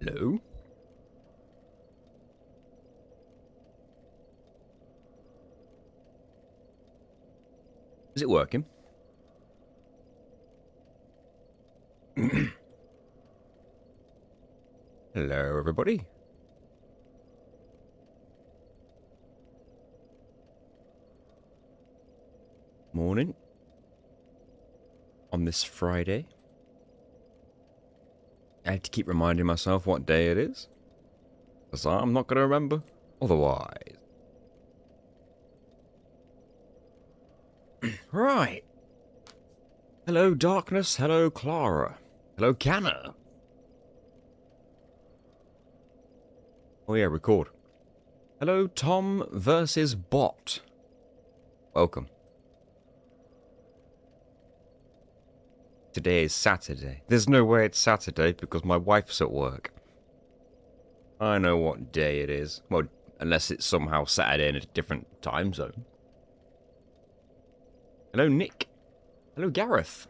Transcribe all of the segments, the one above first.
Hello? Is it working? Hello, everybody. Morning. On this Friday. I had to keep reminding myself what day it is, because I'm not going to remember otherwise. Right. Hello, Darkness. Hello, Clara. Hello, Canna. Oh yeah, record. Hello, Tom versus Bot. Welcome. Today is Saturday. There's no way it's Saturday because my wife's at work. I know what day it is. Well, unless it's somehow Saturday in a different time zone. Hello, Nick. Hello, Gareth.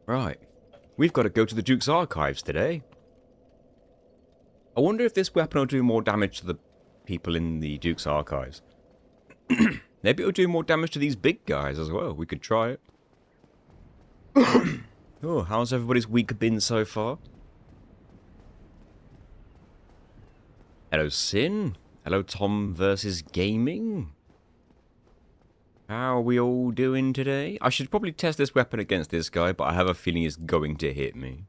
Right. We've got to go to the Duke's Archives today. I wonder if this weapon will do more damage to the people in the Duke's Archives. Maybe it'll do more damage to these big guys as well. We could try it. Oh, how's everybody's week been so far? Hello, Sin. Hello, Tom versus Gaming. How are we all doing today? I should probably test this weapon against this guy, but I have a feeling it's going to hit me.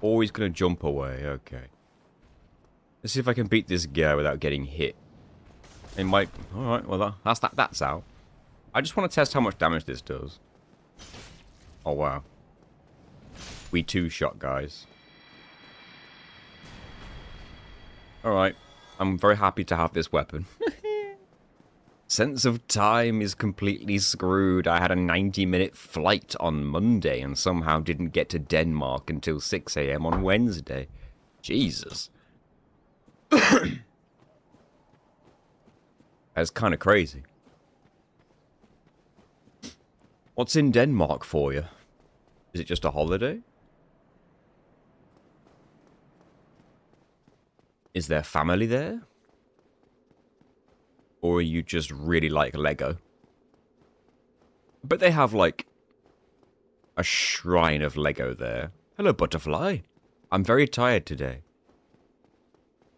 Or he's going to jump away. Okay. Let's see if I can beat this guy without getting hit. It might... Alright, well, that's out. I just want to test how much damage this does. Oh, wow. We two-shot, guys. Alright. I'm very happy to have this weapon. Sense of time is completely screwed. I had a 90-minute flight on Monday and somehow didn't get to Denmark until 6 AM on Wednesday. Jesus. That's kind of crazy. What's in Denmark for you? Is it just a holiday? Is there family there? Or are you just really like Lego? But they have, like, a shrine of Lego there. Hello, butterfly. I'm very tired today.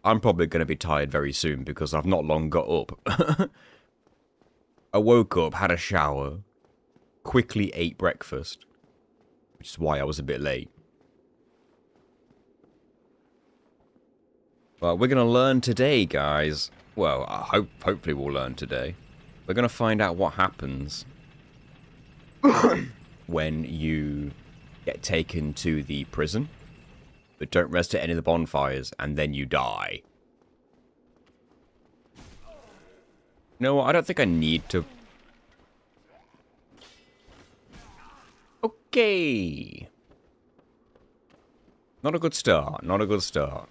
I'm probably going to be tired very soon because I've not long got up. I woke up, had a shower, quickly ate breakfast, which is why I was a bit late. Well, we're going to learn today, guys. Well, hopefully we'll learn today. We're going to find out what happens when you get taken to the prison, but don't rest at any of the bonfires, and then you die. No, I don't think I need to... Okay. Not a good start, not a good start.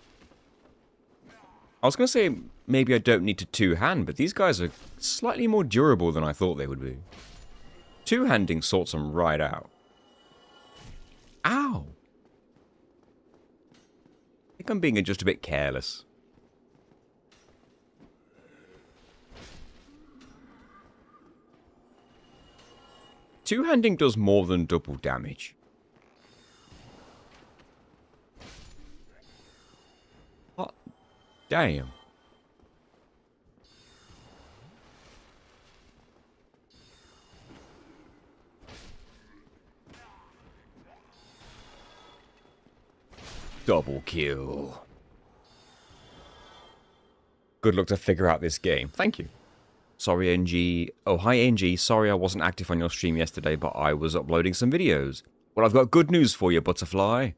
I was going to say maybe I don't need to two-hand, but these guys are slightly more durable than I thought they would be. Two-handing sorts them right out. Ow! I think I'm being just a bit careless. Two-handing does more than double damage. What? Damn. Double kill. Good luck to figure out this game. Thank you. Sorry, NG. Oh, hi, NG. Sorry I wasn't active on your stream yesterday, but I was uploading some videos. Well, I've got good news for you, Butterfly.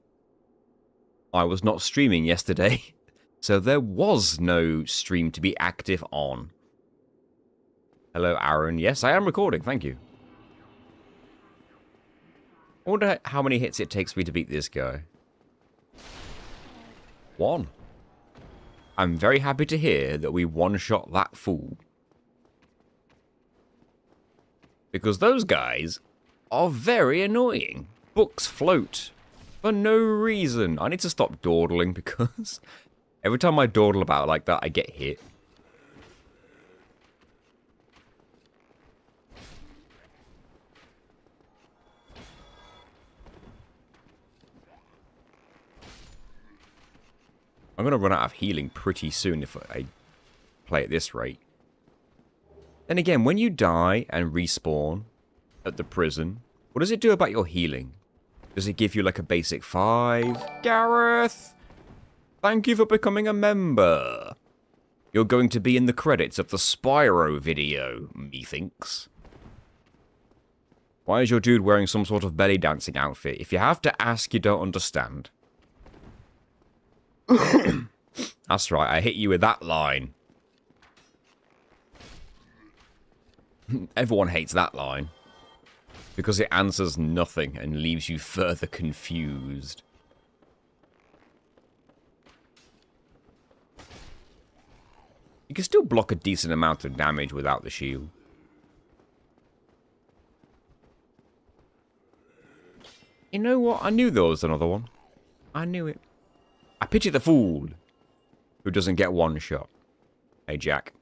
I was not streaming yesterday, so there was no stream to be active on. Hello, Aaron. Yes, I am recording. Thank you. I wonder how many hits it takes me to beat this guy. 1. I'm very happy to hear that we one-shot that fool. Because those guys are very annoying. Books float for no reason. I need to stop dawdling because every time I dawdle about like that, I get hit. I'm going to run out of healing pretty soon if I play at this rate. Then again, when you die and respawn at the prison, what does it do about your healing? Does it give you like a basic 5? Gareth! Thank you for becoming a member. You're going to be in the credits of the Spyro video, methinks. Why is your dude wearing some sort of belly dancing outfit? If you have to ask, you don't understand. That's right, I hit you with that line. Everyone hates that line. Because it answers nothing and leaves you further confused. You can still block a decent amount of damage without the shield. You know what? I knew there was another one. I knew it. I pity the fool who doesn't get one shot. Hey, Jack.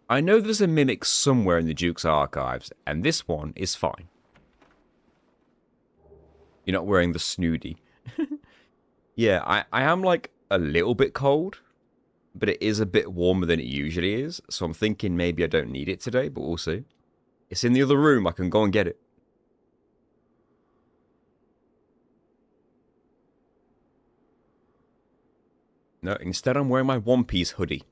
I know there's a mimic somewhere in the Duke's archives, and this one is fine. You're not wearing the snooty. Yeah, I am like a little bit cold, but it is a bit warmer than it usually is, so I'm thinking maybe I don't need it today, but we'll see. It's in the other room, I can go and get it. No, instead I'm wearing my one-piece hoodie.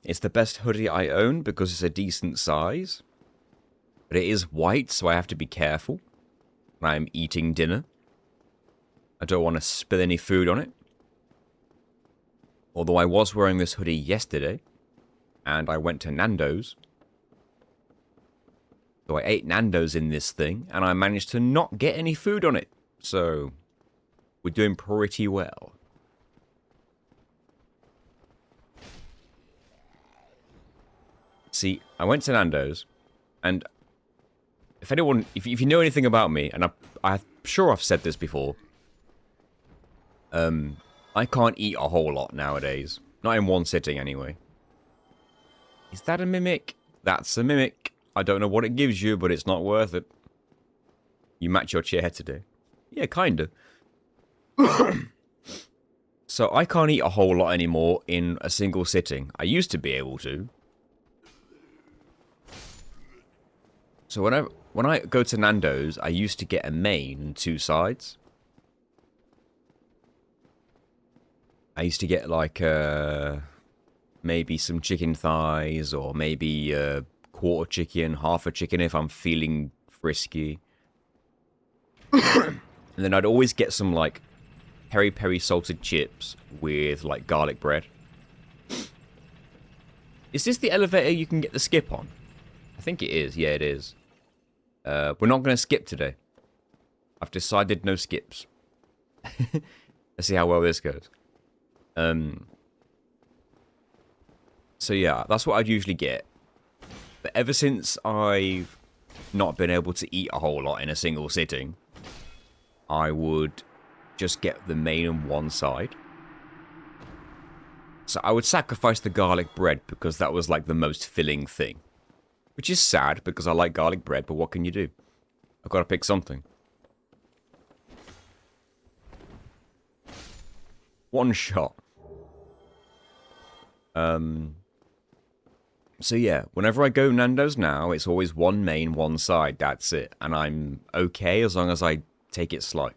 It's the best hoodie I own because it's a decent size. But it is white, so I have to be careful when I'm eating dinner. I don't want to spill any food on it. Although I was wearing this hoodie yesterday, and I went to Nando's. So I ate Nando's in this thing, and I managed to not get any food on it. So, we're doing pretty well. See, I went to Nando's, and if anyone, if you know anything about me, and I'm sure I've said this before, I can't eat a whole lot nowadays. Not in one sitting, anyway. Is that a mimic? That's a mimic. I don't know what it gives you, but it's not worth it. You match your chair today. Yeah, kinda. So I can't eat a whole lot anymore in a single sitting. I used to be able to. So when I go to Nando's, I used to get a main and 2 sides. I used to get like maybe some chicken thighs, or maybe a quarter chicken, half a chicken if I'm feeling frisky. And then I'd always get some like peri-peri salted chips with like garlic bread. Is this the elevator you can get the skip on? I think it is. Yeah, it is. We're not going to skip today. I've decided no skips. Let's see how well this goes. So yeah, that's what I'd usually get. But ever since I've not been able to eat a whole lot in a single sitting, I would just get the main on one side. So I would sacrifice the garlic bread because that was like the most filling thing. Which is sad because I like garlic bread, but what can you do? I've got to pick something. One shot. So yeah, whenever I go Nando's now, it's always one main, one side, that's it. And I'm okay as long as I take it slight.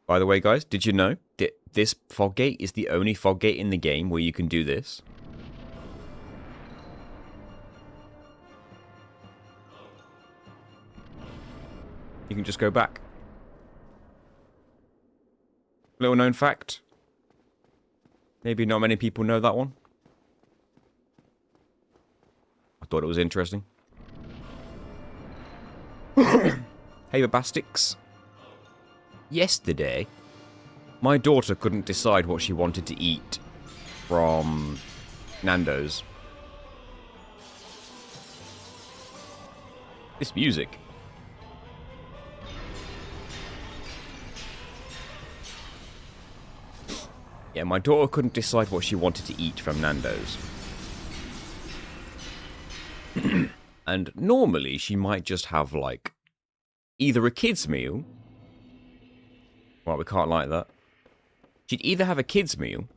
By the way, guys, did you know that this fog gate is the only fog gate in the game where you can do this? You can just go back. Little known fact. Maybe not many people know that one. I thought it was interesting. Hey, Babastics. Yesterday, my daughter couldn't decide what she wanted to eat from Nando's. This music. Yeah, my daughter couldn't decide what she wanted to eat from Nando's. And normally she might just have, like, either a kid's meal. Well, we can't like that. She'd either have a kid's meal,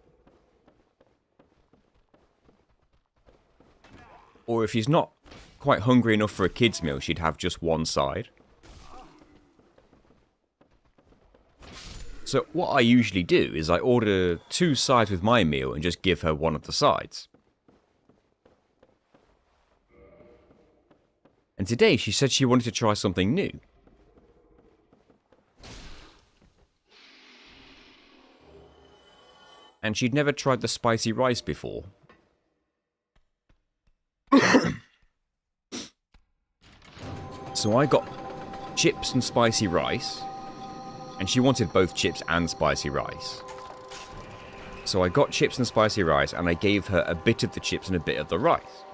or if she's not quite hungry enough for a kid's meal, she'd have just one side. So what I usually do is I order 2 sides with my meal and just give her one of the sides. And today she said she wanted to try something new. And she'd never tried the spicy rice before. So I got chips and spicy rice. And she wanted both chips and spicy rice. So I got chips and spicy rice, and I gave her a bit of the chips and a bit of the rice.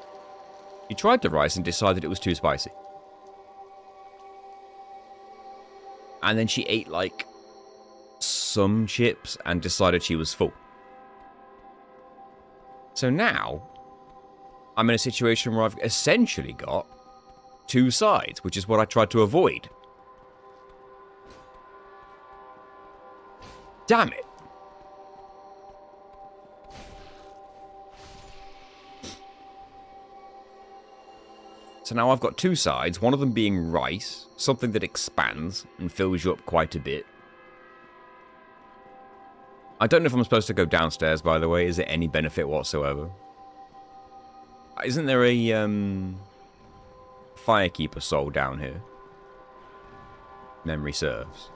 She tried the rice and decided it was too spicy. And then she ate, like, some chips and decided she was full. So now, I'm in a situation where I've essentially got 2 sides, which is what I tried to avoid. Damn it. So now I've got 2 sides, one of them being rice, something that expands and fills you up quite a bit. I don't know if I'm supposed to go downstairs, by the way. Is there any benefit whatsoever? Isn't there a Firekeeper soul down here? Memory serves.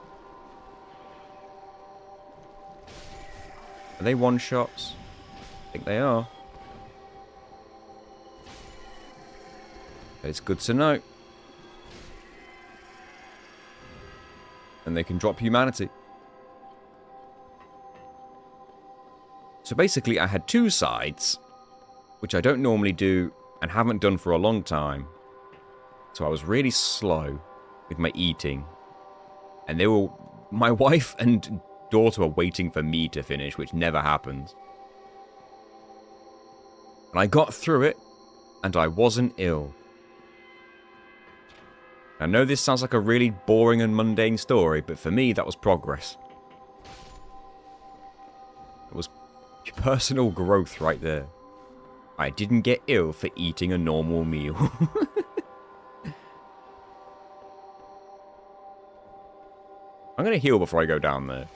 Are they one-shots? I think they are. It's good to know. And they can drop humanity. So basically I had 2 sides, which I don't normally do and haven't done for a long time. So I was really slow with my eating. And they were... My wife and daughter were waiting for me to finish, which never happens. And I got through it, and I wasn't ill. I know this sounds like a really boring and mundane story, but for me, that was progress. It was personal growth right there. I didn't get ill for eating a normal meal. I'm going to heal before I go down there.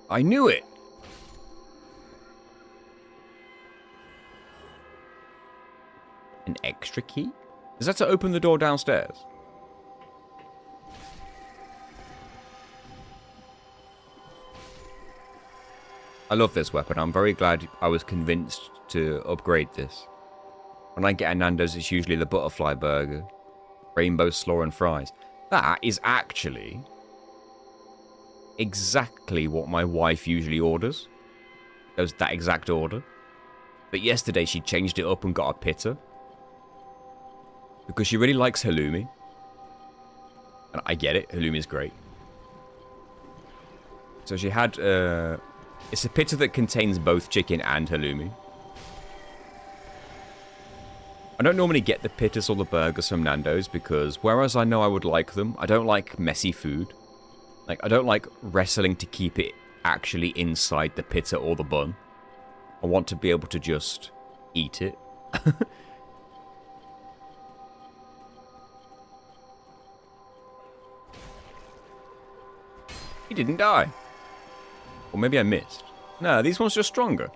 I knew it! An extra key? Is that to open the door downstairs? I love this weapon. I'm very glad I was convinced to upgrade this. When I get a Nando's, it's usually the butterfly burger. Rainbow slaw and fries. That is actually exactly what my wife usually orders. It was that exact order. But yesterday she changed it up and got a pitta. Because she really likes halloumi. And I get it, halloumi is great. So she had, it's a pitta that contains both chicken and halloumi. I don't normally get the pittas or the burgers from Nando's because whereas I know I would like them, I don't like messy food. Like, I don't like wrestling to keep it actually inside the pitta or the bun. I want to be able to just eat it. He didn't die. Or maybe I missed. No, these ones are just stronger.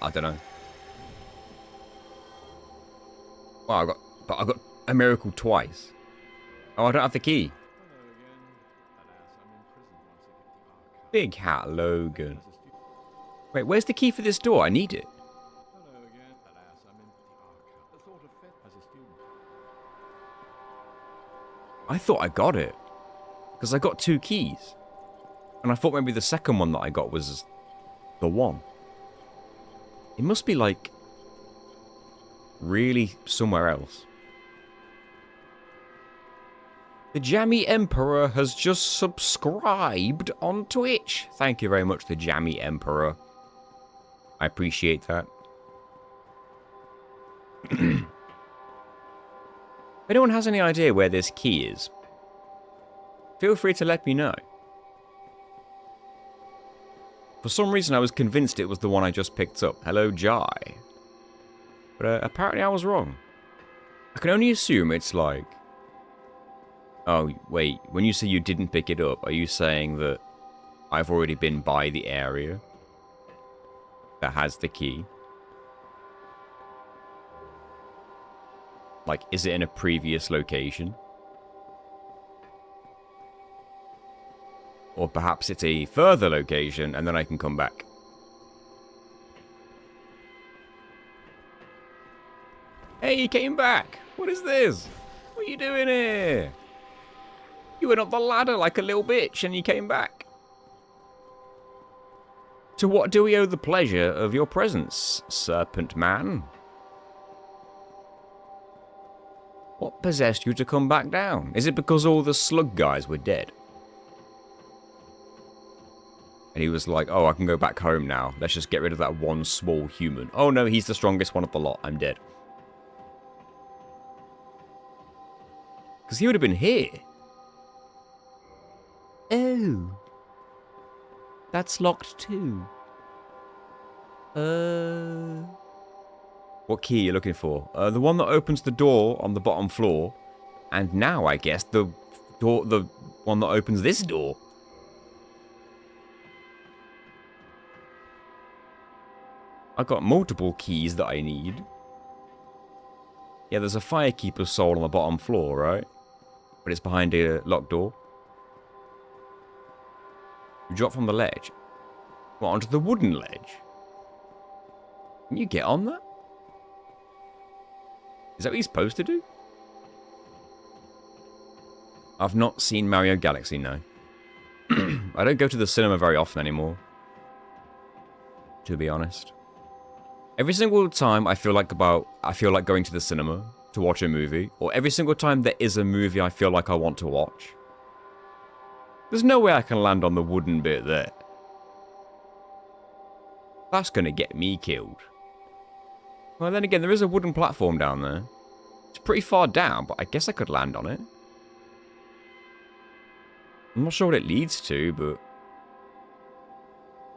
I don't know. Well, I got a miracle twice. Oh, I don't have the key. Big hat, Logan. Wait, where's the key for this door? I need it. I thought I got it. Because I got 2 keys. And I thought maybe the second one that I got was the one. It must be, like, really somewhere else. The Jammy Emperor has just subscribed on Twitch. Thank you very much, the Jammy Emperor. I appreciate that. If anyone has any idea where this key is, feel free to let me know. For some reason, I was convinced it was the one I just picked up. Hello, Jai. But apparently I was wrong. I can only assume it's like... Oh, wait. When you say you didn't pick it up, are you saying that I've already been by the area that has the key? Like, is it in a previous location? Or perhaps it's a further location, and then I can come back. Hey, you came back! What is this? What are you doing here? You went up the ladder like a little bitch, and you came back. To what do we owe the pleasure of your presence, Serpent Man? What possessed you to come back down? Is it because all the slug guys were dead? And he was like, oh, I can go back home now. Let's just get rid of that one small human. Oh no, he's the strongest one of the lot. I'm dead. Because he would have been here. Oh. That's locked too. What key are you looking for? The one that opens the door on the bottom floor. And now, I guess, the one that opens this door. I got multiple keys that I need. Yeah, there's a Firekeeper's soul on the bottom floor, right? But it's behind a locked door. You drop from the ledge. What, onto the wooden ledge? Can you get on that? Is that what you're supposed to do? I've not seen Mario Galaxy, no. I don't go to the cinema very often anymore. To be honest. Every single time I feel like going to the cinema to watch a movie, or every single time there is a movie I feel like I want to watch, there's no way I can land on the wooden bit there. That's gonna get me killed. Well, then again, there is a wooden platform down there. It's pretty far down, but I guess I could land on it. I'm not sure what it leads to, but...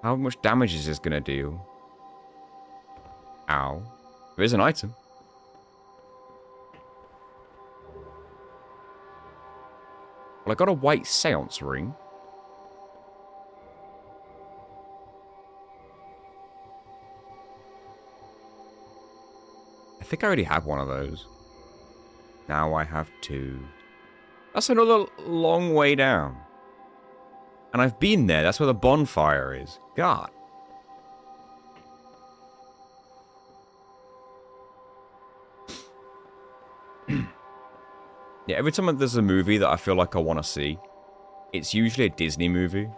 how much damage is this gonna do? Ow. There is an item. Well, I got a white seance ring. I think I already have one of those. Now I have two. That's another long way down. And I've been there. That's where the bonfire is. God. Yeah, every time there's a movie that I feel like I want to see, it's usually a Disney movie.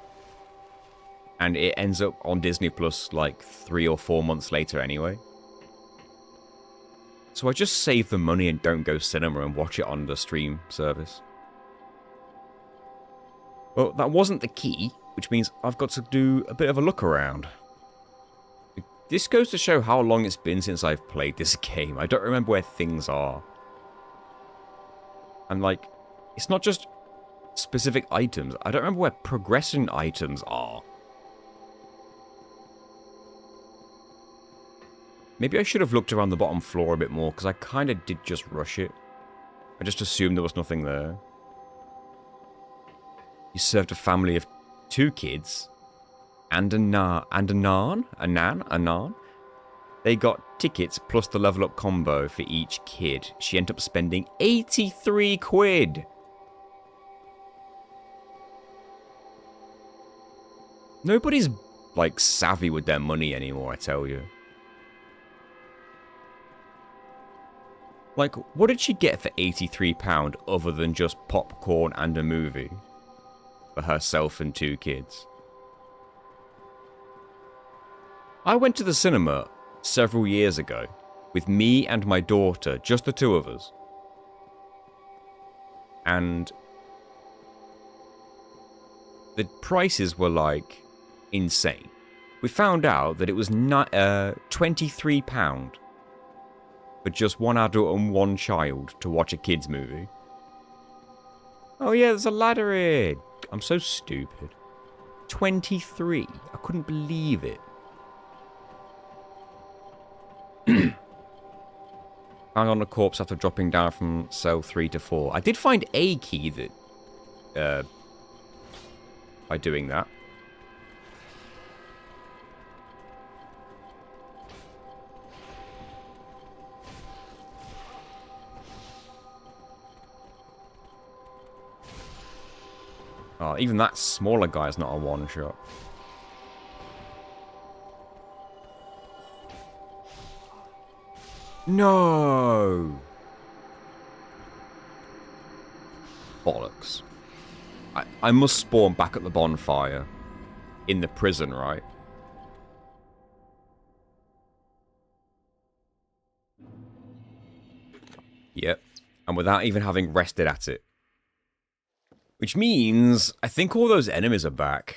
And it ends up on Disney Plus like 3 or 4 months later anyway. So I just save the money and don't go cinema and watch it on the stream service. Well, that wasn't the key, which means I've got to do a bit of a look around. This goes to show how long it's been since I've played this game. I don't remember where things are. And like, it's not just specific items. I don't remember where progression items are. Maybe I should have looked around the bottom floor a bit more, because I kind of did just rush it. I just assumed there was nothing there. You served a family of 2 kids. And a nan. They got tickets plus the level up combo for each kid. She ended up spending 83 quid. Nobody's, like, savvy with their money anymore, I tell you. Like, what did she get for £83 other than just popcorn and a movie? For herself and 2 kids. I went to the cinema several years ago with me and my daughter, just the two of us. And the prices were like insane. We found out that it was £23 for just one adult and one child to watch a kids movie. Oh yeah, there's a ladder here. I'm so stupid. 23. I couldn't believe it. Found on a corpse after dropping down from cell 3 to 4. I did find a key that by doing that. Oh, even that smaller guy is not a one-shot. No! Bollocks. I must spawn back at the bonfire. In the prison, right? Yep. And without even having rested at it. Which means, I think all those enemies are back.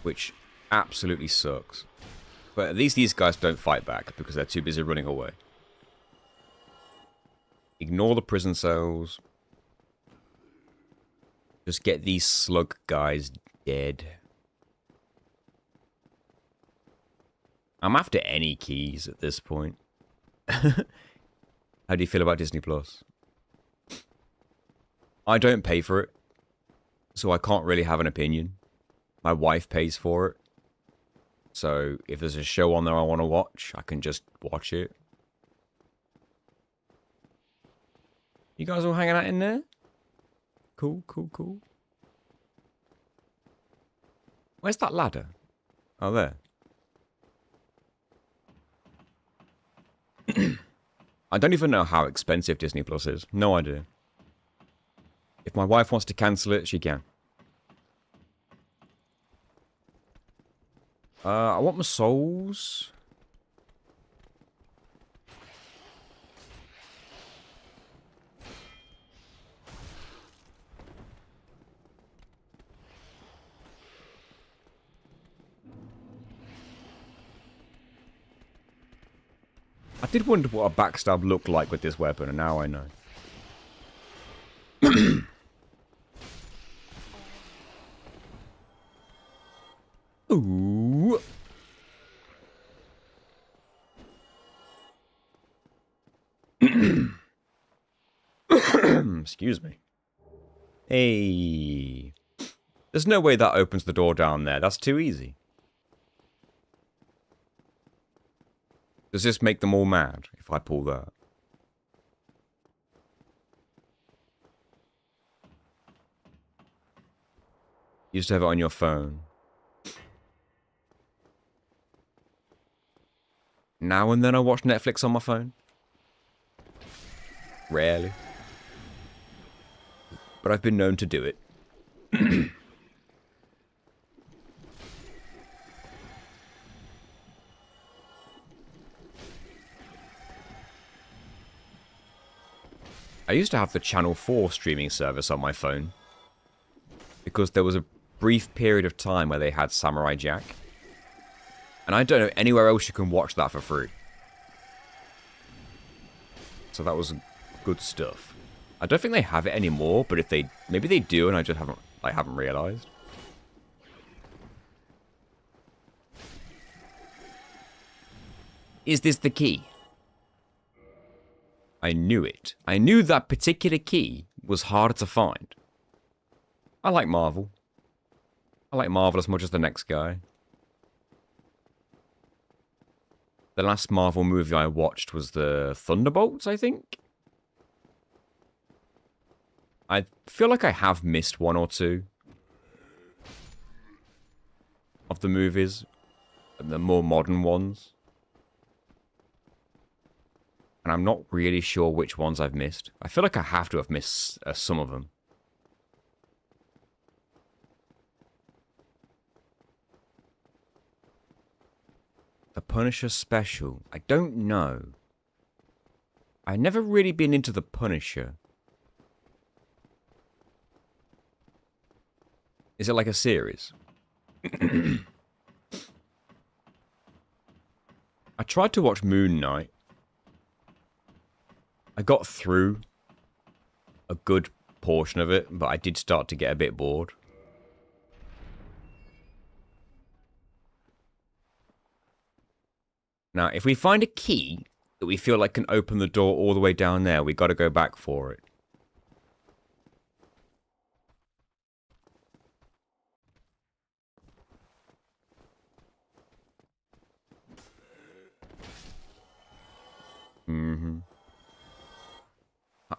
Which absolutely sucks. But at least these guys don't fight back, because they're too busy running away. Ignore the prison cells. Just get these slug guys dead. I'm after any keys at this point. How do you feel about Disney Plus? I don't pay for it, so I can't really have an opinion. My wife pays for it. So if there's a show on there I want to watch, I can just watch it. You guys all hanging out in there? Cool, cool, cool. Where's that ladder? Oh, there. I don't even know how expensive Disney Plus is. No idea. If my wife wants to cancel it, she can. I want my souls. I did wonder what a backstab looked like with this weapon, and now I know. Ooh. Excuse me. Hey. There's no way that opens the door down there. That's too easy. Does this make them all mad if I pull that? You used to have it on your phone. Now and then I watch Netflix on my phone. Rarely. But I've been known to do it. I used to have the Channel 4 streaming service on my phone. Because there was a brief period of time where they had Samurai Jack. And I don't know anywhere else you can watch that for free. So that was good stuff. I don't think they have it anymore, but if they... Maybe they do and I just haven't realized. Is this the key? I knew it. I knew that particular key was harder to find. I like Marvel. I like Marvel as much as the next guy. The last Marvel movie I watched was the Thunderbolts, I think. I feel like I have missed one or two of the movies, the more modern ones. And I'm not really sure which ones I've missed. I feel like I have to have missed some of them. The Punisher special. I don't know. I've never really been into the Punisher. Is it like a series? I tried to watch Moon Knight. I got through a good portion of it, but I did start to get a bit bored. Now, if we find a key that we feel like can open the door all the way down there, we got to go back for it.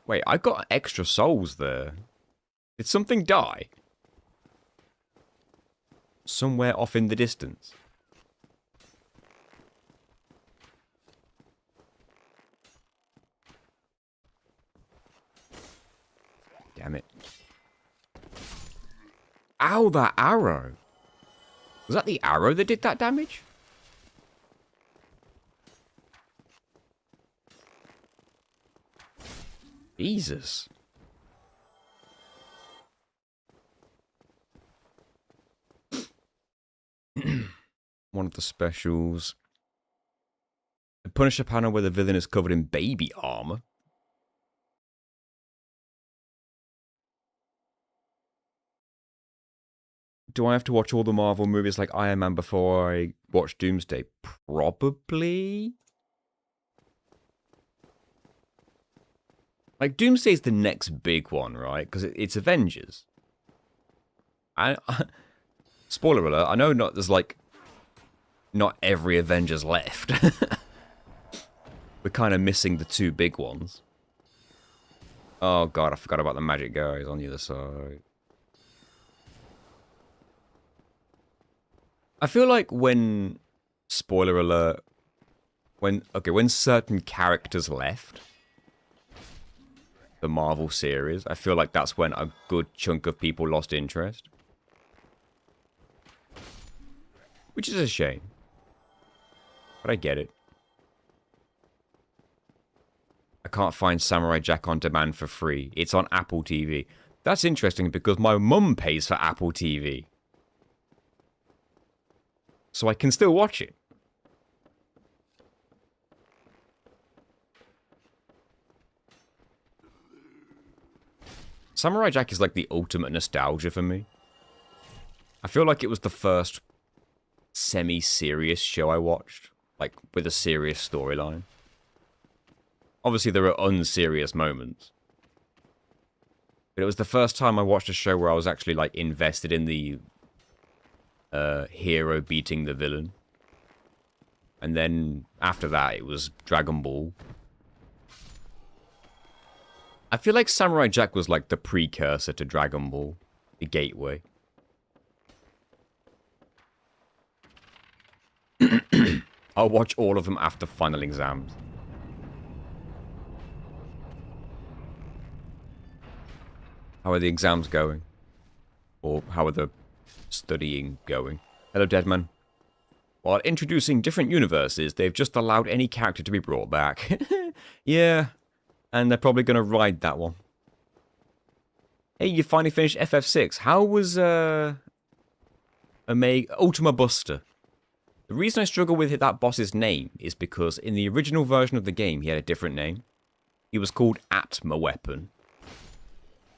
Wait, I got extra souls there. Did something die? Somewhere off in the distance. Damn it. Ow, that arrow. Was that the arrow that did that damage? Jesus. One of the specials. The Punisher panel where the villain is covered in baby armor. Do I have to watch all the Marvel movies like Iron Man before I watch Doomsday? Probably. Like, Doomsday's the next big one, right? Because it's Avengers. Spoiler alert, I know there's, like, not every Avengers left. We're kind of missing the two big ones. Oh, God, I forgot about the magic guys on the other side. I feel like when... Spoiler alert. When certain characters left... the Marvel series, I feel like that's when a good chunk of people lost interest. Which is a shame. But I get it. I can't find Samurai Jack on demand for free. It's on Apple TV. That's interesting because my mum pays for Apple TV. So I can still watch it. Samurai Jack is like the ultimate nostalgia for me. I feel like it was the first semi-serious show I watched. Like, with a serious storyline. Obviously, there are unserious moments. But it was the first time I watched a show where I was actually, like, invested in the hero beating the villain. And then, after that, it was Dragon Ball. I feel like Samurai Jack was like the precursor to Dragon Ball. The gateway. I'll watch all of them after final exams. How are the exams going? Or how are the studying going? Hello, Deadman. While introducing different universes, they've just allowed any character to be brought back. Yeah. And they're probably going to ride that one. Hey, you finally finished FF6. How was, Ultima Buster? The reason I struggle with that boss's name is because in the original version of the game, he had a different name. He was called Atma Weapon.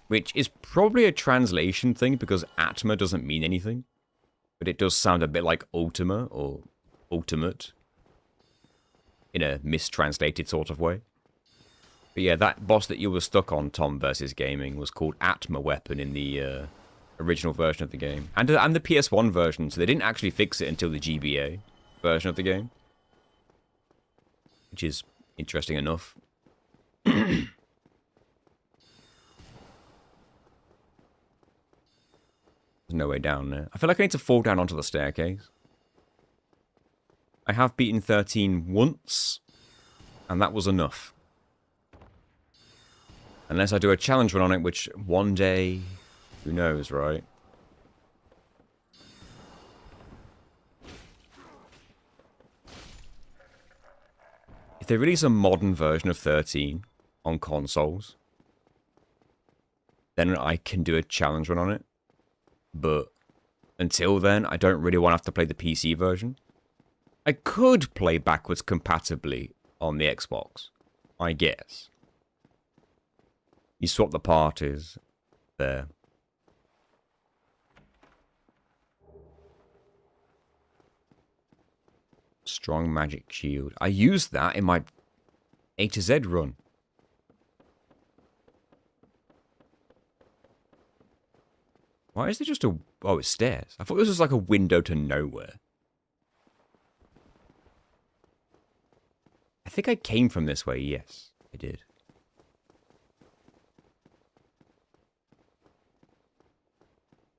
Which is probably a translation thing because Atma doesn't mean anything. But it does sound a bit like Ultima or Ultimate. In a mistranslated sort of way. But yeah, that boss that you were stuck on, Tom versus Gaming, was called Atma Weapon in the original version of the game. And the PS1 version, so they didn't actually fix it until the GBA version of the game. Which is interesting enough. There's no way down there. I feel like I need to fall down onto the staircase. I have beaten 13 once, and that was enough. Unless I do a challenge run on it, which one day, who knows, right? they release a modern version of 13 on consoles, then I can do a challenge run on it. But until then, I don't really want to have to play the PC version. I could play backwards compatibly on the Xbox, I guess. You swap the parties there. Strong magic shield. I used that in my A to Z run. Why is there just a... Oh, it's stairs. I thought this was like a window to nowhere. I think I came from this way, yes. I did.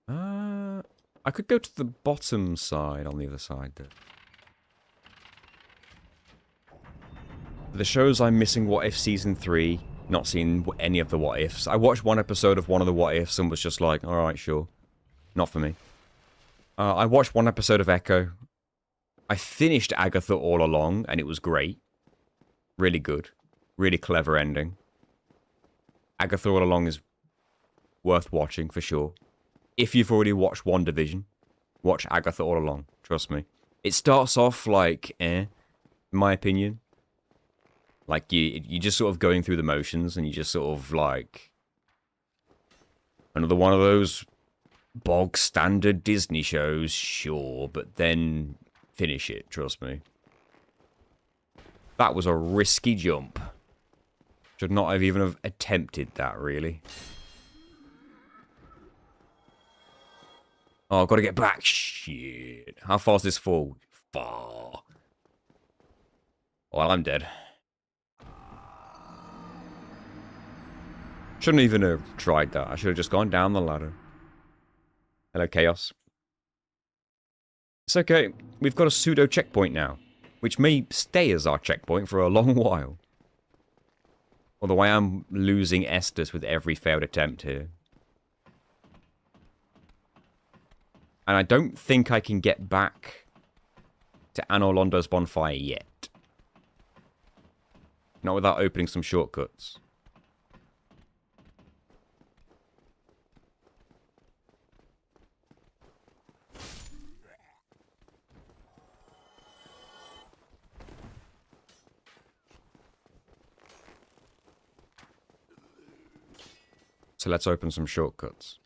I could go to the bottom side on the other side there. The shows I'm missing What If Season 3. Not seen any of the What Ifs. I watched one episode of one of the What Ifs and was just like, alright, sure. Not for me. I watched one episode of Echo. I finished Agatha All Along, and it was great. Really good. Really clever ending. Agatha All Along is worth watching, for sure. If you've already watched WandaVision, watch Agatha All Along. Trust me. It starts off like, in my opinion. Like, you just sort of going through the motions, and you just sort of, like... Another one of those bog standard Disney shows, sure, but then finish it, trust me. That was a risky jump. Should not have even have attempted that, really. Oh, I've got to get back. Shit. How far does this fall? Far. Well, I'm dead. Shouldn't even have tried that. I should have just gone down the ladder. Hello, Chaos. It's okay. We've got a pseudo checkpoint now, which may stay as our checkpoint for a long while. Although I am losing Estus with every failed attempt here. And I don't think I can get back to Anor Londo's bonfire yet. Not without opening some shortcuts. So let's open some shortcuts.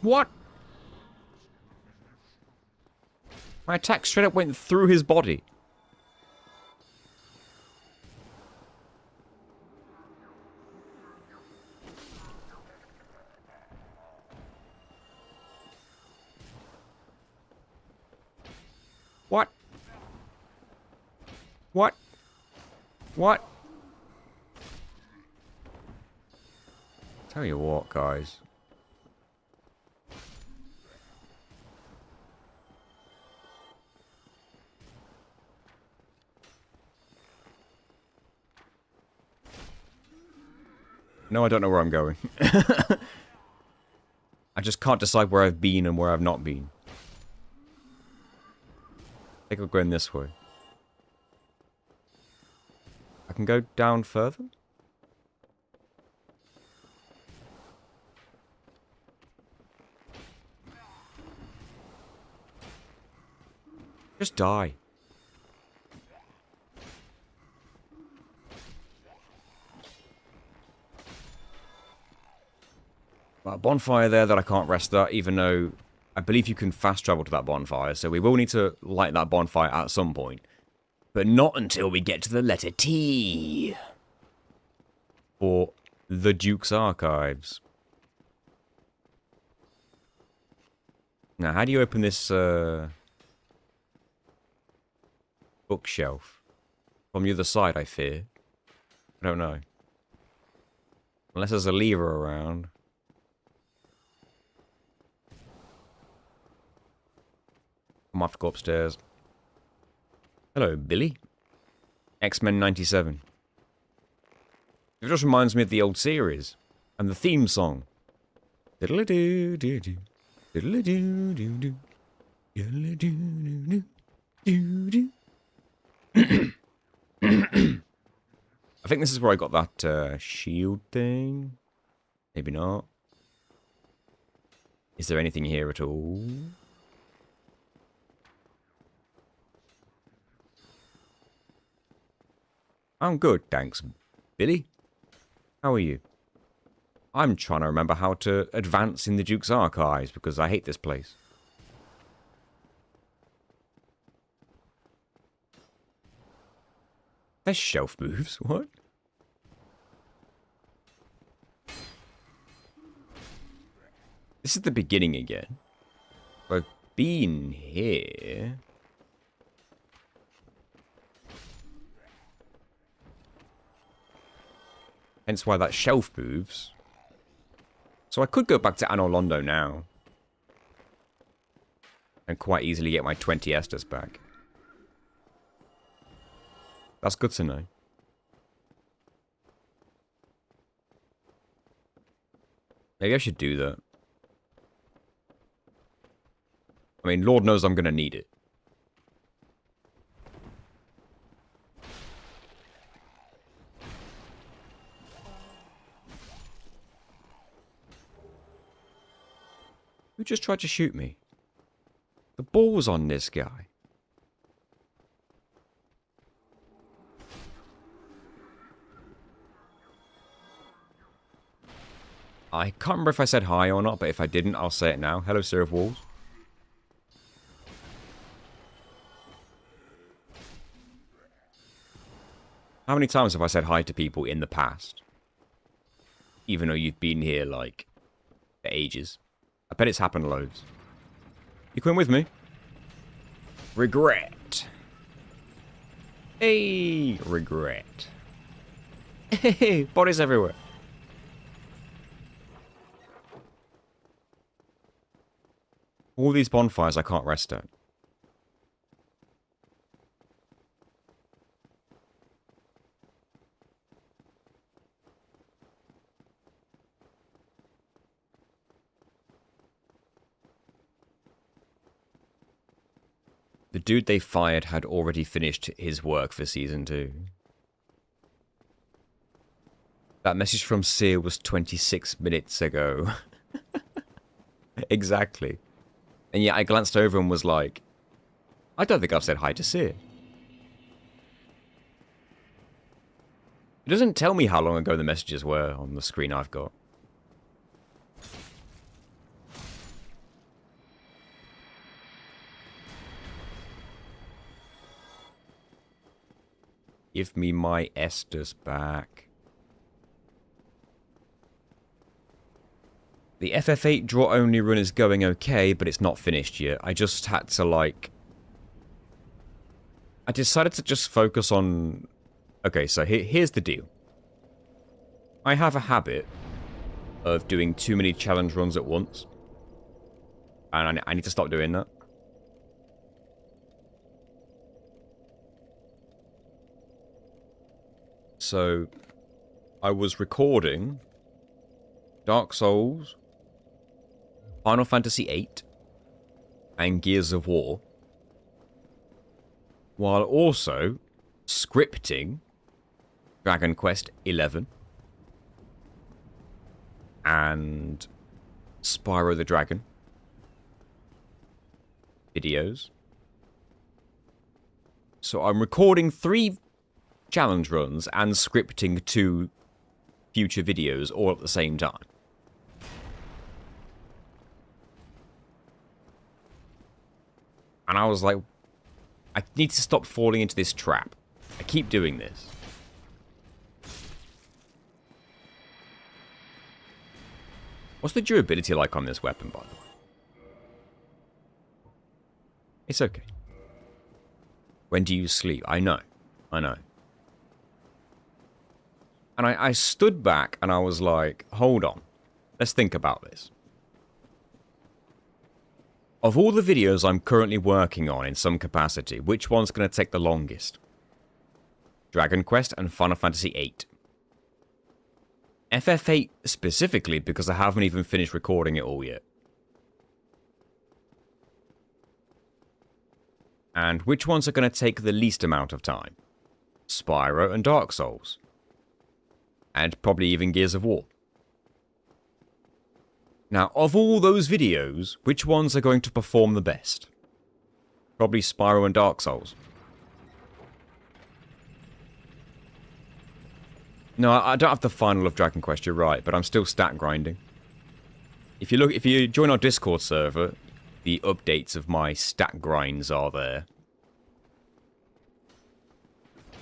What? My attack straight up went through his body. What? What? What? Tell you what, guys. No, I don't know where I'm going. I just can't decide where I've been and where I've not been. I think I'll go in this way. I can go down further? Just die. A bonfire there that I can't rest at, even though I believe you can fast travel to that bonfire, so we will need to light that bonfire at some point. But not until we get to the letter T. For the Duke's Archives. Now, how do you open this bookshelf? From the other side, I fear. I don't know. Unless there's a lever around. I'm gonna have to go upstairs. Hello, Billy. X-Men 97. It just reminds me of the old series. And the theme song. Diddle-a-doo-doo-doo. Diddle-a-doo-doo-doo. Diddle-a-doo-doo-doo. Doo-doo. I think this is where I got that shield thing. Maybe not. Is there anything here at all? I'm good, thanks, Billy. How are you? I'm trying to remember how to advance in the Duke's archives because I hate this place. There's shelf moves, what? This is the beginning again. I've been here. Hence why that shelf moves. So I could go back to Anor Londo now. And quite easily get my 20 Estus back. That's good to know. Maybe I should do that. I mean, Lord knows I'm going to need it. Who just tried to shoot me? The ball's on this guy. I can't remember if I said hi or not, but if I didn't, I'll say it now. Hello, Sir of Walls. How many times have I said hi to people in the past? Even though you've been here, like, for ages. I bet it's happened loads. You coming with me? Regret. Hey, regret. Hey, bodies everywhere. All these bonfires I can't rest at. The dude they fired had already finished his work for Season 2. That message from Seer was 26 minutes ago. Exactly. And yet I glanced over and was like, I don't think I've said hi to Seer. It doesn't tell me how long ago the messages were on the screen I've got. Give me my Estus back. The FF8 draw-only run is going okay, but it's not finished yet. I just had to, like... I decided to just focus on... Okay, so here's the deal. I have a habit of doing too many challenge runs at once. And I need to stop doing that. So, I was recording Dark Souls, Final Fantasy VIII, and Gears of War, while also scripting Dragon Quest XI and Spyro the Dragon videos. So I'm recording 3 challenge runs and scripting 2 future videos all at the same time. And I was like, I need to stop falling into this trap. I keep doing this. What's the durability like on this weapon, by the way? It's okay. When do you sleep? I know. I know. And I stood back and I was like, hold on. Let's think about this. Of all the videos I'm currently working on in some capacity, which one's going to take the longest? Dragon Quest and Final Fantasy VIII. FF8 specifically because I haven't even finished recording it all yet. And which ones are going to take the least amount of time? Spyro and Dark Souls. And probably even Gears of War. Now, of all those videos, which ones are going to perform the best? Probably Spyro and Dark Souls. No, I don't have the final of Dragon Quest, you're right, but I'm still stat grinding. If you join our Discord server, the updates of my stat grinds are there.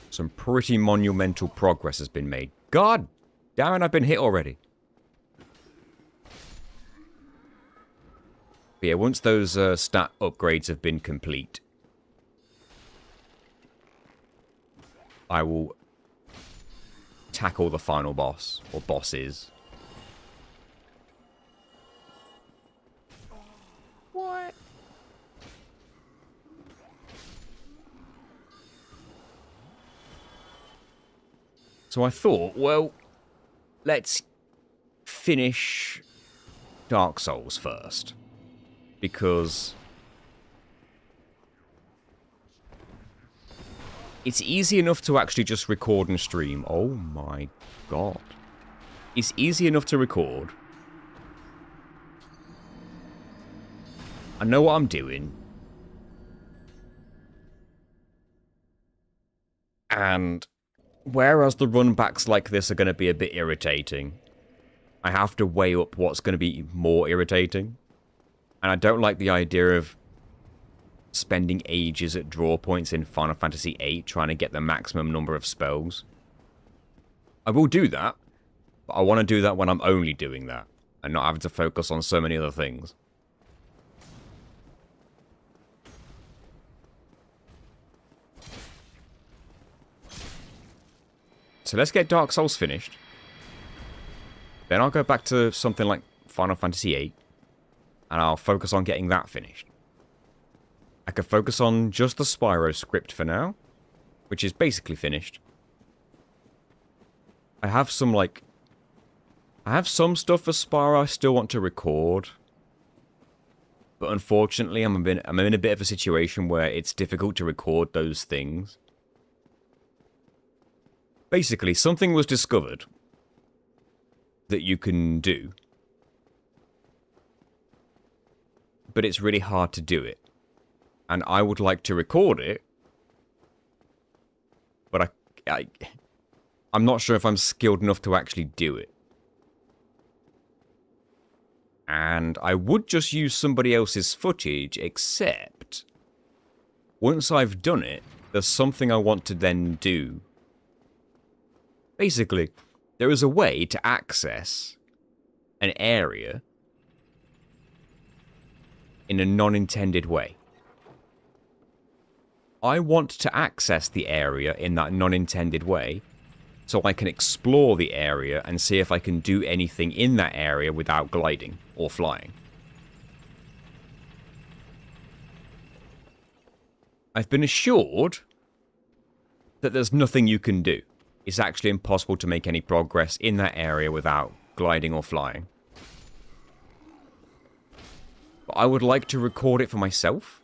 Some pretty monumental progress has been made. God damn it, I've been hit already. But yeah, once those stat upgrades have been complete, I will tackle the final boss, or bosses. What? So I thought, well, let's finish Dark Souls first. Because it's easy enough to actually just record and stream. Oh my god. It's easy enough to record. I know what I'm doing. And whereas the runbacks like this are going to be a bit irritating, I have to weigh up what's going to be more irritating. And I don't like the idea of spending ages at draw points in Final Fantasy VIII trying to get the maximum number of spells. I will do that, but I want to do that when I'm only doing that, and not having to focus on so many other things. So let's get Dark Souls finished. Then I'll go back to something like Final Fantasy VIII. And I'll focus on getting that finished. I could focus on just the Spyro script for now, which is basically finished. I have some stuff for Spyro I still want to record. But unfortunately, I'm in a bit of a situation where it's difficult to record those things. Basically, something was discovered that you can do. But it's really hard to do it. And I would like to record it. But I'm not sure if I'm skilled enough to actually do it. And I would just use somebody else's footage, except once I've done it, there's something I want to then do. Basically, there is a way to access an area in a non-intended way. I want to access the area in that non-intended way so I can explore the area and see if I can do anything in that area without gliding or flying. I've been assured that there's nothing you can do. It's actually impossible to make any progress in that area without gliding or flying. But I would like to record it for myself.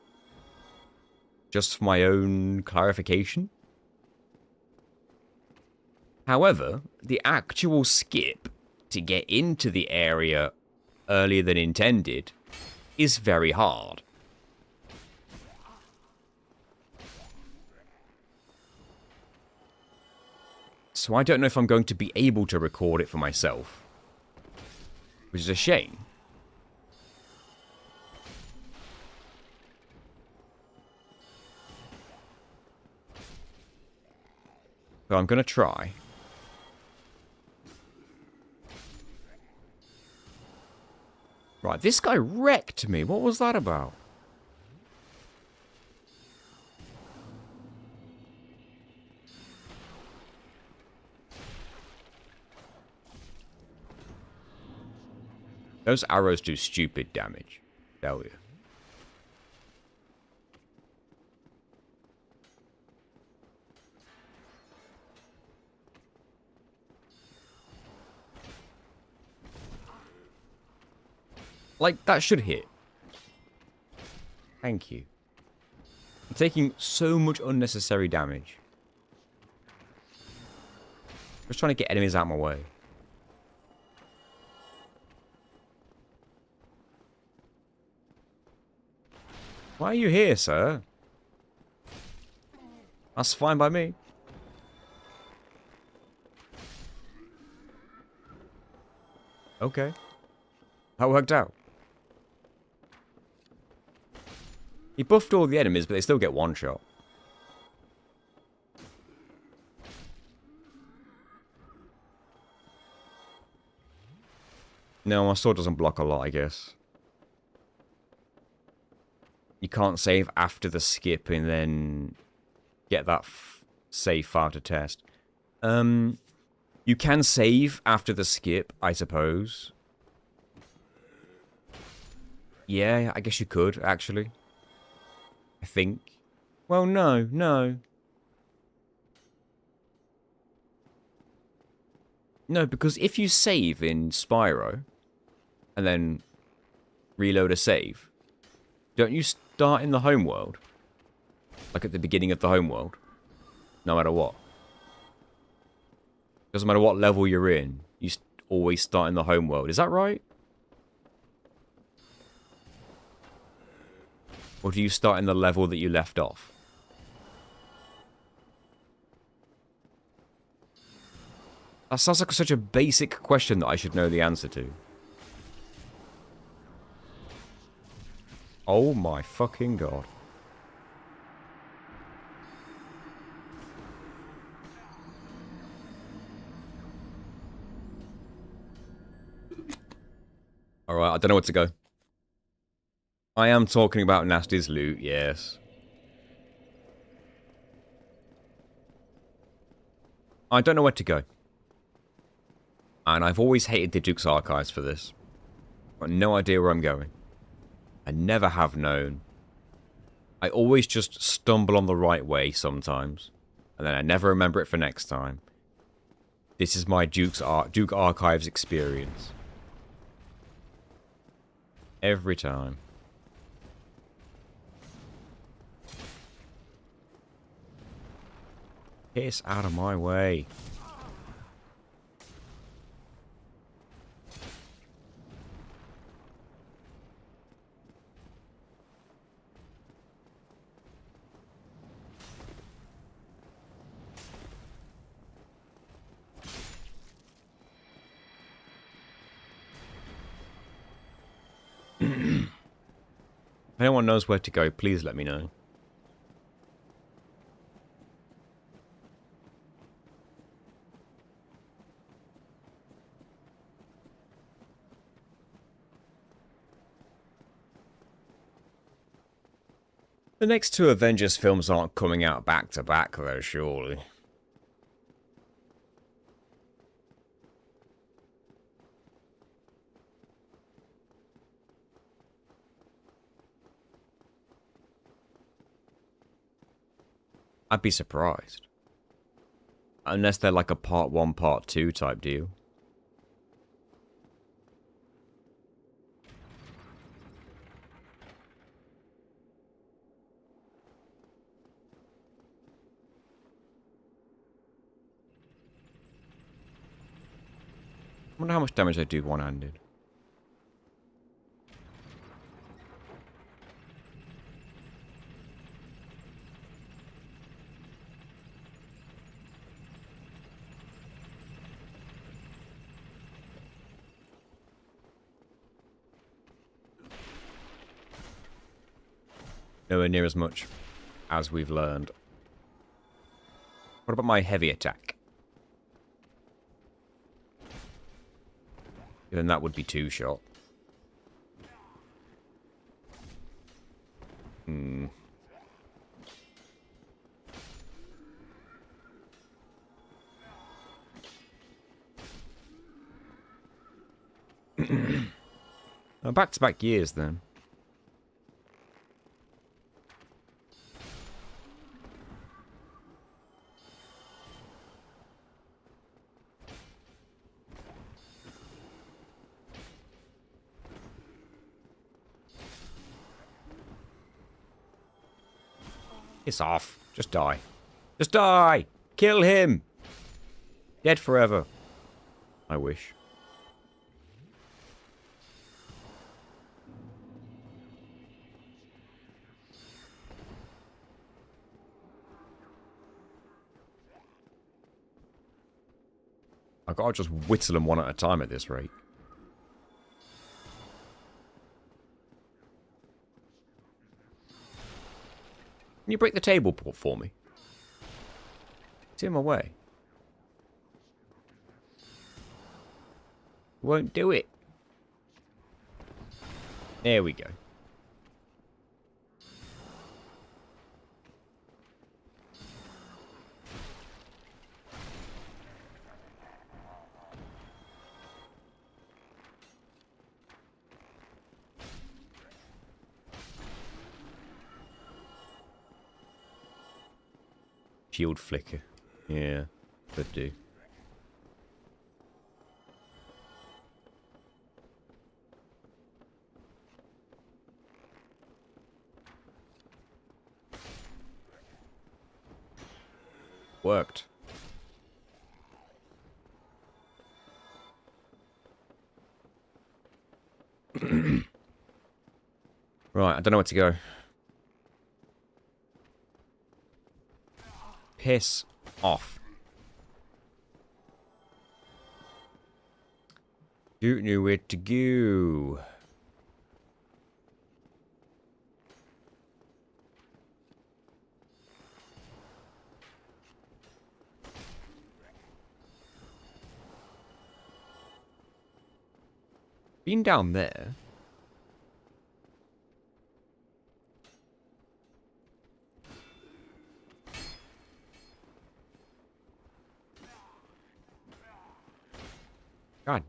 Just for my own clarification. However, the actual skip to get into the area earlier than intended is very hard. So I don't know if I'm going to be able to record it for myself. Which is a shame. But I'm going to try. Right, this guy wrecked me. What was that about? Those arrows do stupid damage. Tell you. Like, that should hit. Thank you. I'm taking so much unnecessary damage. Just trying to get enemies out of my way. Why are you here, sir? That's fine by me. Okay. That worked out. He buffed all the enemies, but they still get one shot. No, my sword doesn't block a lot, I guess. You can't save after the skip and then get that save file to test. You can save after the skip, I suppose. Yeah, I guess you could, actually. I think. Well, no. No, because if you save in Spyro, and then reload a save, don't you start in the home world? Like at the beginning of the home world? No matter what. Doesn't matter what level you're in, you always start in the home world. Is that right? Or do you start in the level that you left off? That sounds like such a basic question that I should know the answer to. Oh my fucking god. Alright, I don't know where to go. I am talking about Nasty's loot, yes. I don't know where to go. And I've always hated the Duke's Archives for this. I've got no idea where I'm going. I never have known. I always just stumble on the right way sometimes. And then I never remember it for next time. This is my Duke Archives experience. Every time. Piss out of my way. If anyone knows where to go, please let me know. The next two Avengers films aren't coming out back to back, though, surely. I'd be surprised. Unless they're like a part 1, part 2 type deal. I wonder how much damage they do one-handed. Nowhere near as much as we've learned. What about my heavy attack? Then that would be 2-shot. Hmm. Back-to-back years, then. Piss off. Just die. Just die! Kill him! Dead forever. I wish. I gotta just whittle them one at a time at this rate. Can you break the table for me? It's in my way. Won't do it. There we go. Shield flicker. Yeah, could do. Worked. Right, I don't know where to go. Piss off. Don't know where to go. Been down there. God.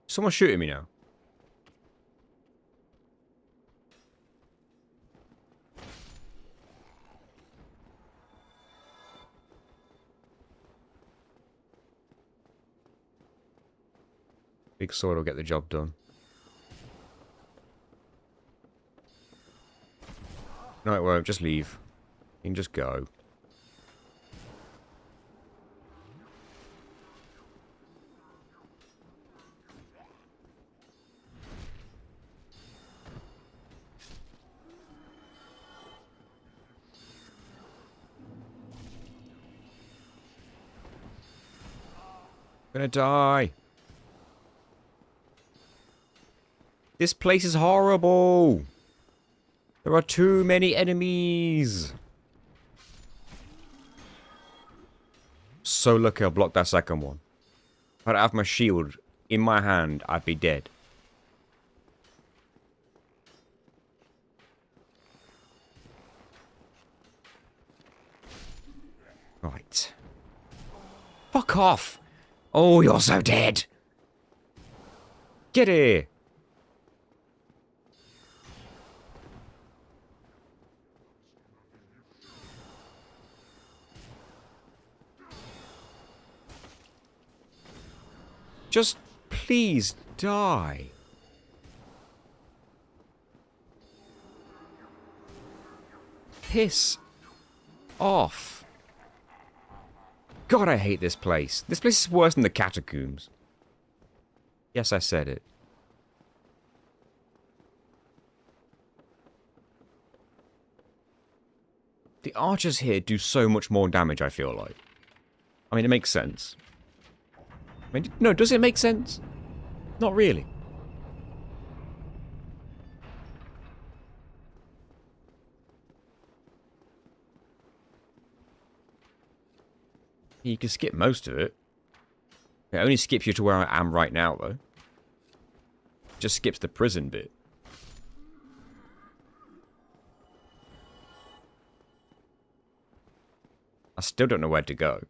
Someone's shooting me now. Big sword will get the job done. No, it won't. Just leave. You can just go. Gonna die. This place is horrible. There are too many enemies. So lucky I blocked that second one. If I'd have my shield in my hand, I'd be dead. Right. Fuck off. Oh, you're so dead. Get here. Just please die. Piss off. God, I hate this place. This place is worse than the Catacombs. Yes, I said it. The archers here do so much more damage, I feel like. I mean, it makes sense. I mean, no, does it make sense? Not really. You can skip most of it. It only skips you to where I am right now, though. Just skips the prison bit. I still don't know where to go.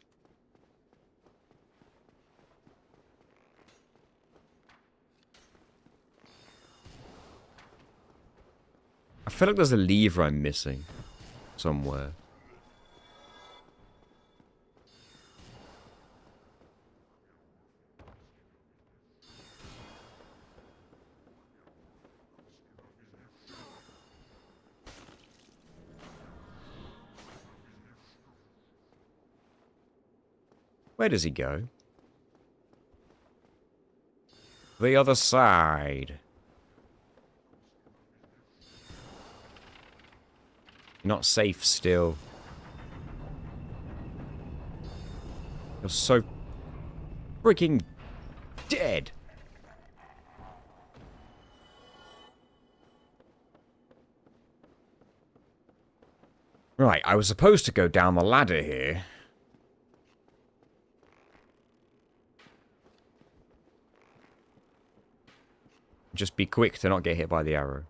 I feel like there's a lever I'm missing somewhere. Where does he go? The other side. Not safe still. You're so freaking dead. Right, I was supposed to go down the ladder here. Just be quick to not get hit by the arrow.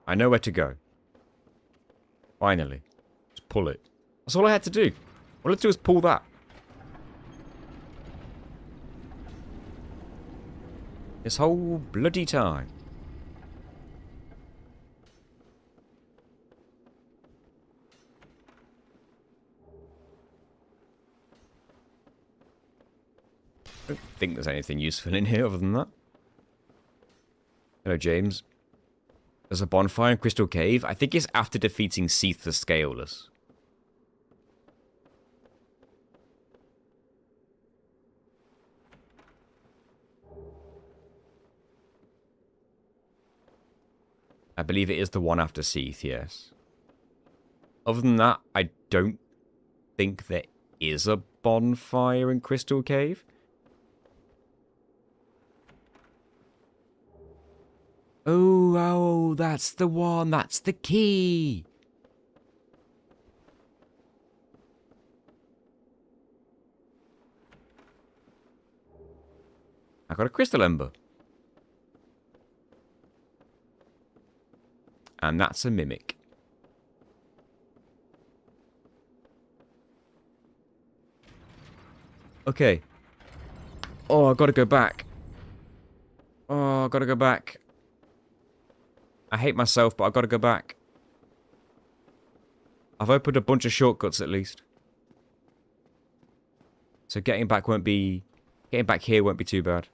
I know where to go. Finally. Just pull it. That's all I had to do. All I had to do was pull that. This whole bloody time. I don't think there's anything useful in here other than that. Hello, James. There's a bonfire in Crystal Cave. I think it's after defeating Seath the Scaleless. I believe it is the one after Seath, yes. Other than that, I don't think there is a bonfire in Crystal Cave. Oh, that's the one. That's the key. I got a crystal ember. And that's a mimic. Okay. Oh, I gotta go back. Oh, I gotta go back. I hate myself, but I've got to go back. I've opened a bunch of shortcuts at least. So getting back won't be... Getting back here won't be too bad.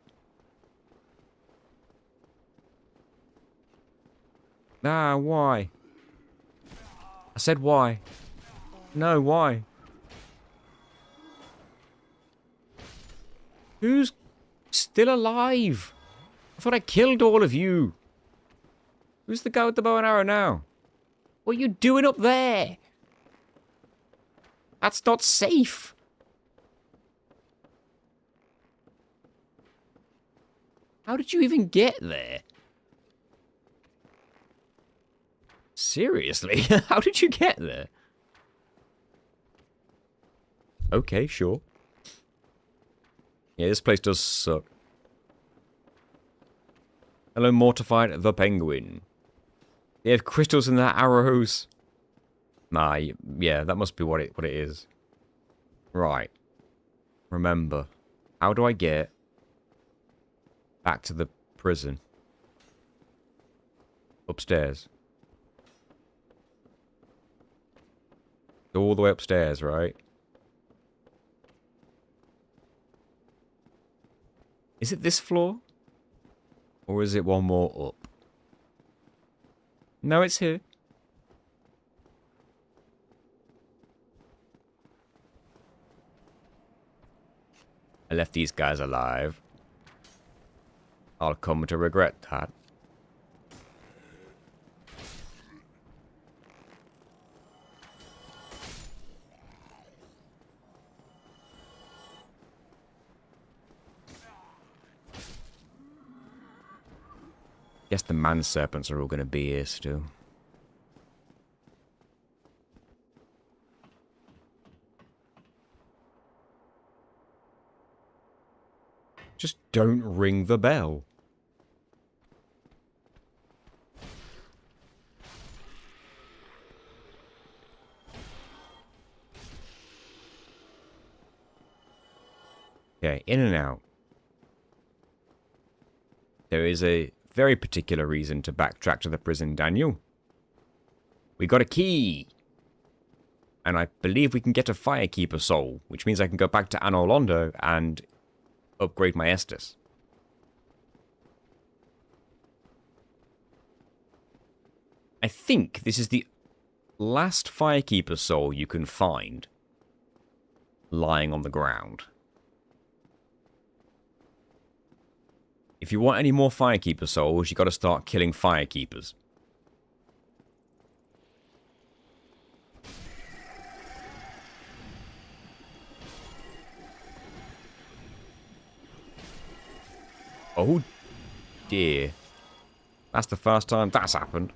Ah, why? I said why. No, why? Who's still alive? I thought I killed all of you. Who's the guy with the bow and arrow now? What are you doing up there? That's not safe. How did you even get there? Seriously? How did you get there? Okay, sure. Yeah, this place does suck. Hello, Mortified the Penguin. They have crystals in their arrows. Nah, yeah, that must be what it is. Right. Remember. How do I get back to the prison? Upstairs. All the way upstairs, right? Is it this floor? Or is it one more up? No, it's here. I left these guys alive. I'll come to regret that. Guess the man serpents are all going to be here still. Just don't ring the bell. Okay, in and out. There is a very particular reason to backtrack to the prison, Daniel. We got a key. And I believe we can get a Firekeeper soul, which means I can go back to Anor Londo and upgrade my Estus. I think this is the last Firekeeper soul you can find lying on the ground. If you want any more Firekeeper souls, you got to start killing Firekeepers. Oh dear. That's the first time that's happened.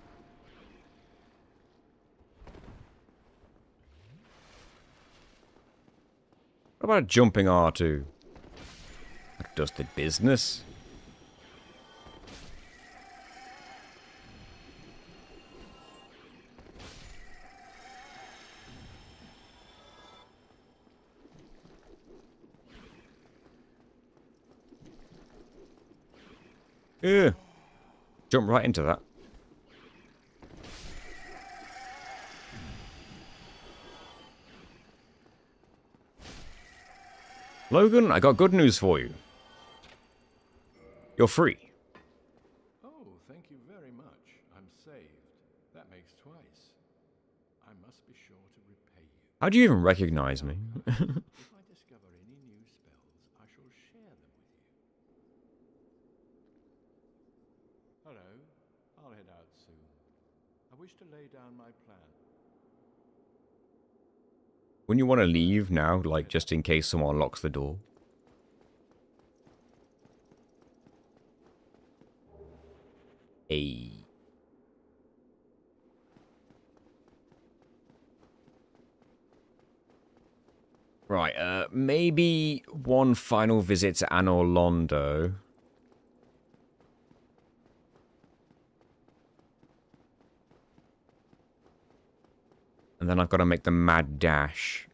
What about a jumping R2? That does the business. Yeah. Jump right into that. Logan, I got good news for you. You're free. Oh, thank you very much. I'm saved. That makes twice. I must be sure to repay you. How do you even recognize me? If I discover any new spells, I shall share them with you. Hello. I'll head out soon. I wish to lay down my plan. Wouldn't you want to leave now, like, just in case someone locks the door? Hey. Right, maybe one final visit to Anor Londo. And then I've got to make the mad dash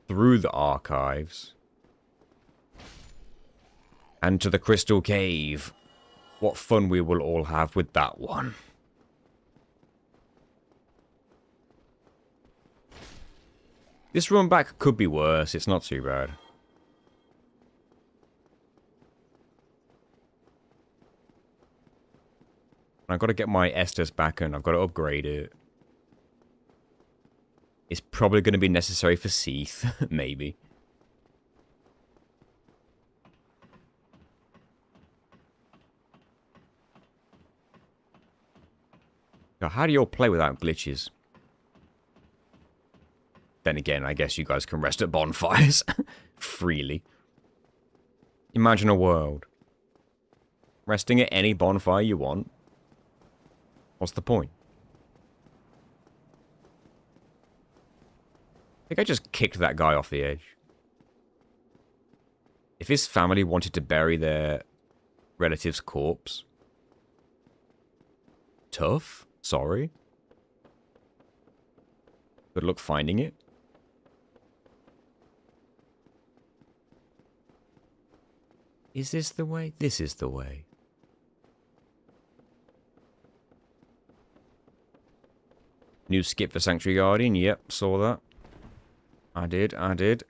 through the archives and to the Crystal Cave. What fun we will all have with that one. This run back could be worse. It's not too bad. I've got to get my Estus back and I've got to upgrade it. It's probably going to be necessary for Seath, maybe. Now, how do you all play without glitches? Then again, I guess you guys can rest at bonfires freely. Imagine a world. Resting at any bonfire you want. What's the point? I think I just kicked that guy off the edge. If his family wanted to bury their relative's corpse. Tough. Sorry. Good luck finding it. Is this the way? This is the way. New skip for Sanctuary Guardian. Yep, saw that. I did. I've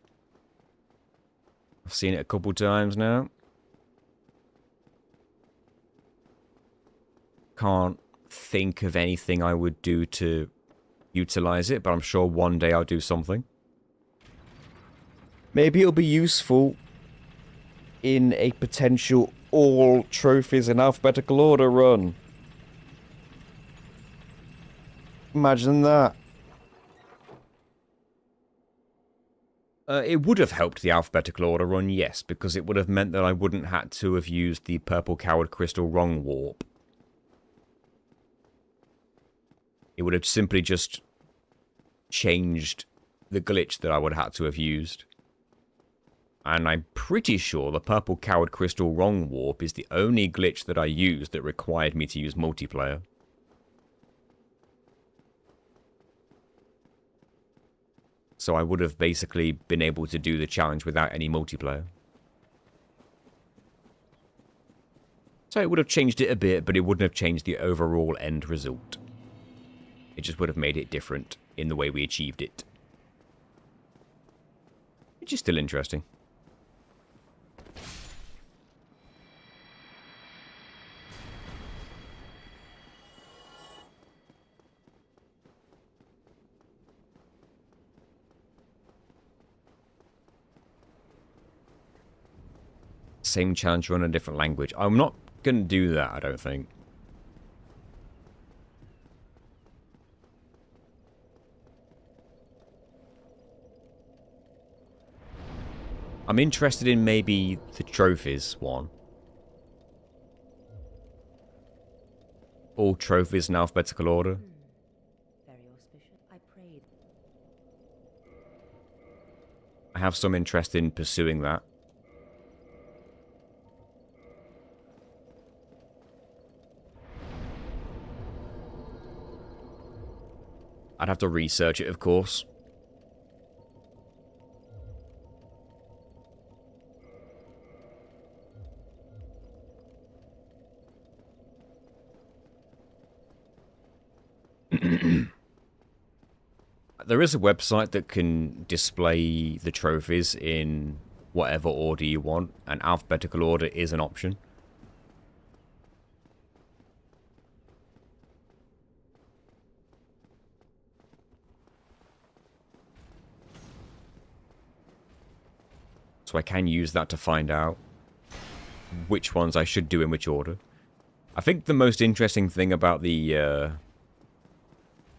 seen it a couple times now. Can't think of anything I would do to utilize it, but I'm sure one day I'll do something. Maybe it'll be useful in a potential all trophies in alphabetical order run. Imagine that. It would have helped the alphabetical order run, yes, because it would have meant that I wouldn't have to have used the purple coward crystal wrong warp. It would have simply just changed the glitch that I would have had to have used. And I'm pretty sure the purple coward crystal wrong warp is the only glitch that I used that required me to use multiplayer. So I would have basically been able to do the challenge without any multiplayer. So it would have changed it a bit, but it wouldn't have changed the overall end result. It just would have made it different in the way we achieved it. Which is still interesting. same challenge run in a different language. I'm not going to do that, I don't think. I'm interested in maybe the trophies one. All trophies in alphabetical order. Very auspicious. I prayed. I have some interest in pursuing that. I'd have to research it, of course. There is a website that can display the trophies in whatever order you want, and alphabetical order is an option. So I can use that to find out which ones I should do in which order. I think the most interesting thing about the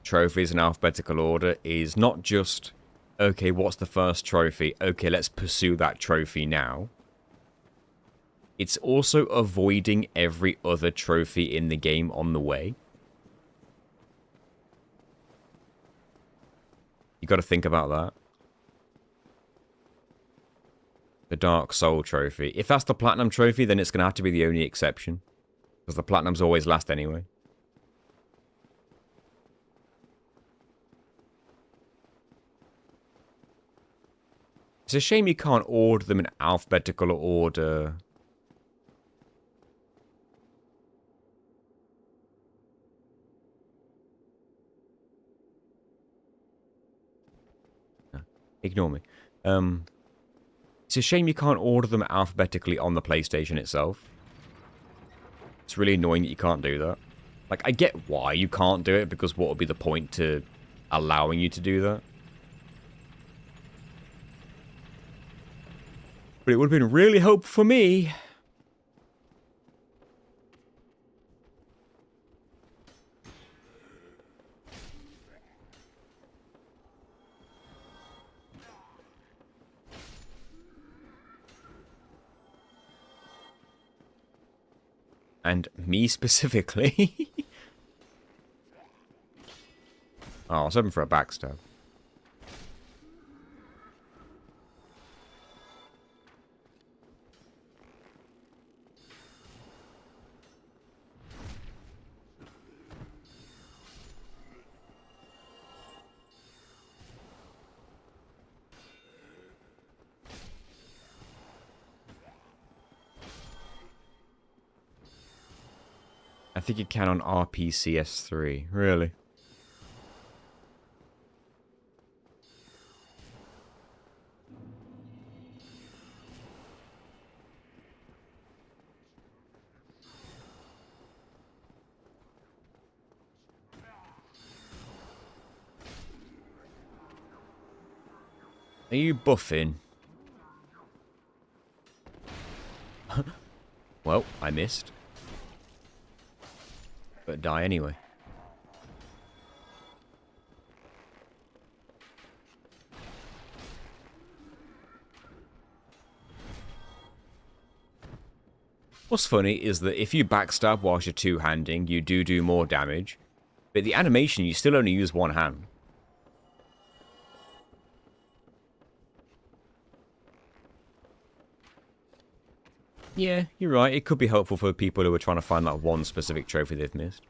trophies in alphabetical order is not just, okay, what's the first trophy? Okay, let's pursue that trophy now. It's also avoiding every other trophy in the game on the way. You got to think about that. The Dark Soul trophy. If that's the Platinum trophy, then it's going to have to be the only exception. Because the Platinums always last anyway. It's a shame you can't order them in alphabetical order. Ignore me. It's a shame you can't order them alphabetically on the PlayStation itself. It's really annoying that you can't do that. Like, I get why you can't do it, because what would be the point to allowing you to do that? But it would have been really helpful for me. And me specifically. Oh, I was hoping for a backstab. I think you can on RPCS3. Really? Are you buffing? Well, I missed. But die anyway. What's funny is that if you backstab whilst you're two-handing, you do more damage. But the animation, you still only use one hand. Yeah, you're right. It could be helpful for people who are trying to find that one specific trophy they've missed.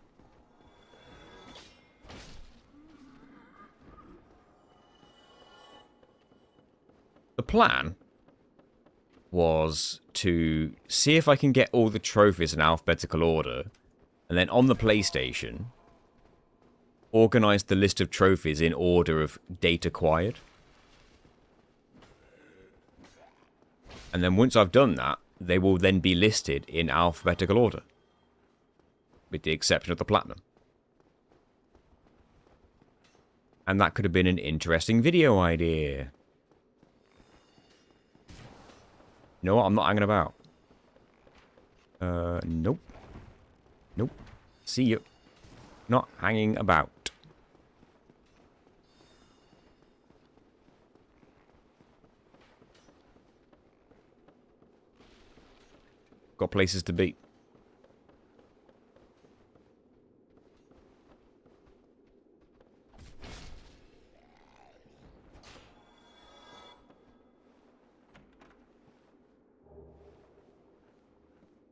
The plan was to see if I can get all the trophies in alphabetical order, and then on the PlayStation, organize the list of trophies in order of date acquired. And then once I've done that, they will then be listed in alphabetical order. With the exception of the Platinum. And that could have been an interesting video idea. You know what? I'm not hanging about. Nope. Nope. See you. Not hanging about. Got places to be.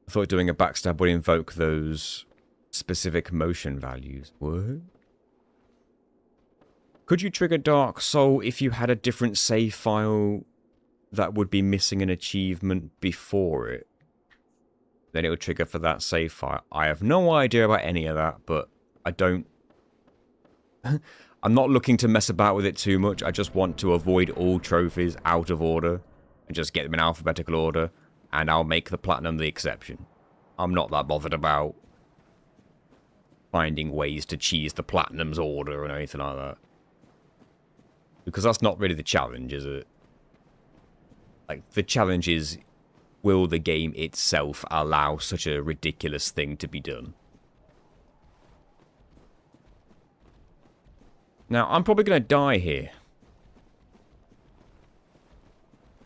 I thought doing a backstab would invoke those specific motion values. What? Could you trigger Dark Soul if you had a different save file that would be missing an achievement before it? Then it would trigger for that save file. I have no idea about any of that, but I don't... I'm not looking to mess about with it too much. I just want to avoid all trophies out of order and just get them in alphabetical order, and I'll make the platinum the exception. I'm not that bothered about finding ways to cheese the platinum's order or anything like that. Because that's not really the challenge, is it? Like, the challenge is, will the game itself allow such a ridiculous thing to be done? Now, I'm probably going to die here.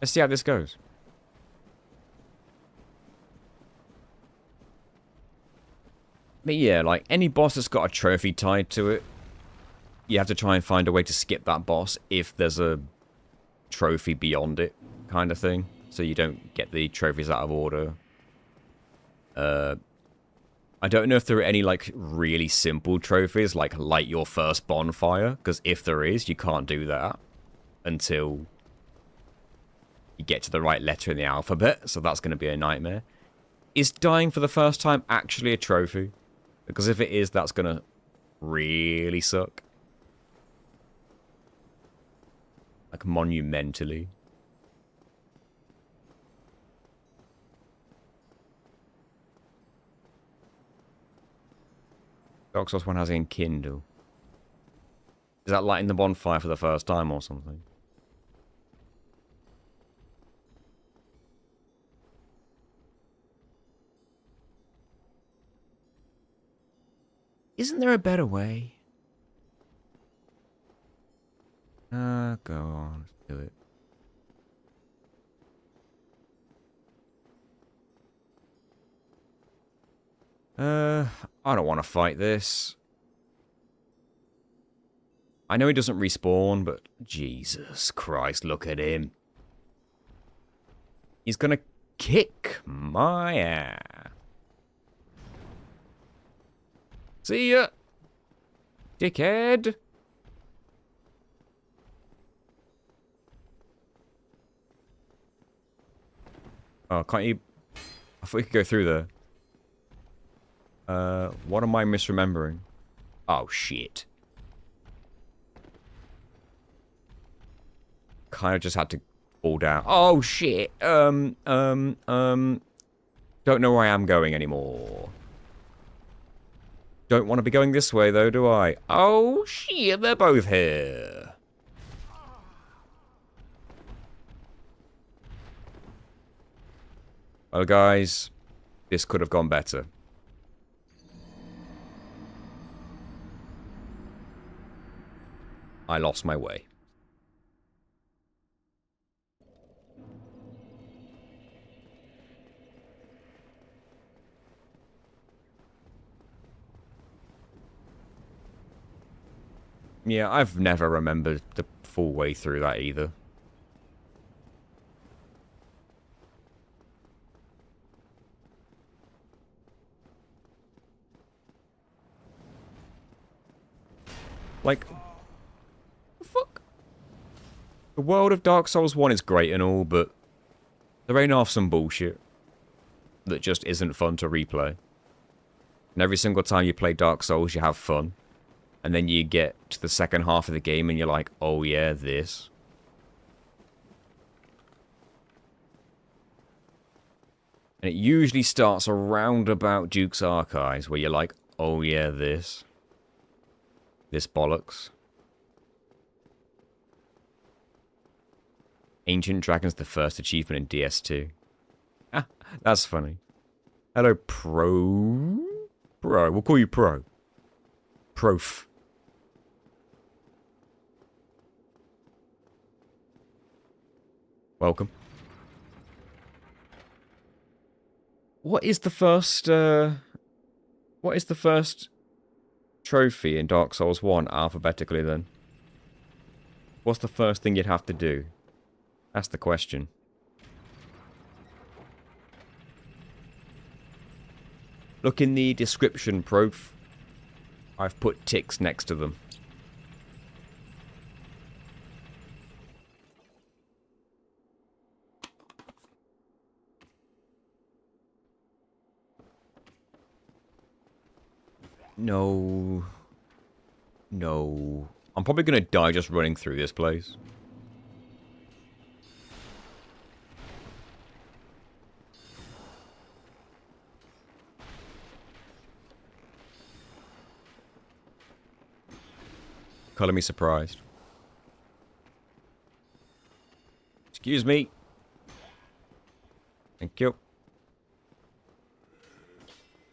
Let's see how this goes. But yeah, like, any boss that's got a trophy tied to it, you have to try and find a way to skip that boss if there's a trophy beyond it, kind of thing. So you don't get the trophies out of order. I don't know if there are any, like, really simple trophies, like light your first bonfire, because if there is, you can't do that until you get to the right letter in the alphabet, so that's going to be a nightmare. Is dying for the first time actually a trophy? Because if it is, that's going to really suck. Like, monumentally. Dark Souls 1 has Enkindle. Is that lighting the bonfire for the first time or something? Isn't there a better way? Go on, let's do it. I don't want to fight this. I know he doesn't respawn, but Jesus Christ, look at him. He's gonna kick my ass. See ya, dickhead. Oh, can't you... I thought you could go through there. What am I misremembering? Oh, shit. Kind of just had to fall down. Oh, shit. Don't know where I am going anymore. Don't want to be going this way, though, do I? Oh, shit, they're both here. Well, guys, this could have gone better. I lost my way. Yeah, I've never remembered the full way through that either. Like, the fuck? The world of Dark Souls 1 is great and all, but there ain't half some bullshit that just isn't fun to replay. And every single time you play Dark Souls, you have fun. And then you get to the second half of the game and you're like, oh yeah, this. And it usually starts around about Duke's Archives, where you're like, oh yeah, this. This bollocks. Ancient Dragon's the first achievement in DS2. Ah, that's funny. Hello, Pro. Pro. We'll call you Pro. Prof. Welcome. What is the first trophy in Dark Souls 1 alphabetically then? What's the first thing you'd have to do? That's the question. Look in the description, Prof. I've put ticks next to them. No. No. I'm probably going to die just running through this place. Colour me surprised. Excuse me. Thank you.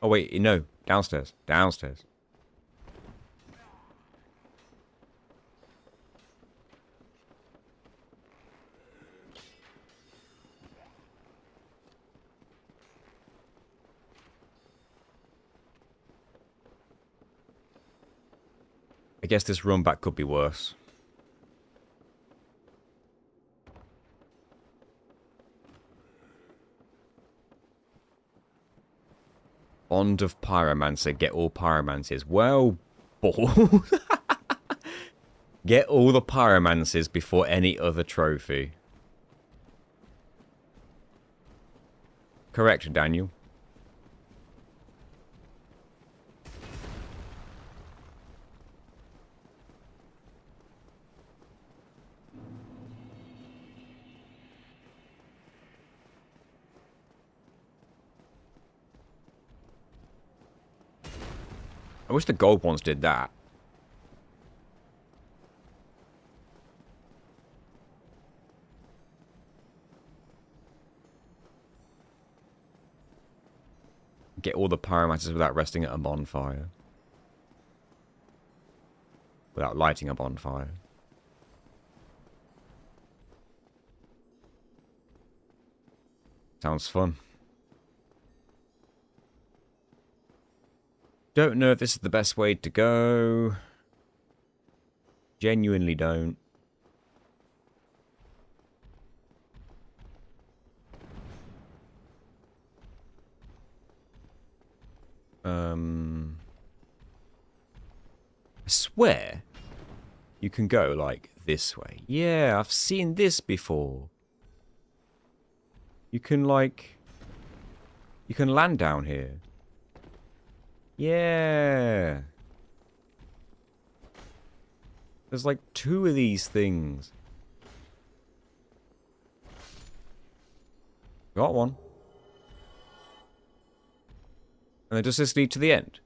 Oh wait, no. Downstairs. Downstairs. I guess this run back could be worse. Bond of Pyromancer. Get all Pyromancers. Well, balls. Get all the Pyromancers before any other trophy. Correct, Daniel. I wish the gold ones did that. Get all the pyromancers without resting at a bonfire. Without lighting a bonfire. Sounds fun. Don't know if this is the best way to go. Genuinely don't. I swear you can go like this way. Yeah, I've seen this before. You can land down here. Yeah. There's like 2 of these things. Got one. And then does this lead to the end?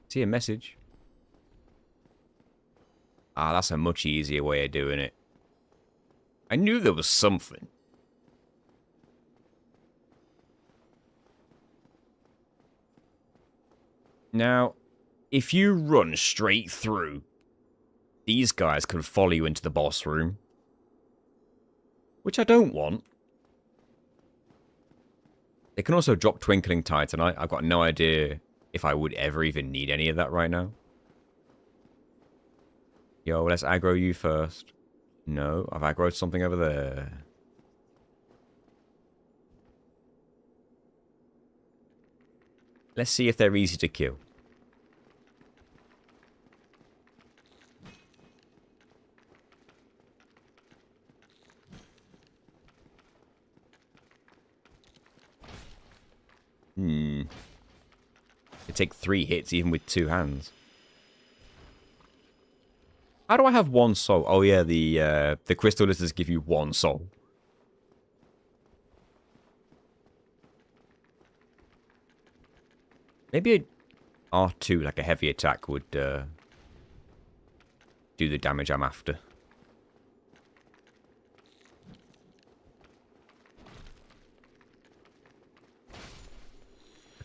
See a message. Ah, that's a much easier way of doing it. I knew there was something. Now, if you run straight through, these guys can follow you into the boss room. Which I don't want. They can also drop Twinkling Titanite. I've got no idea if I would ever even need any of that right now. Yo, let's aggro you first. No, I've aggroed something over there. Let's see if they're easy to kill. It take 3 hits even with 2 hands. How do I have 1 soul? Oh yeah, the crystal lizards give you 1 soul. Maybe a R2, like a heavy attack, would do the damage I'm after.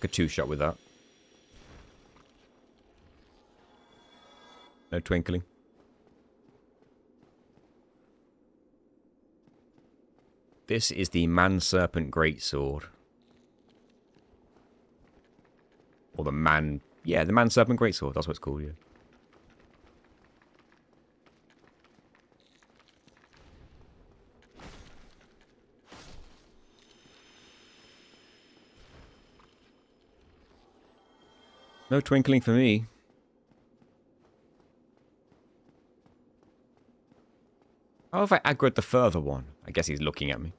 Like a two-shot with that. No twinkling. This is the Man-Serpent Greatsword. Or the Man... Yeah, the Man-Serpent Greatsword. That's what it's called, yeah. No twinkling for me. How have I aggroed the further one? I guess he's looking at me.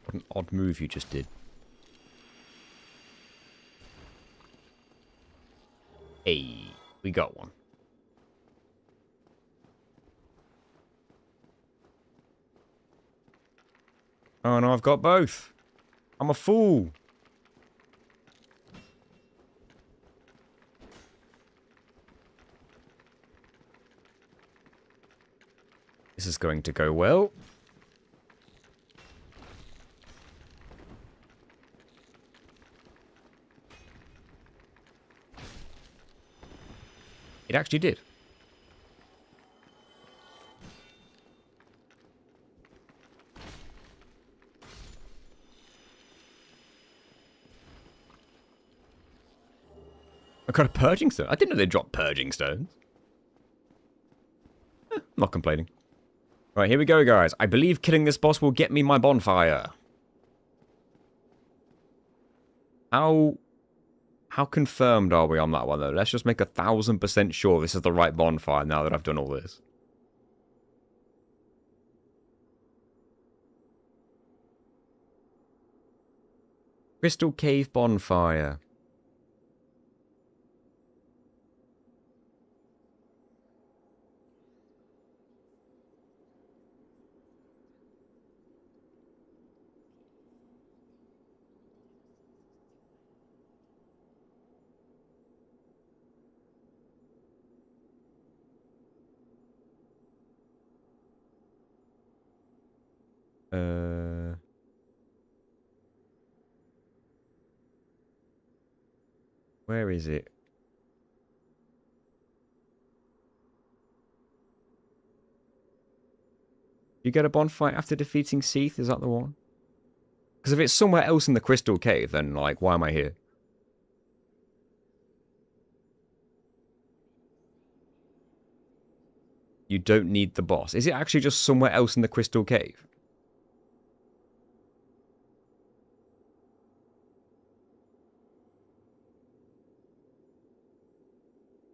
What an odd move you just did. Hey, we got one. Oh no, I've got both. I'm a fool. This is going to go well. It actually did. I got a purging stone. I didn't know they dropped purging stones. Not complaining. Right, here we go, guys. I believe killing this boss will get me my bonfire. How confirmed are we on that one, though? Let's just make 1000% sure this is the right bonfire now that I've done all this. Crystal Cave bonfire. Where is it? You get a bonfire after defeating Seath? Is that the one? Because if it's somewhere else in the Crystal Cave, then, like, why am I here? You don't need the boss. Is it actually just somewhere else in the Crystal Cave?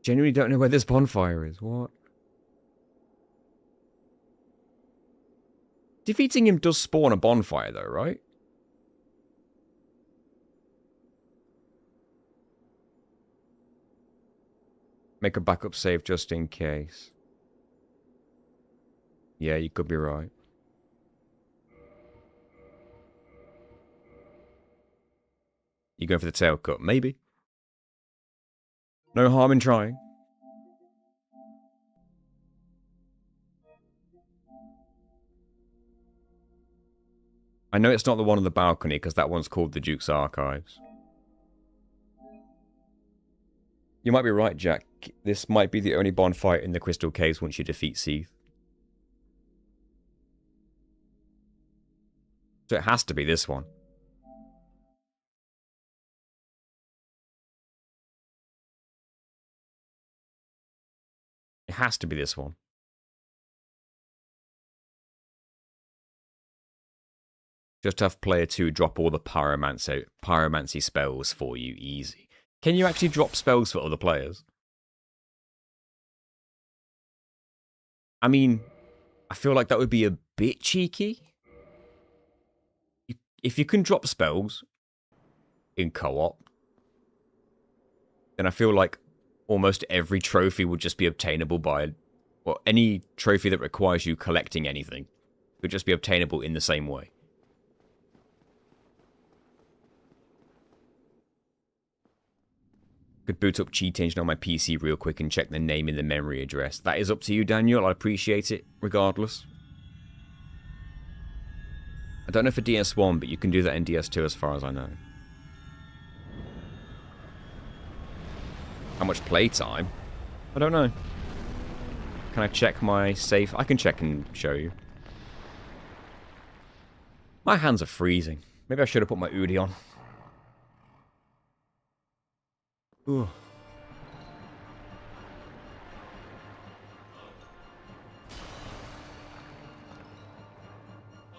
Genuinely don't know where this bonfire is. What? Defeating him does spawn a bonfire, though, right? Make a backup save just in case. Yeah, you could be right. You going for the tail cut? Maybe. No harm in trying. I know it's not the one on the balcony, because that one's called the Duke's Archives. You might be right, Jack. This might be the only bonfire in the Crystal Caves once you defeat Seath. So it has to be this one. It has to be this one. Just have player 2 drop all the pyromancy spells for you, easy. Can you actually drop spells for other players? I mean, I feel like that would be a bit cheeky. If you can drop spells in co-op, then I feel like almost every trophy would just be obtainable by... Well, any trophy that requires you collecting anything would just be obtainable in the same way. Could boot up Cheat Engine on my PC real quick and check the name in the memory address. That is up to you, Daniel. I appreciate it, regardless. I don't know for DS1, but you can do that in DS2 as far as I know. How much playtime? I don't know. Can I check my save? I can check and show you. My hands are freezing. Maybe I should have put my Udi on. Ooh.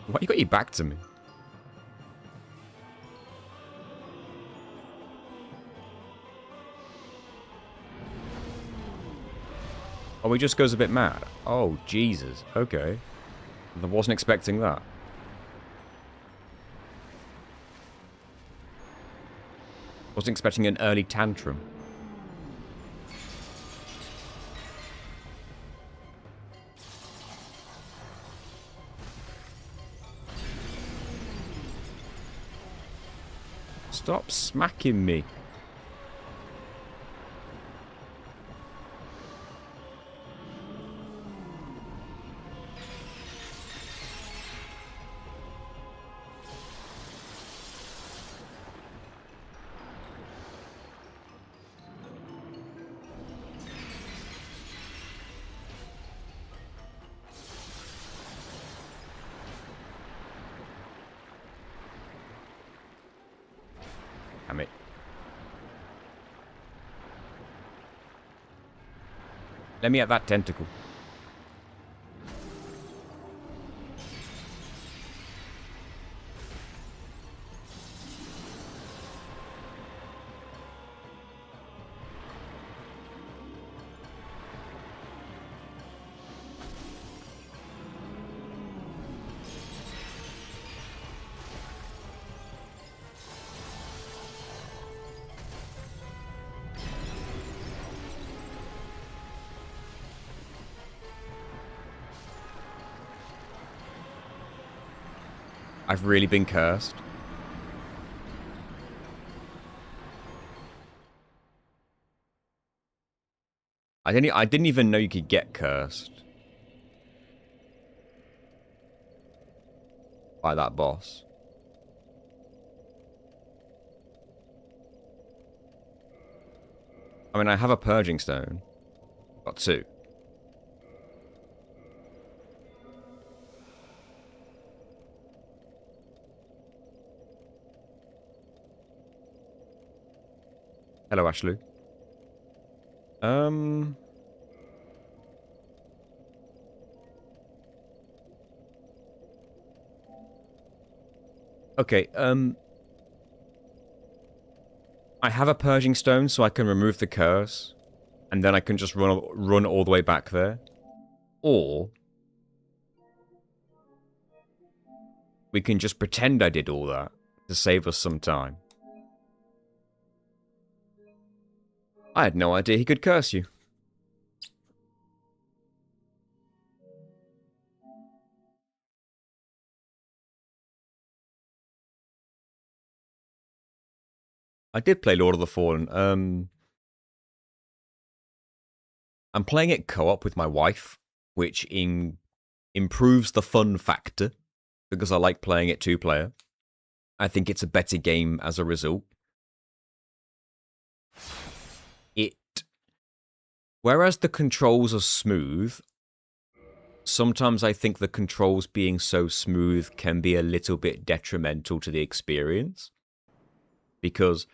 Why you got your back to me? Oh, he just goes a bit mad. Oh, Jesus. Okay. I wasn't expecting that. Wasn't expecting an early tantrum. Stop smacking me. Damn it. Let me at that tentacle. I've really been cursed. I didn't even know you could get cursed by that boss. I mean, I have a purging stone. Got 2. Hello, Ashley. Okay, I have a purging stone, so I can remove the curse, and then I can just run all the way back there. Or we can just pretend I did all that to save us some time. I had no idea he could curse you. I did play Lord of the Fallen. I'm playing it co-op with my wife, which improves the fun factor, because I like playing it 2-player. I think it's a better game as a result. Whereas the controls are smooth, sometimes I think the controls being so smooth can be a little bit detrimental to the experience. Because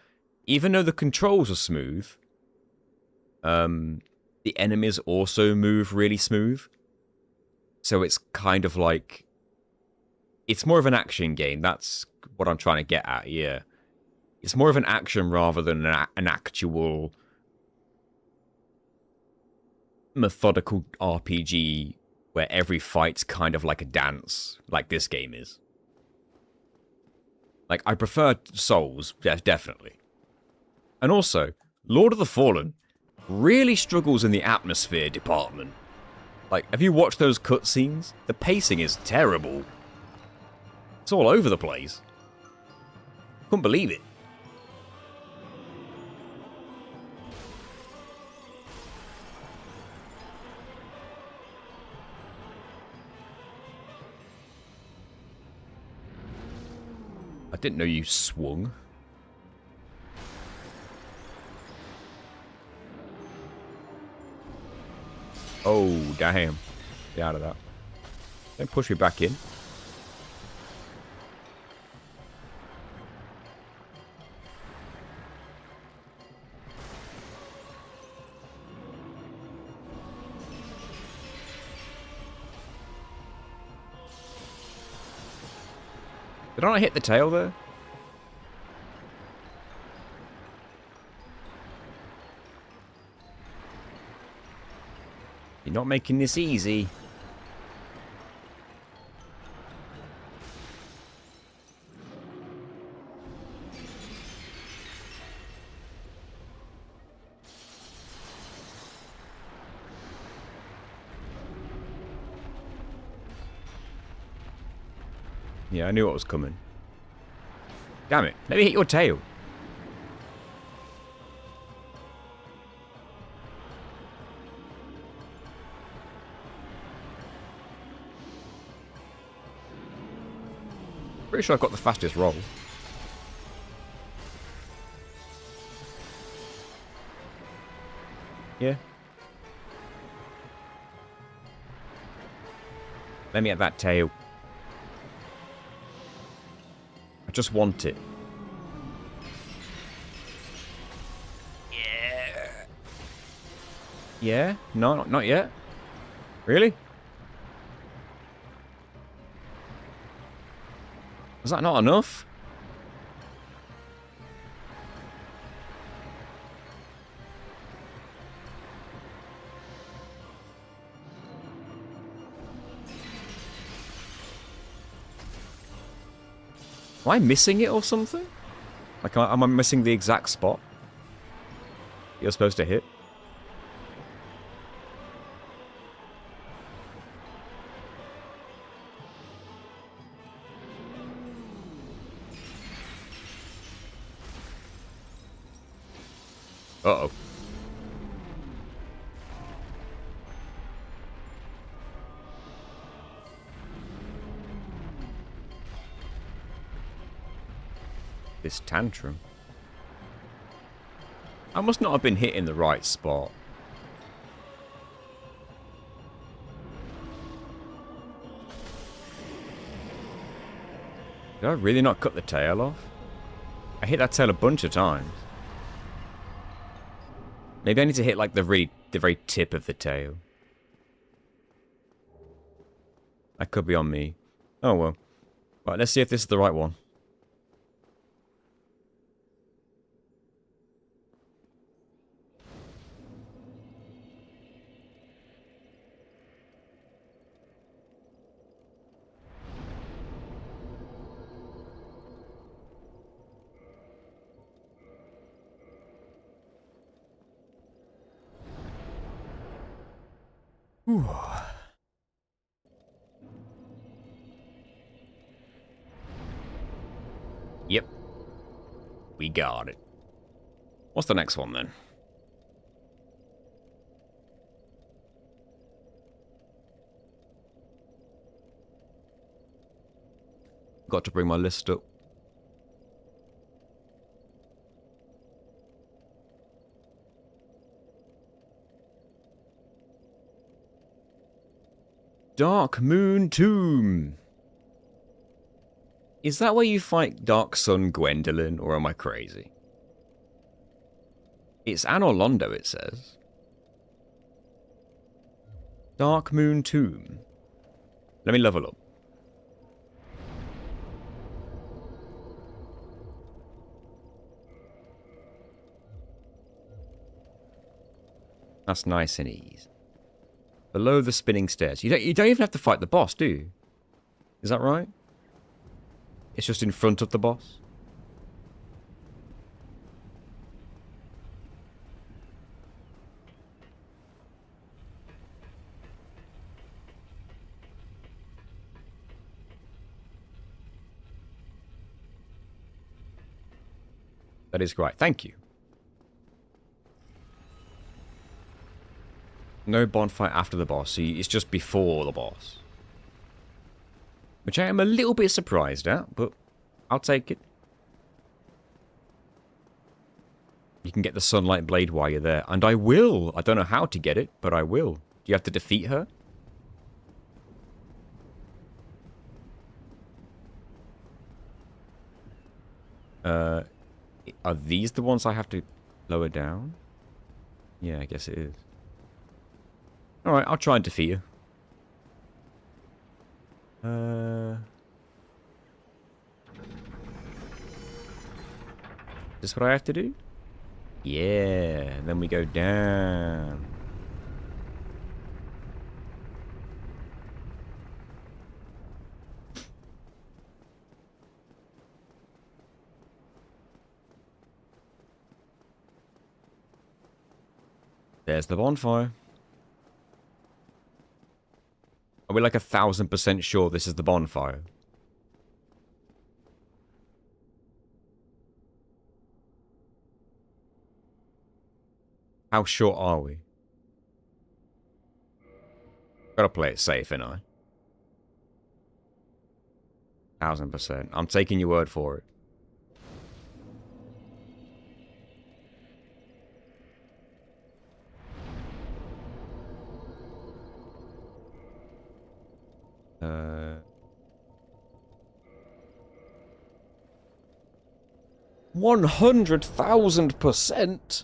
even though the controls are smooth, the enemies also move really smooth. So it's kind of like... It's more of an action game. That's what I'm trying to get at, yeah. It's more of an action rather than an actual... methodical RPG where every fight's kind of like a dance, like this game is. Like, I prefer Souls, definitely. And also, Lord of the Fallen really struggles in the atmosphere department. Like, have you watched those cutscenes? The pacing is terrible. It's all over the place. Couldn't believe it. I didn't know you swung. Oh, damn. Get out of that. Don't push me back in. Did I not hit the tail there? You're not making this easy. Yeah, I knew what was coming. Damn it. Let me hit your tail. Pretty sure I've got the fastest roll. Yeah. Let me at that tail. I just want it. Yeah. Yeah? No, not yet. Really? Was that not enough? Am I missing it or something? Like, am I missing the exact spot you're supposed to hit? Uh-oh. This tantrum. I must not have been hitting the right spot. Did I really not cut the tail off? I hit that tail a bunch of times. Maybe I need to hit like the very tip of the tail. That could be on me. Oh well. Right, let's see if this is the right one. Whew. Yep. We got it. What's the next one then? Got to bring my list up. Darkmoon Tomb. Is that where you fight Dark Sun Gwendolyn, or am I crazy? It's Anor Londo, it says. Darkmoon Tomb. Let me level up. That's nice and easy. Below the spinning stairs. You don't even have to fight the boss, do you? Is that right? It's just in front of the boss? That is right. Thank you. No bonfire after the boss, so it's just before the boss. Which I am a little bit surprised at, but I'll take it. You can get the Sunlight Blade while you're there. And I will! I don't know how to get it, but I will. Do you have to defeat her? Are these the ones I have to lower down? Yeah, I guess it is. Alright, I'll try and defeat her. Is this what I have to do? Yeah, and then we go down. There's the bonfire. Are we like 1000% sure this is the bonfire? How sure are we? Gotta play it safe, ain't I? 1000%. I'm taking your word for it. Uh... 100,000%?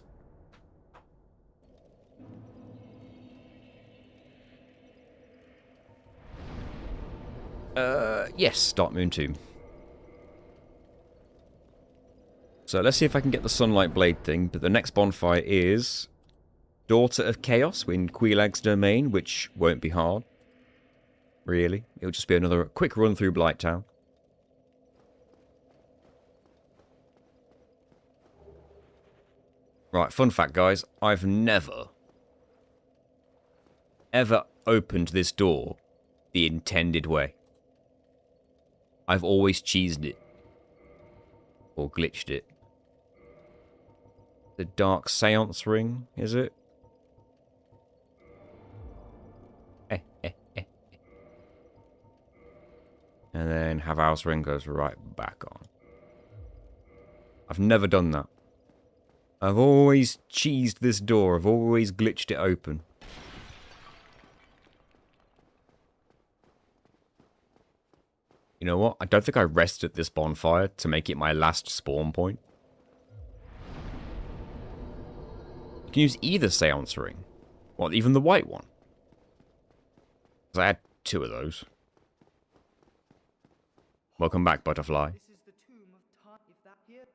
Yes, Darkmoon Tomb. So let's see if I can get the Sunlight Blade thing, but the next bonfire is Daughter of Chaos in Quelaag's domain, which won't be hard. Really. It'll just be another quick run through Blighttown. Right, fun fact, guys. I've never, ever opened this door the intended way. I've always cheesed it. Or glitched it. The Dark Seance Ring, is it? And then Havau's Ring goes right back on. I've never done that. I've always cheesed this door. I've always glitched it open. You know what? I don't think I rested at this bonfire to make it my last spawn point. You can use either Seance Ring. Well, even the white one. Because I had 2 of those. Welcome back, Butterfly. This is the tomb of time. If that here...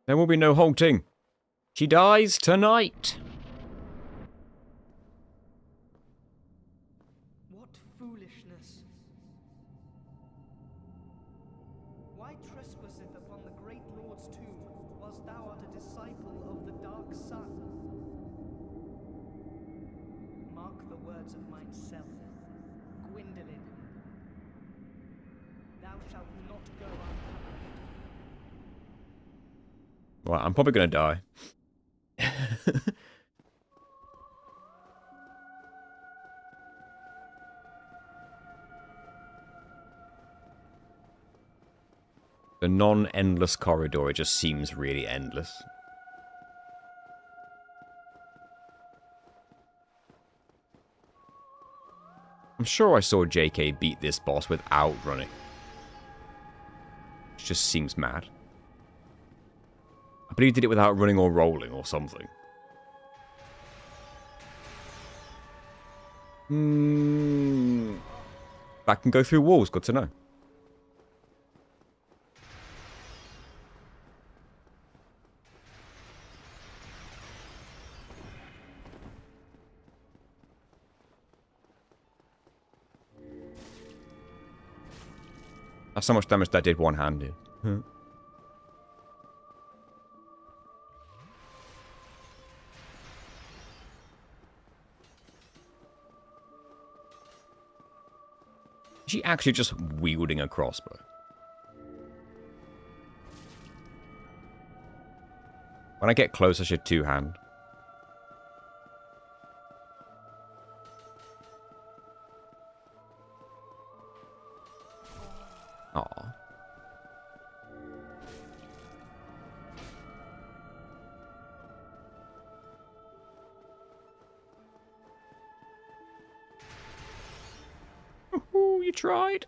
There will be no halting. She dies tonight. What foolishness! Why trespasseth upon the great Lord's tomb, whilst thou art a disciple of the dark sun? Mark the words of mine self, Gwendolyn. Thou shalt not go unpunished. Well, I'm probably going to die. The non-endless corridor, it just seems really endless. I'm sure I saw JK beat this boss without running. It just seems mad. I believe he did it without running or rolling or something. That can go through walls, good to know. That's how much damage that did one-handed. Is she actually just wielding a crossbow? When I get close, I should two-hand. Aw. you tried.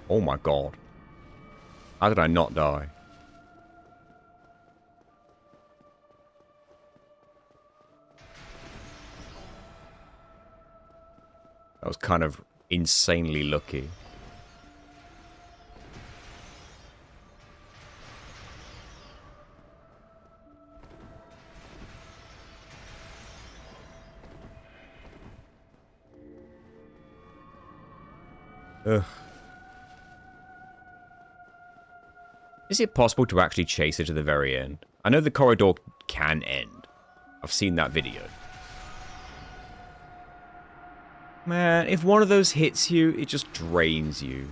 Oh my god. How did I not die? That was kind of insanely lucky. Ugh. Is it possible to actually chase it to the very end? I know the corridor can end. I've seen that video. Man, if one of those hits you, it just drains you.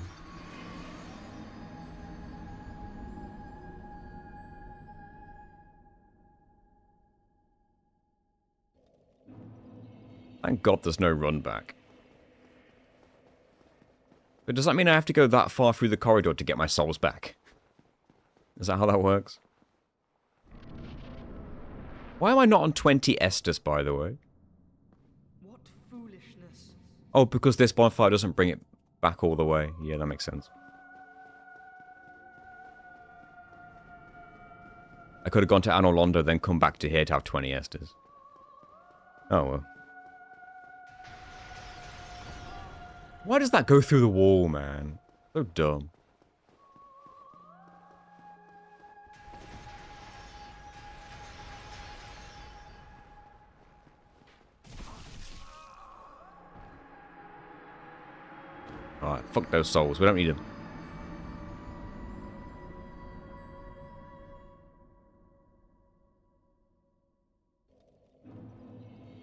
Thank God there's no run back. But does that mean I have to go that far through the corridor to get my souls back? Is that how that works? Why am I not on 20 Estus, by the way? What foolishness. Oh, because this bonfire doesn't bring it back all the way. Yeah, that makes sense. I could have gone to Anor Londo, then come back to here to have 20 Estus. Oh, well. Why does that go through the wall, man? So dumb. Alright, fuck those souls. We don't need them.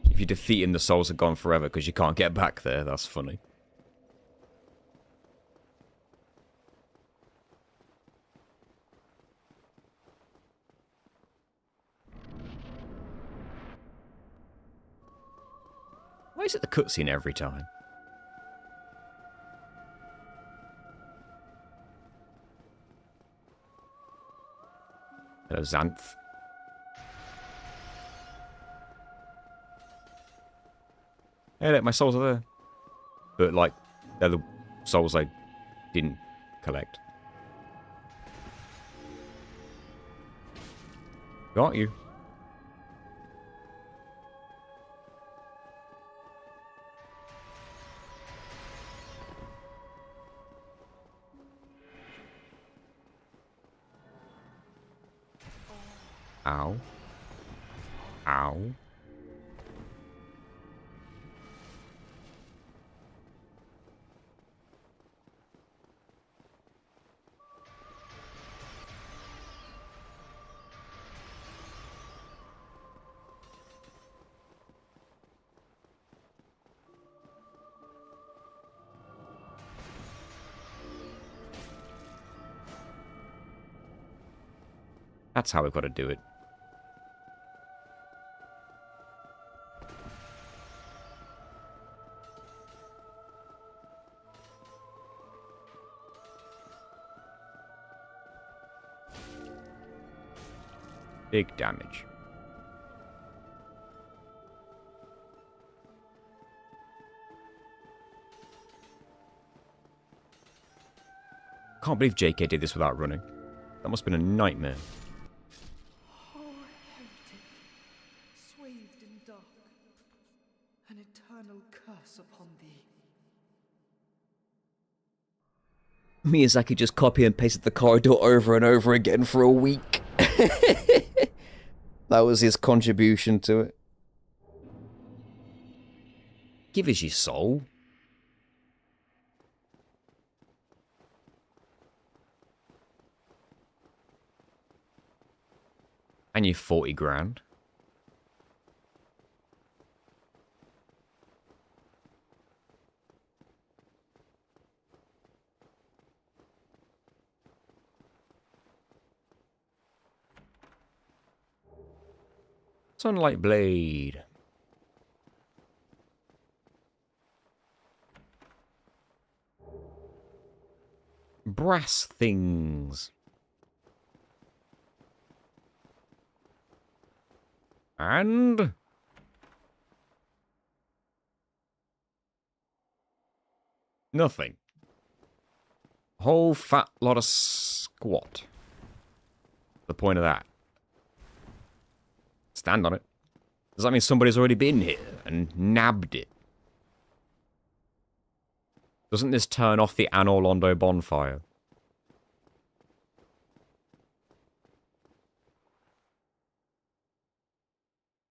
If you defeat him, the souls are gone forever because you can't get back there. That's funny. Why is it the cutscene every time? Hello, Xanth. Hey, look, my souls are there. But, like, they're the souls I didn't collect. Got you. Ow. Ow. That's how we've got to do it. Big damage. Can't believe JK did this without running. That must have been a nightmare. Oh, heretic, swathed in dark, an eternal curse upon thee. Miyazaki just copy and pasted the corridor over and over again for a week. That was his contribution to it. Give us your soul. And your 40 grand. Sunlight Blade. Brass things. And... nothing. Whole fat lot of squat. The point of that. Stand on it. Does that mean somebody's already been here and nabbed it? Doesn't this turn off the Anor Londo bonfire?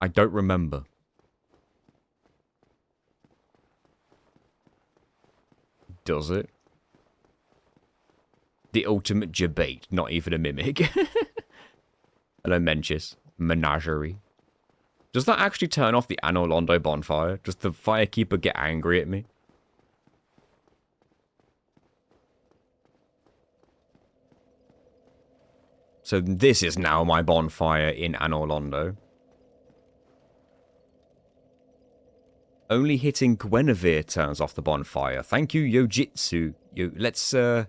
I don't remember. Does it? The ultimate debate, not even a mimic. Hello, Mencius. Menagerie. Does that actually turn off the Anor Londo bonfire? Does the firekeeper get angry at me? So this is now my bonfire in Anor Londo. Only hitting Guinevere turns off the bonfire. Thank you, Yojitsu. Let's, Oh,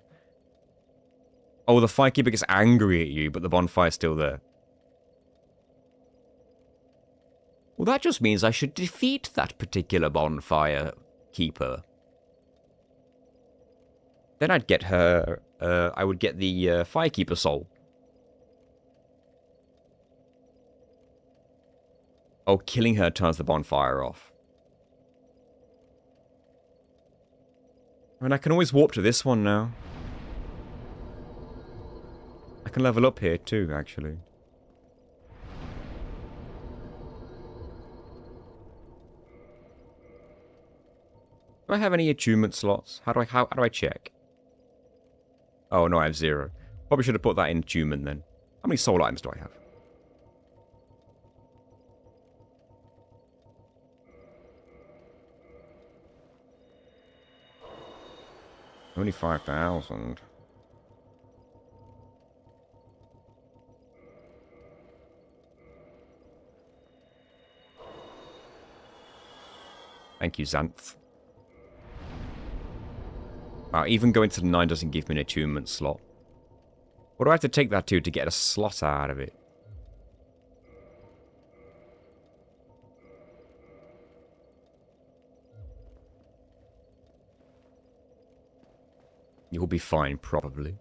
the firekeeper gets angry at you, but the bonfire's still there. Well, that just means I should defeat that particular bonfire keeper. Then I'd get her... I would get the firekeeper soul. Oh, killing her turns the bonfire off. And I can always warp to this one now. I can level up here too, actually. Do I have any attunement slots? How do I check? Oh, no, I have 0. Probably should have put that in attunement then. How many soul items do I have? Only 5,000. Thank you, Xanth. Wow, even going to the 9 doesn't give me an attunement slot. What do I have to take that to get a slot out of it? You'll be fine, probably.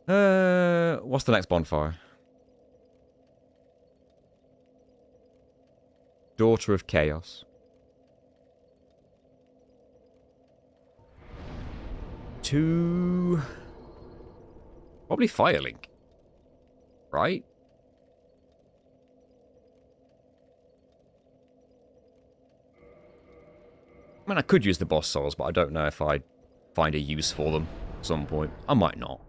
What's the next bonfire? Daughter of Chaos. Probably Firelink. Right? I mean, I could use the boss souls, but I don't know if I'd find a use for them at some point. I might not.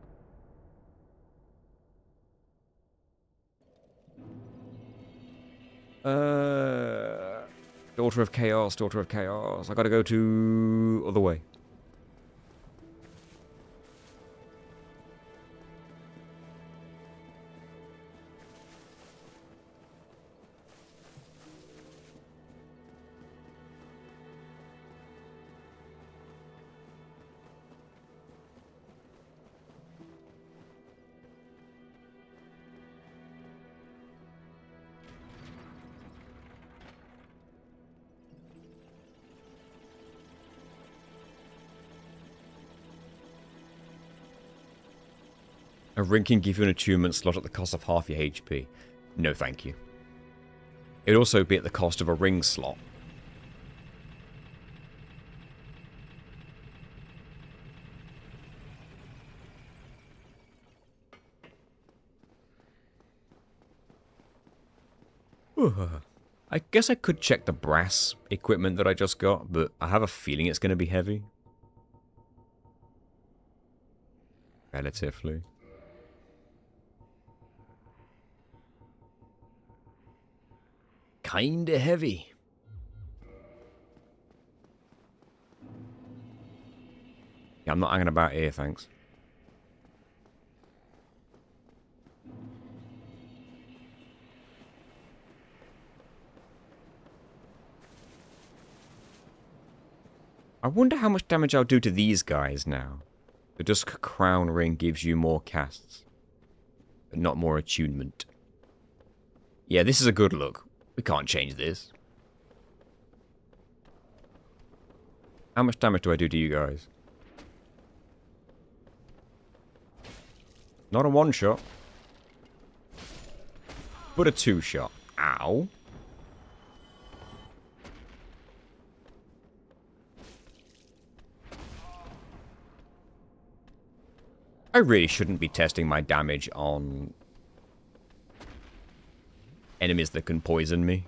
Daughter of Chaos, Daughter of Chaos. I gotta go to... other way. A ring can give you an attunement slot at the cost of half your HP. No, thank you. It'd also be at the cost of a ring slot. I guess I could check the brass equipment that I just got, but I have a feeling it's going to be heavy. Relatively. Kinda heavy. Yeah, I'm not hanging about here, thanks. I wonder how much damage I'll do to these guys now. The Dusk Crown Ring gives you more casts, but not more attunement. Yeah, this is a good look. We can't change this. How much damage do I do to you guys? Not a one-shot. But a two-shot. Ow. I really shouldn't be testing my damage on enemies that can poison me.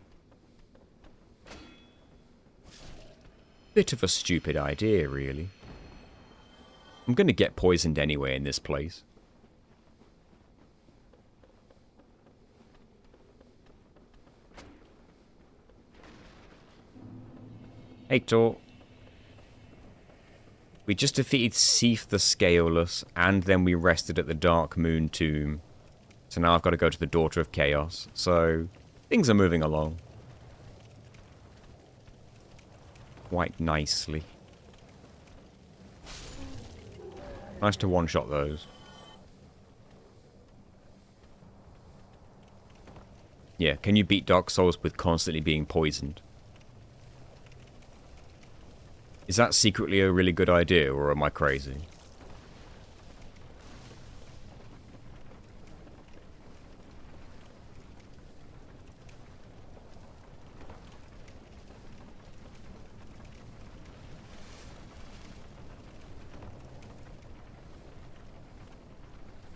Bit of a stupid idea, really. I'm gonna get poisoned anyway in this place. Hey, Tor. We just defeated Seath the Scaleless, and then we rested at the Darkmoon Tomb. So now I've got to go to the Daughter of Chaos. So, things are moving along. Quite nicely. Nice to one-shot those. Yeah, can you beat Dark Souls with constantly being poisoned? Is that secretly a really good idea, or am I crazy?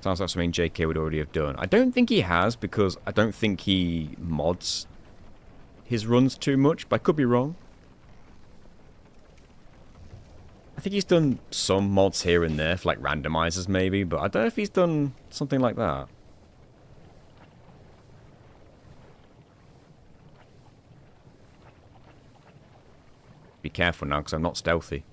Sounds like something JK would already have done. I don't think he has, because I don't think he mods his runs too much, but I could be wrong. I think he's done some mods here and there for like randomizers maybe, but I don't know if he's done something like that. Be careful now, because I'm not stealthy.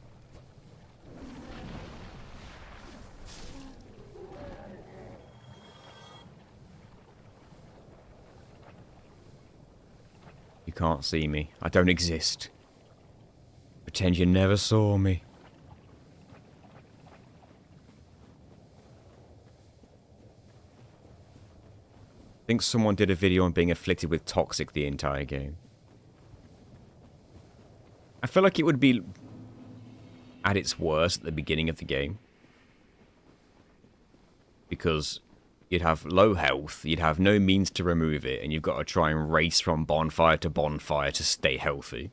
You can't see me. I don't exist. Pretend you never saw me. I think someone did a video on being afflicted with toxic the entire game. I feel like it would be at its worst at the beginning of the game. Because you'd have low health, you'd have no means to remove it, and you've got to try and race from bonfire to stay healthy.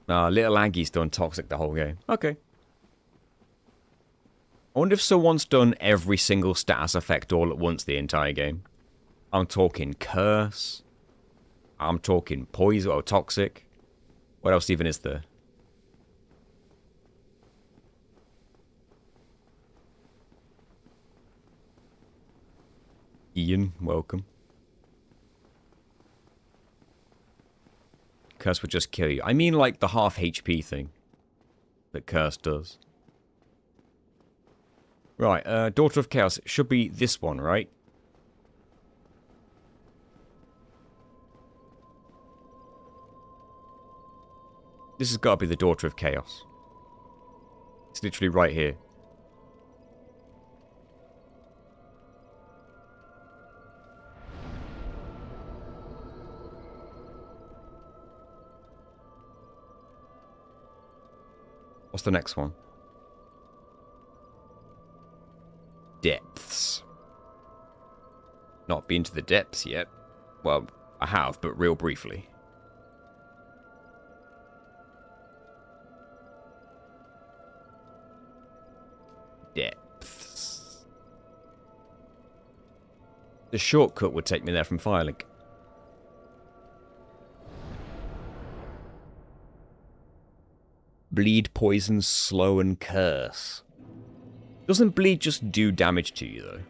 Little Aggie's done toxic the whole game. Okay. I wonder if someone's done every single status effect all at once the entire game. I'm talking curse. I'm talking poison or toxic. What else even is there? Ian, welcome. Curse would just kill you. I mean like the half HP thing that Curse does. Right, Daughter of Chaos. It should be this one, right? This has got to be the Daughter of Chaos. It's literally right here. What's the next one? Depths. Not been to the depths yet. Well, I have, but real briefly. Depths. The shortcut would take me there from Firelink. Bleed, poison, slow, and curse. Doesn't bleed just do damage to you, though?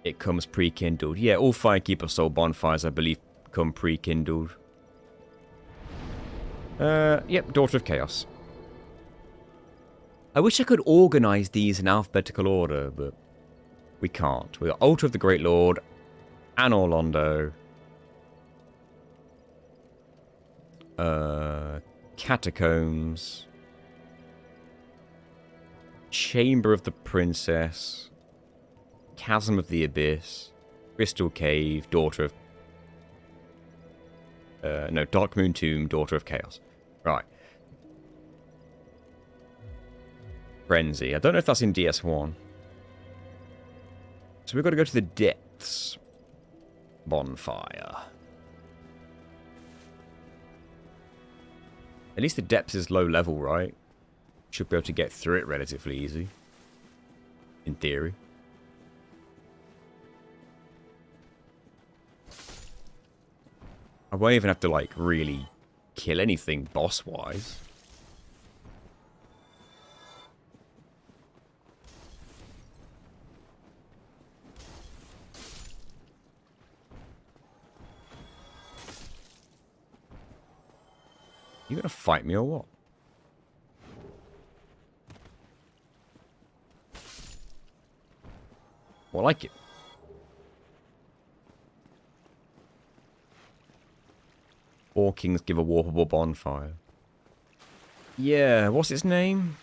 It comes pre-kindled. Yeah, all Firekeeper Soul bonfires, I believe, come pre-kindled. Yep, Daughter of Chaos. I wish I could organize these in alphabetical order, but we can't. We got Altar of the Great Lord, Anor Londo, Catacombs, Chamber of the Princess. Chasm of the Abyss. Crystal Cave. Daughter of... no, Darkmoon Tomb. Daughter of Chaos. Right. Frenzy. I don't know if that's in DS1. So we've got to go to the depths. Bonfire. At least the depths is low level, right? Should be able to get through it relatively easy. In theory. I won't even have to, like, really kill anything boss-wise. You gonna fight me or what? Well, I like it. Four kings give a warpable bonfire. Yeah, what's its name?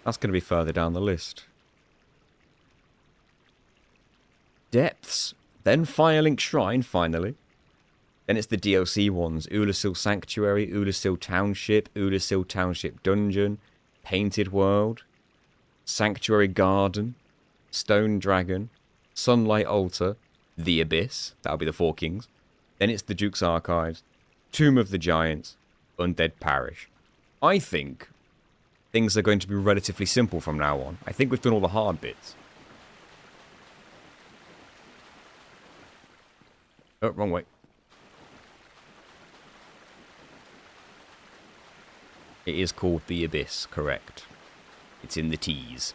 That's going to be further down the list. Depths. Then Firelink Shrine, finally. Then it's the DLC ones. Oolacile Sanctuary, Oolacile Township, Oolacile Township Dungeon, Painted World, Sanctuary Garden, Stone Dragon, Sunlight Altar, The Abyss. That'll be the Four Kings. Then it's the Duke's Archives, Tomb of the Giants, Undead Parish. I think things are going to be relatively simple from now on. I think we've done all the hard bits. Oh, wrong way. It is called The Abyss, correct. It's in the T's.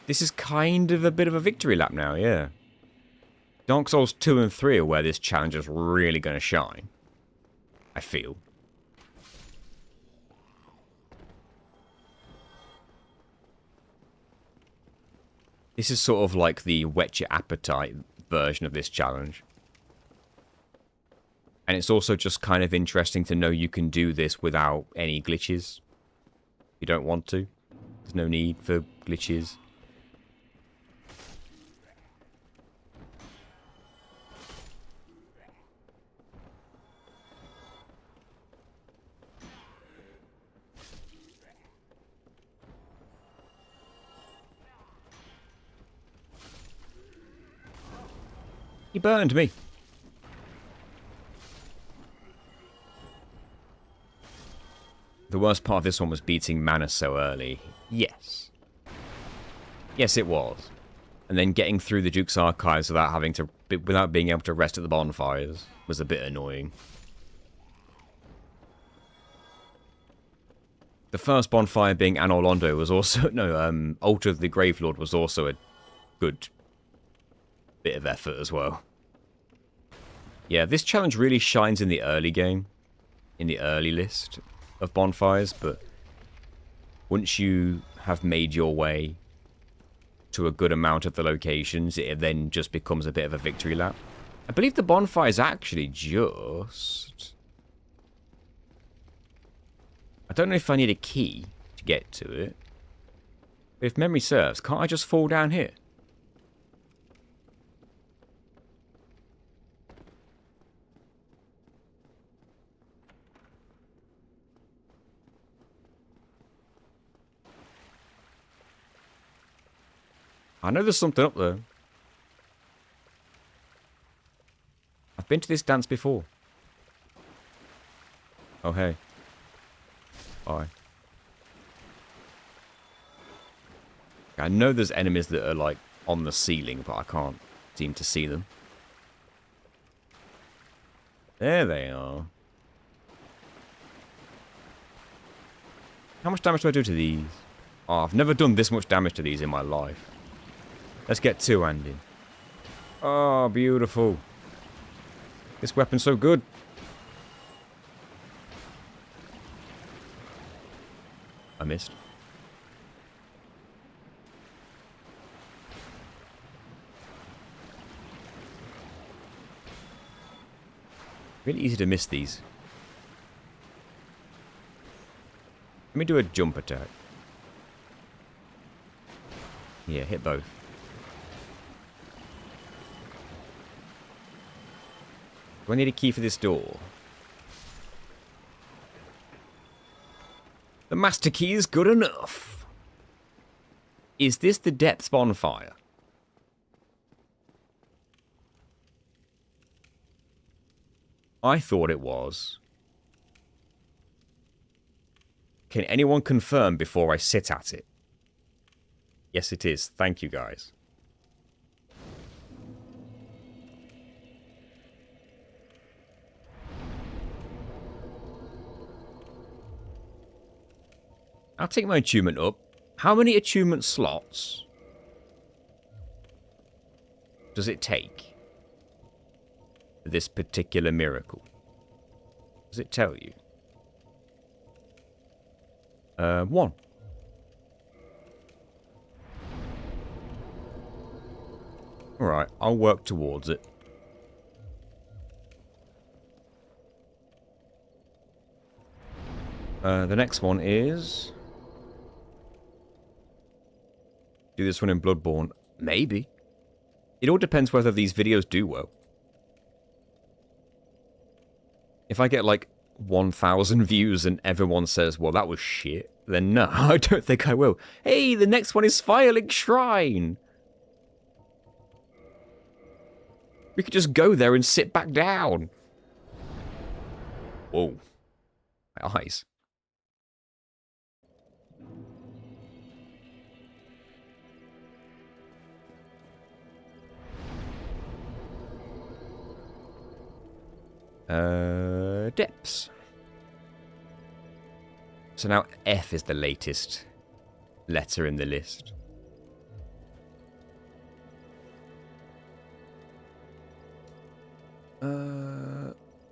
This is kind of a bit of a victory lap now, yeah. Dark Souls 2 and 3 are where this challenge is really going to shine. I feel. This is sort of like the whet your appetite version of this challenge. And it's also just kind of interesting to know you can do this without any glitches. You don't want to. There's no need for glitches. He burned me. The worst part of this one was beating mana so early. Yes. Yes, it was. And then getting through the Duke's Archives without being able to rest at the bonfires was a bit annoying. The first bonfire being Anor Londo was also... No, Altar of the Gravelord was also a good bit of effort as well. Yeah, this challenge really shines in the early game. In the early list of bonfires, but once you have made your way to a good amount of the locations, it then just becomes a bit of a victory lap. I believe the bonfire is actually just... I don't know if I need a key to get to it. But if memory serves, can't I just fall down here? I know there's something up there. I've been to this dance before. Oh, hey. Bye. I know there's enemies that are, like, on the ceiling, but I can't seem to see them. There they are. How much damage do I do to these? Oh, I've never done this much damage to these in my life. Let's get two-handed. Oh, beautiful. This weapon's so good. I missed. Really easy to miss these. Let me do a jump attack. Yeah, hit both. Do I need a key for this door? The master key is good enough. Is this the depths bonfire? I thought it was. Can anyone confirm before I sit at it? Yes, it is. Thank you, guys. I'll take my attunement up. How many attunement slots does it take for this particular miracle? Does it tell you? 1. Alright, I'll work towards it. The next one is... do this one in Bloodborne. Maybe. It all depends whether these videos do well. If I get like 1,000 views and everyone says, well, that was shit, then no, I don't think I will. Hey, the next one is Firelink Shrine. We could just go there and sit back down. Whoa. My eyes. Depths. So now F is the latest letter in the list.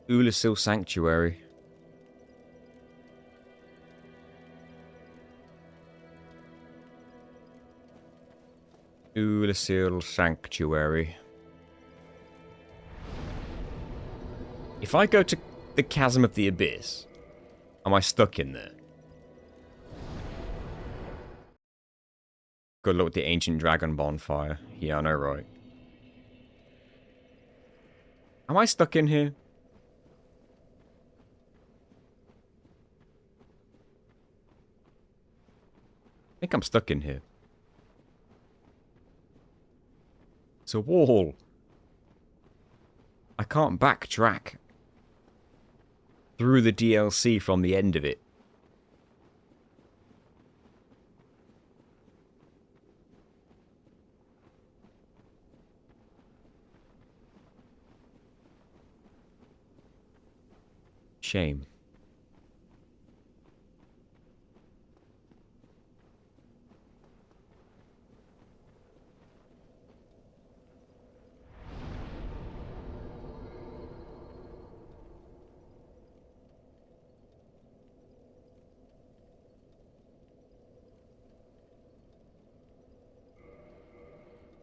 Oolacile Sanctuary. Oolacile Sanctuary. If I go to the Chasm of the Abyss, am I stuck in there? Good luck with the Ancient Dragon Bonfire. Yeah, I know, right? Am I stuck in here? I think I'm stuck in here. It's a wall. I can't backtrack through the DLC from the end of it. Shame.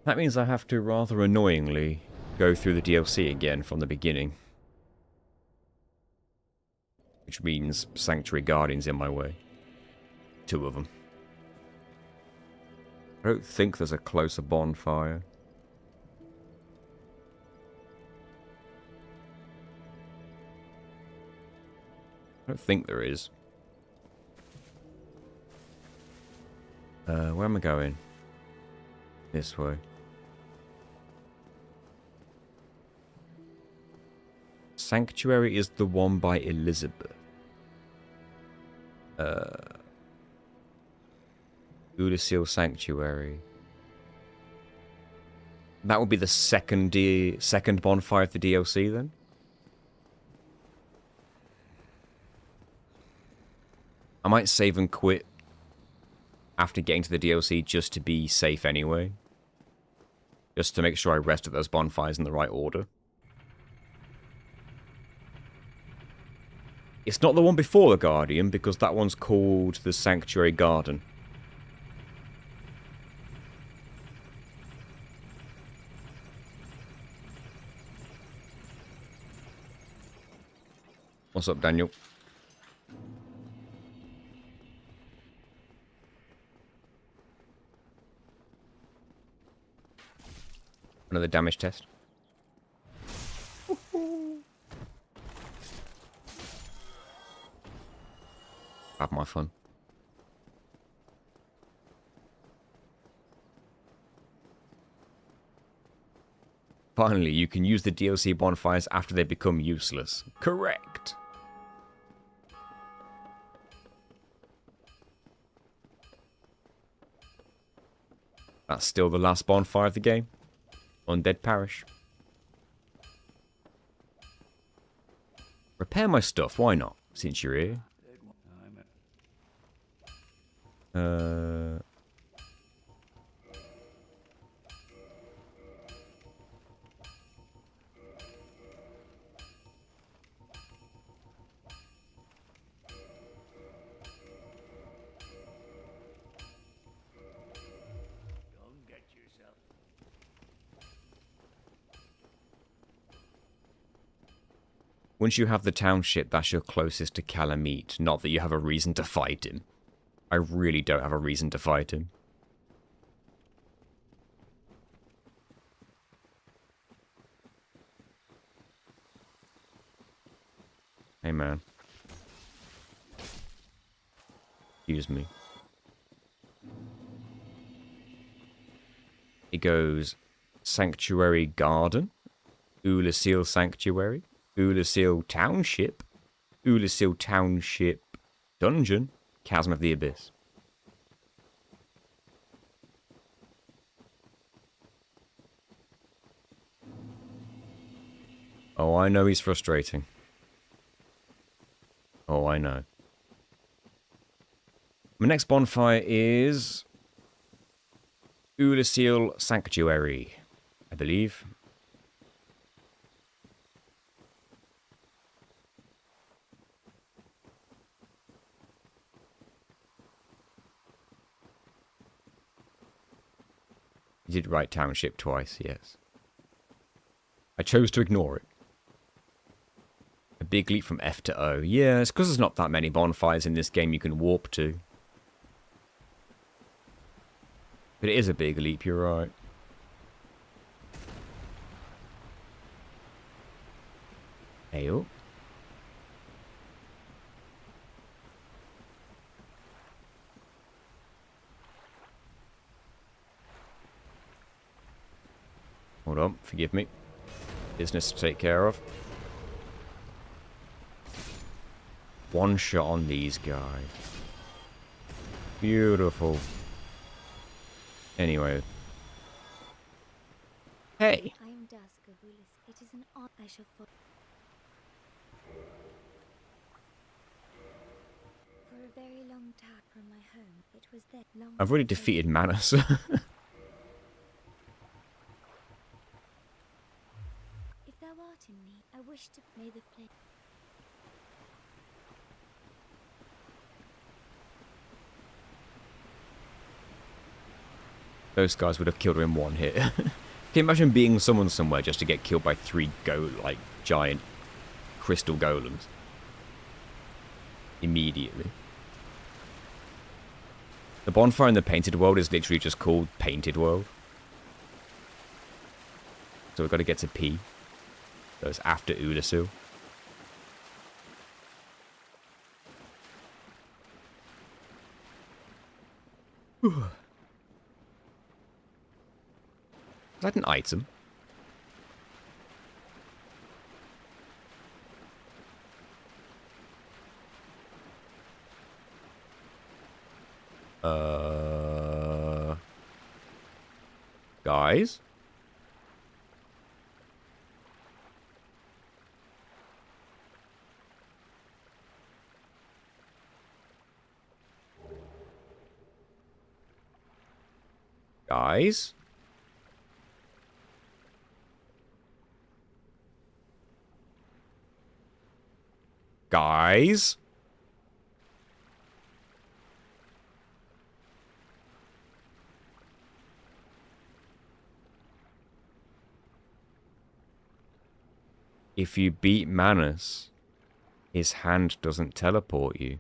That means I have to rather annoyingly go through the DLC again from the beginning. Which means Sanctuary Guardian's in my way. 2 of them. I don't think there's a closer bonfire. I don't think there is. Where am I going? This way. Sanctuary is the one by Elizabeth. Oolacile Sanctuary. That would be the second bonfire of the DLC then? I might save and quit after getting to the DLC just to be safe anyway. Just to make sure I rest at those bonfires in the right order. It's not the one before the Guardian, because that one's called the Sanctuary Garden. What's up, Daniel? Another damage test. Have my fun. Finally, you can use the DLC bonfires after they become useless. Correct. That's still the last bonfire of the game. Undead Parish. Repair my stuff, why not? Since you're here. Once you have the township, that's your closest to Calamite. Not that you have a reason to fight him. I really don't have a reason to fight him. Hey, man. Excuse me. It goes Sanctuary Garden, Oolacile Sanctuary, Oolacile Township, Oolacile Township Dungeon, Chasm of the Abyss. Oh, I know he's frustrating. Oh, I know. My next bonfire is Oolacile Sanctuary, I believe. You did write township twice, yes. I chose to ignore it. A big leap from F to O. Yeah, it's because there's not that many bonfires in this game you can warp to. But it is a big leap, you're right. Hey, oh. Hold on, forgive me. Business to take care of. One shot on these guys. Beautiful. Anyway. Hey! I am Dusk of Oolacile. It is an honor I shall follow. For a very long time from my home, it was there long. I've already defeated Manus. If thou art in me, I wish to may the flame. Those guys would have killed her in one hit. Can you imagine being someone somewhere just to get killed by 3 giant crystal golems? Immediately. The bonfire in the Painted World is literally just called Painted World. So we've got to get to P. So it's after Oolacile. Is that an item? Guys? Guys? Guys? If you beat Manus, His hand doesn't teleport you.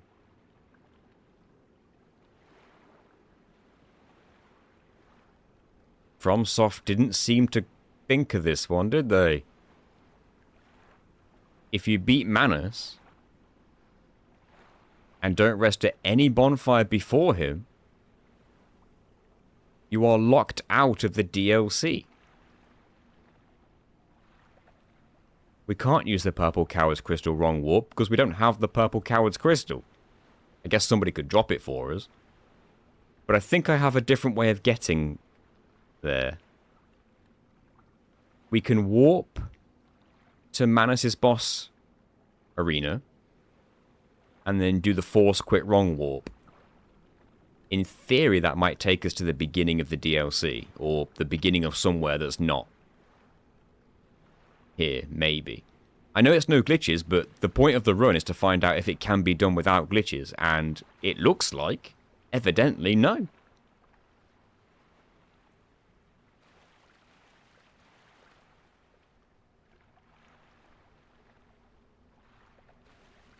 FromSoft didn't seem to think of this one, did they? If you beat Manus and don't rest at any bonfire before him, you are locked out of the DLC. We can't use the Purple Coward's Crystal Wrong Warp because we don't have the Purple Coward's Crystal. I guess somebody could drop it for us. But I think I have a different way of getting there. We can warp to Manus' boss arena and then do the Force Quit Wrong Warp. In theory, that might take us to the beginning of the DLC, or the beginning of somewhere that's not here, maybe. I know it's no glitches, but the point of the run is to find out if it can be done without glitches, and it looks like, evidently, no.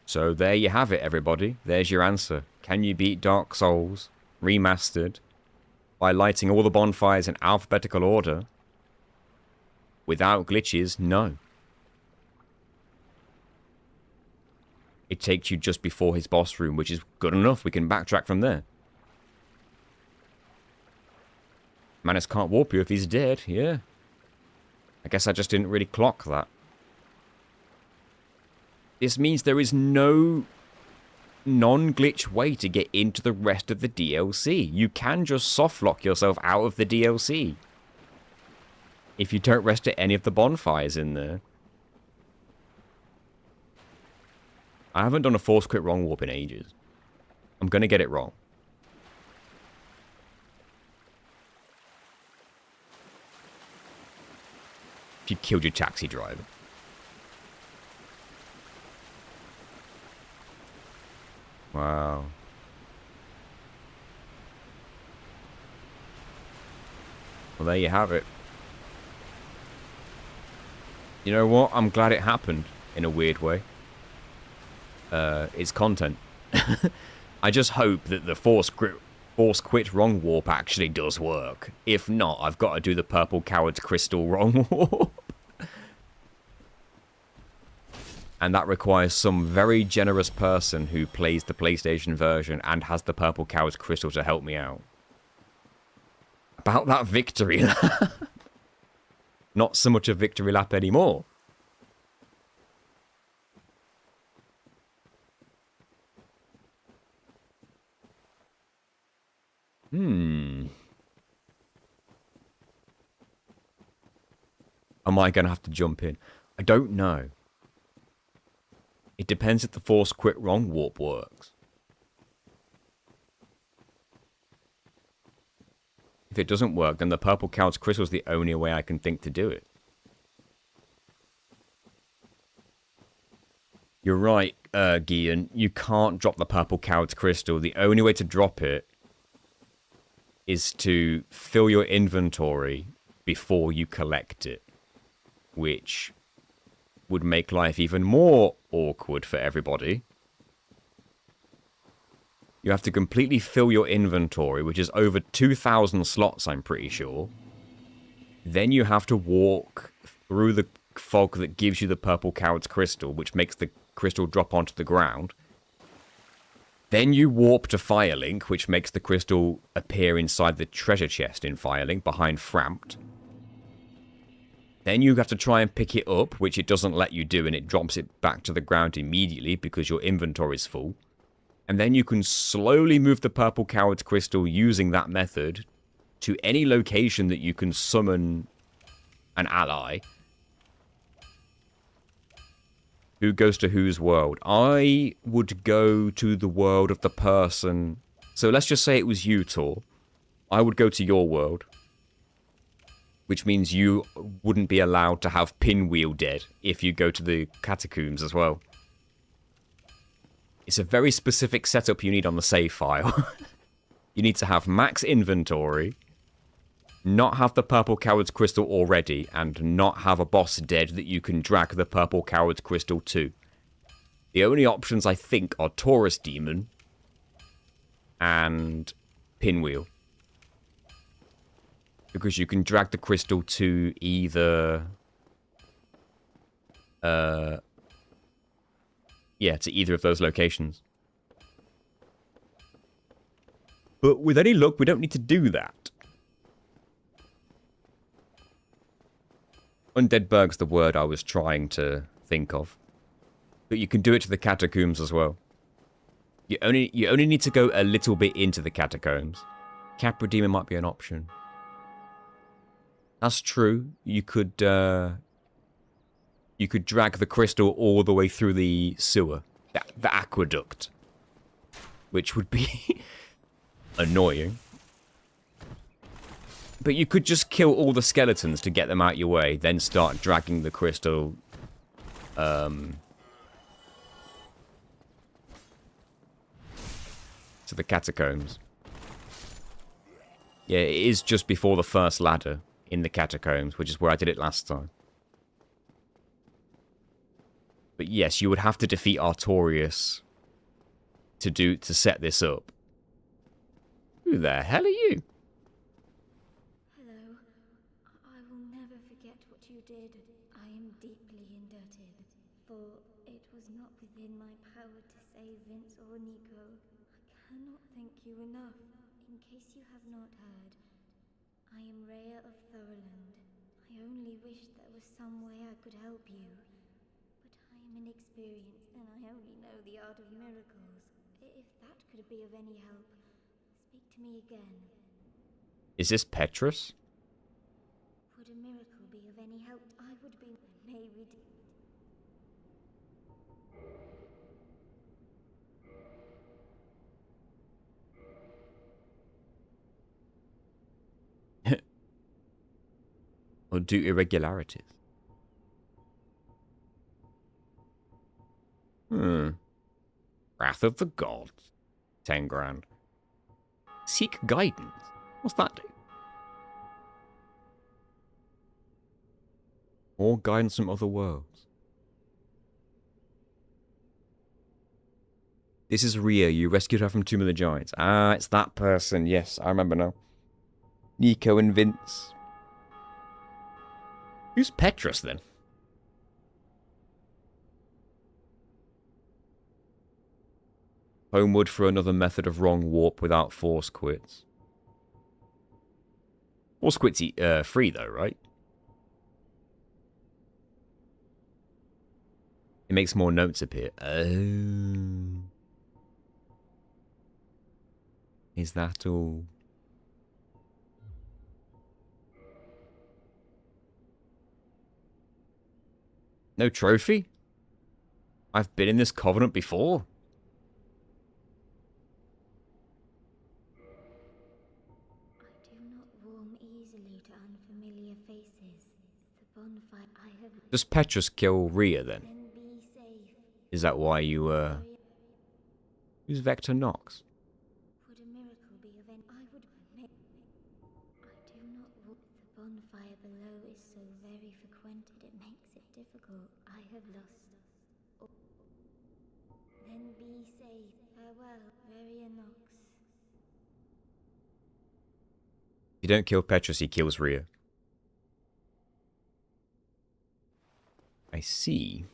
So there you have it, everybody. There's your answer. Can you beat Dark Souls Remastered by lighting all the bonfires in alphabetical order? Without glitches, no. It takes you just before his boss room, which is good enough. We can backtrack from there. Manus can't warp you if he's dead, yeah. I guess I just didn't really clock that. This means there is no non-glitch way to get into the rest of the DLC. You can just softlock yourself out of the DLC if you don't rest at any of the bonfires in there. I haven't done a Force Quit Wrong Warp in ages. I'm going to get it wrong. If you killed your taxi driver. Wow. Well, there you have it. You know what? I'm glad it happened, in a weird way. It's content. I just hope that the Force Quit Wrong Warp actually does work. If not, I've got to do the Purple Coward's Crystal Wrong Warp. And that requires some very generous person who plays the PlayStation version and has the Purple Coward's Crystal to help me out. About that victory lap. Not so much a victory lap anymore. Am I going to have to jump in? I don't know. It depends if the Force Quit Wrong Warp works. If it doesn't work, then the Purple Coward's Crystal is the only way I can think to do it. You're right, Gian. You can't drop the Purple Coward's Crystal. The only way to drop it is to fill your inventory before you collect it, which would make life even more awkward for everybody. You have to completely fill your inventory, which is over 2,000 slots, I'm pretty sure. Then you have to walk through the fog that gives you the Purple Coward's Crystal, which makes the crystal drop onto the ground. Then you warp to Firelink, which makes the crystal appear inside the treasure chest in Firelink, behind Framped. Then you have to try and pick it up, which it doesn't let you do, and it drops it back to the ground immediately because your inventory is full. And then you can slowly move the Purple Coward's Crystal using that method to any location that you can summon an ally. Who goes to whose world? I would go to the world of the person. So let's just say it was you, Tor. I would go to your world. Which means you wouldn't be allowed to have Pinwheel dead if you go to the Catacombs as well. It's a very specific setup you need on the save file. You need to have max inventory, not have the Purple Coward's Crystal already, and not have a boss dead that you can drag the Purple Coward's Crystal to. The only options I think are Taurus Demon and Pinwheel. Because you can drag the crystal to either... yeah, to either of those locations. But with any luck, we don't need to do that. Undeadburg's the word I was trying to think of. But you can do it to the Catacombs as well. You only need to go a little bit into the Catacombs. Capra Demon might be an option. That's true. You could drag the crystal all the way through the sewer. The aqueduct. Which would be annoying. But you could just kill all the skeletons to get them out your way, then start dragging the crystal to the Catacombs. Yeah, it is just before the first ladder in the Catacombs, which is where I did it last time. But yes, you would have to defeat Artorias to set this up. Who the hell are you? Hello. I will never forget what you did. I am deeply indebted, for it was not within my power to save Vince or Nico. I cannot thank you enough. In case you have not heard, I am Rhea of Thorland. I only wish there was some way I could help you. But I am inexperienced and I only know the art of miracles. If that could be of any help, speak to me again. Is this Petrus? Would a miracle be of any help? I would be maybe. Or do irregularities? Wrath of the Gods. 10 grand. Seek guidance. What's that do? Or guidance from other worlds. This is Rhea. You rescued her from Tomb of the Giants. Ah, it's that person. Yes, I remember now. Nico and Vince. Who's Petrus, then? Homeward for another method of wrong warp without force quits. Force quits free, though, right? It makes more notes appear. Oh. Is that all? No trophy? I've been in this covenant before. I do not warm easily to unfamiliar faces. The bonfire I have. Does Petrus kill Rhea then? Then be safe. Is that why you Who's Vector Nox? Would a miracle be of any? I would make. I do not walk. The bonfire below is so very frequented. It makes it difficult. I have lost. Then be safe. Farewell, Ariamis. If you don't kill Petrus, he kills Rhea. I see.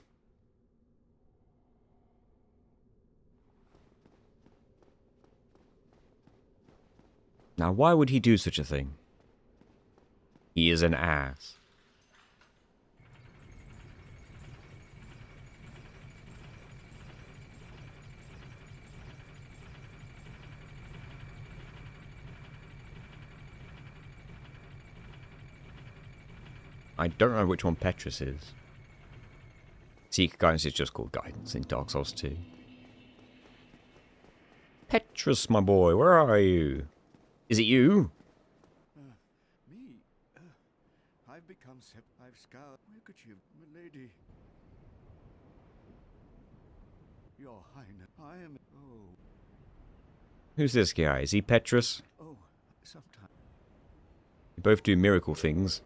Now, why would he do such a thing? He is an ass. I don't know which one Petrus is. Seek guidance is just called guidance in Dark Souls 2. Petrus, my boy, where are you? Is it you? Me? I've become I've scoured. Where could you, milady? Your Highness, I am. Oh. Who's this guy? Is he Petrus? Oh, sometimes. You both do miracle things.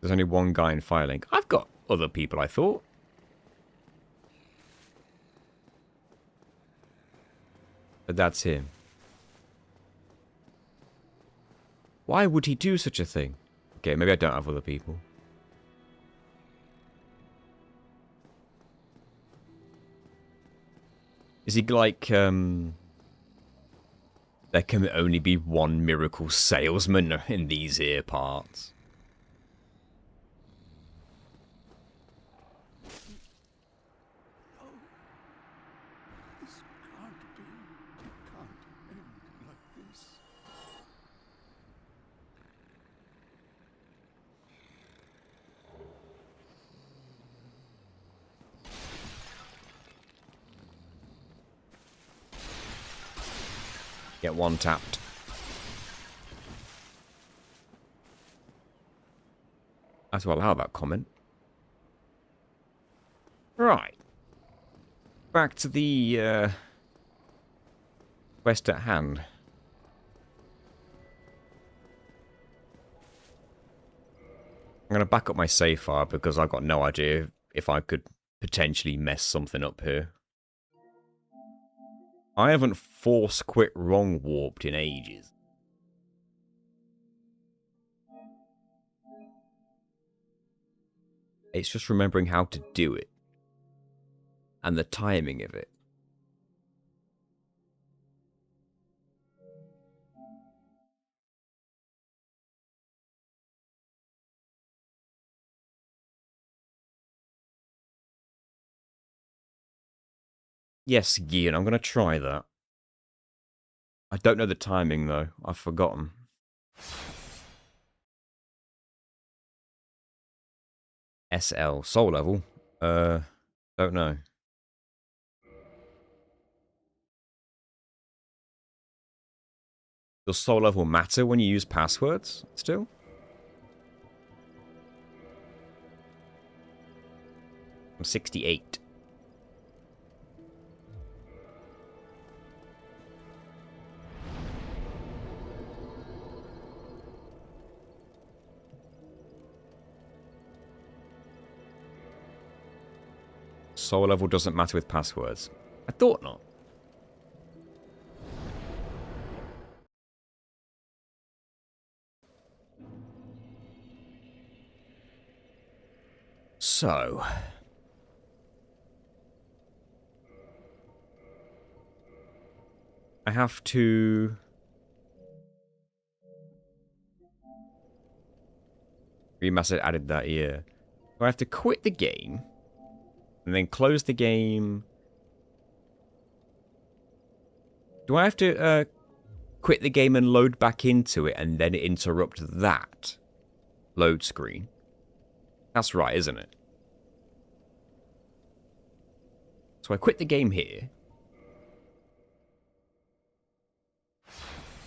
There's only one guy in Firelink. I've got other people, I thought. But that's him. Why would he do such a thing? Okay, maybe I don't have other people. Is he like, there can only be one miracle salesman in these here parts? This can't be. It can't end like this. Get one tapped. As well, allow that comment. Right. Back to the quest at hand. I'm going to back up my save file because I've got no idea if I could potentially mess something up here. I haven't force quit wrong warped in ages. It's just remembering how to do it. And the timing of it. Yes, Gian, I'm going to try that. I don't know the timing, though. I've forgotten. SL. Soul level? Don't know. Does soul level matter when you use passwords, still? I'm 68. Soul level doesn't matter with passwords. I thought not. So... I have to... Remastered added that year. So I have to quit the game... and then close the game. Do I have to quit the game and load back into it and then interrupt that load screen? That's right, isn't it? So I quit the game here.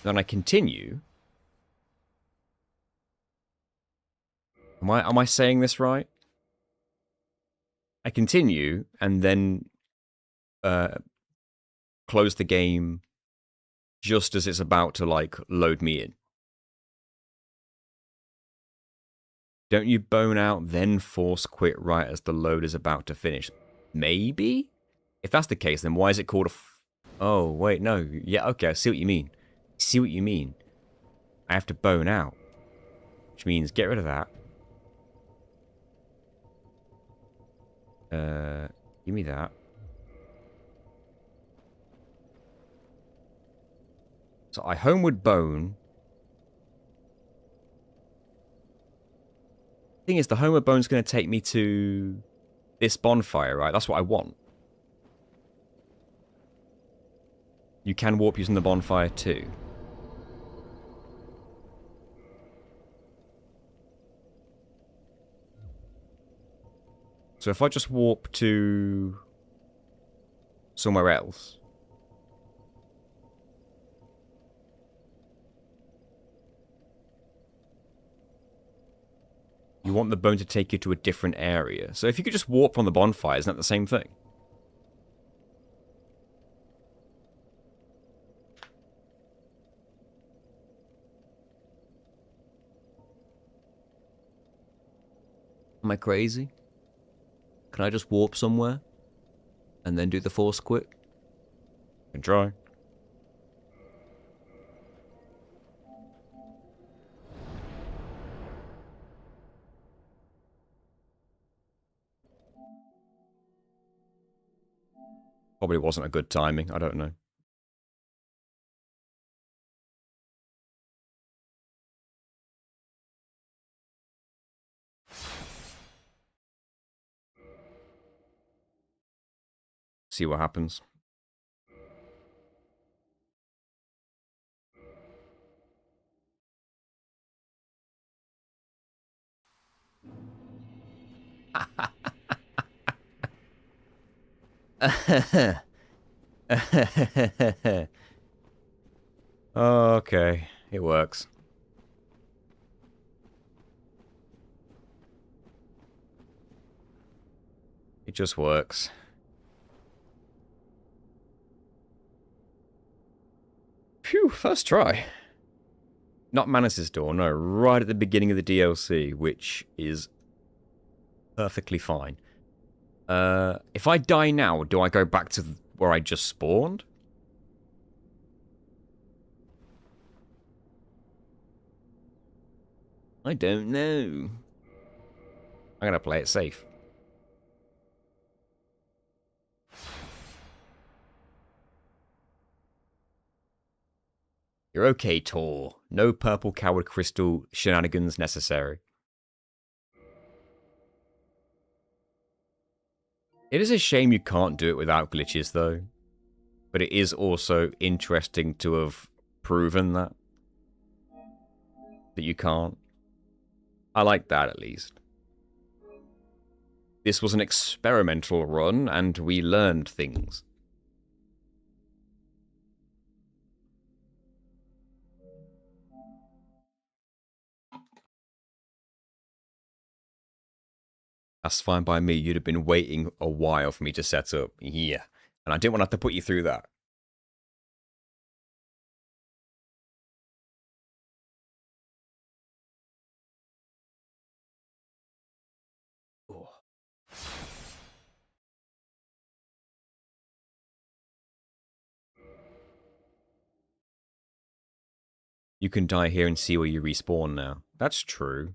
Then I continue. Am I saying this right? I continue and then close the game just as it's about to, like, load me in. Don't you bone out, then force quit right as the load is about to finish? Maybe? If that's the case, then why is it called a... Oh, wait, no. Yeah, okay, I see what you mean. See what you mean. I have to bone out. Which means get rid of that. Give me that. So I homeward bone. Thing is, the homeward bone's going to take me to this bonfire, right? That's what I want. You can warp using the bonfire too. So if I just warp to somewhere else. You want the bone to take you to a different area. So if you could just warp from the bonfire, isn't that the same thing? Am I crazy? Can I just warp somewhere? And then do the force quit? Can try. Probably wasn't a good timing, I don't know. See what happens. Okay, it works. It just works. Phew, first try. Not Manus' door, no, right at the beginning of the DLC, which is perfectly fine. If I die now, do I go back to where I just spawned? I don't know. I'm gonna play it safe. You're okay, Tor. No purple coward crystal shenanigans necessary. It is a shame you can't do it without glitches, though. But it is also interesting to have proven that you can't. I like that, at least. This was an experimental run, and we learned things. That's fine by me. You'd have been waiting a while for me to set up. Yeah. And I didn't want to have to put you through that. Oh. You can die here and see where you respawn now. That's true.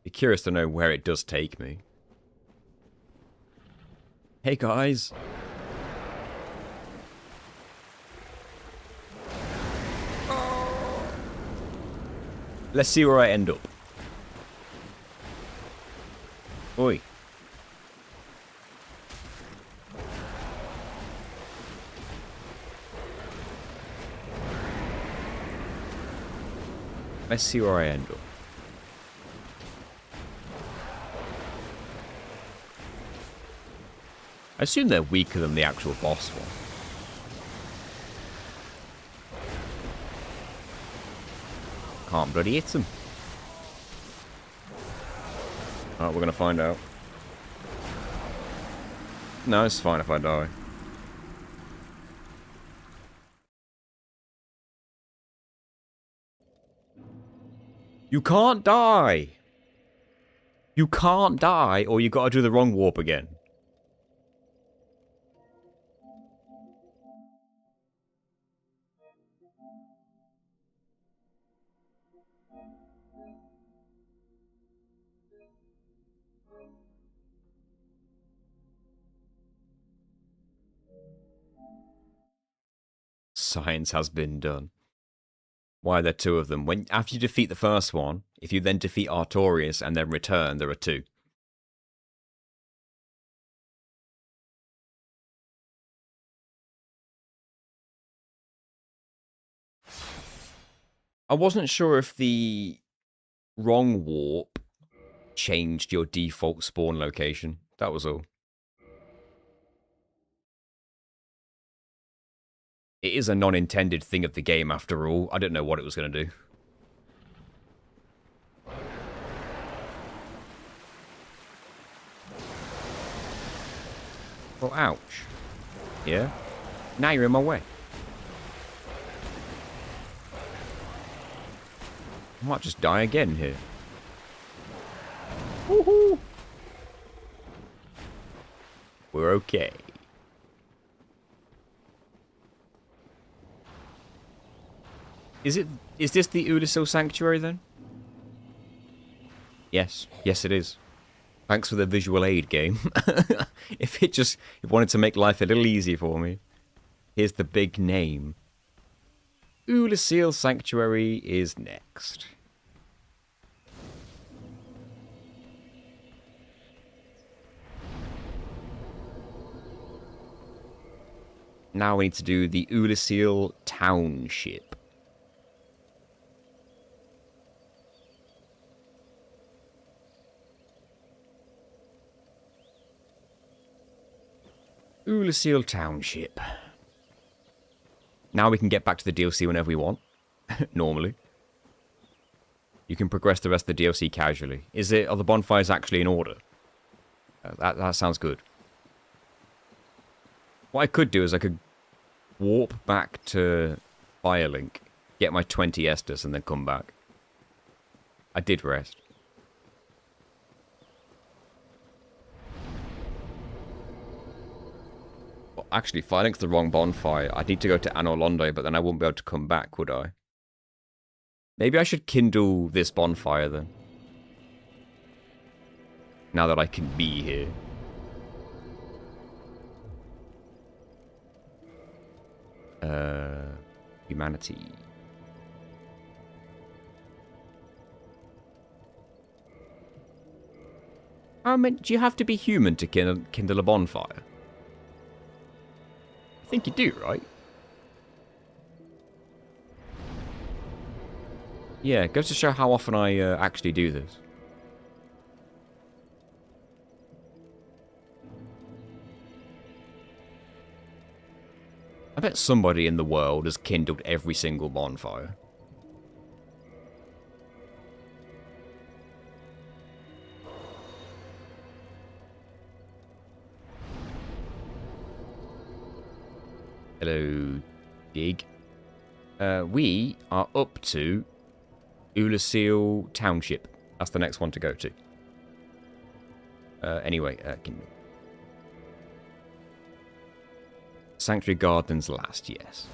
Be curious to know where it does take me. Hey guys. Let's see where I end up. Oi. Let's see where I end up. I assume they're weaker than the actual boss one. Can't bloody hit them. Alright, we're gonna find out. No, it's fine if I die. You can't die! You can't die, or you gotta do the wrong warp again. Science has been done. Why are there two of them? After you defeat the first one, if you then defeat Artorias and then return, there are two. I wasn't sure if the wrong warp changed your default spawn location. That was all. It is a non-intended thing of the game, after all. I don't know what it was going to do. Well, ouch. Yeah? Now you're in my way. I might just die again here. Woohoo! We're okay. Is this the Oolacile Sanctuary then? Yes. Yes, it is. Thanks for the visual aid, game. If it wanted to make life a little easy for me. Here's the big name. Oolacile Sanctuary is next. Now we need to do the Oolacile Township. Oolacile Township. Now we can get back to the DLC whenever we want. Normally. You can progress the rest of the DLC casually. Are the bonfires actually in order? That sounds good. What I could do is I could warp back to Firelink, get my 20 Estus, and then come back. I did rest. Well, actually, Firelink's the wrong bonfire. I'd need to go to Anor Londo, but then I wouldn't be able to come back, would I? Maybe I should kindle this bonfire, then. Now that I can be here. Humanity. Do you have to be human to kindle a bonfire? I think you do, right? Yeah, it goes to show how often I actually do this. I bet somebody in the world has kindled every single bonfire. Hello, Dig. We are up to Oolacile Township. That's the next one to go to. Anyway, Sanctuary Gardens last, yes.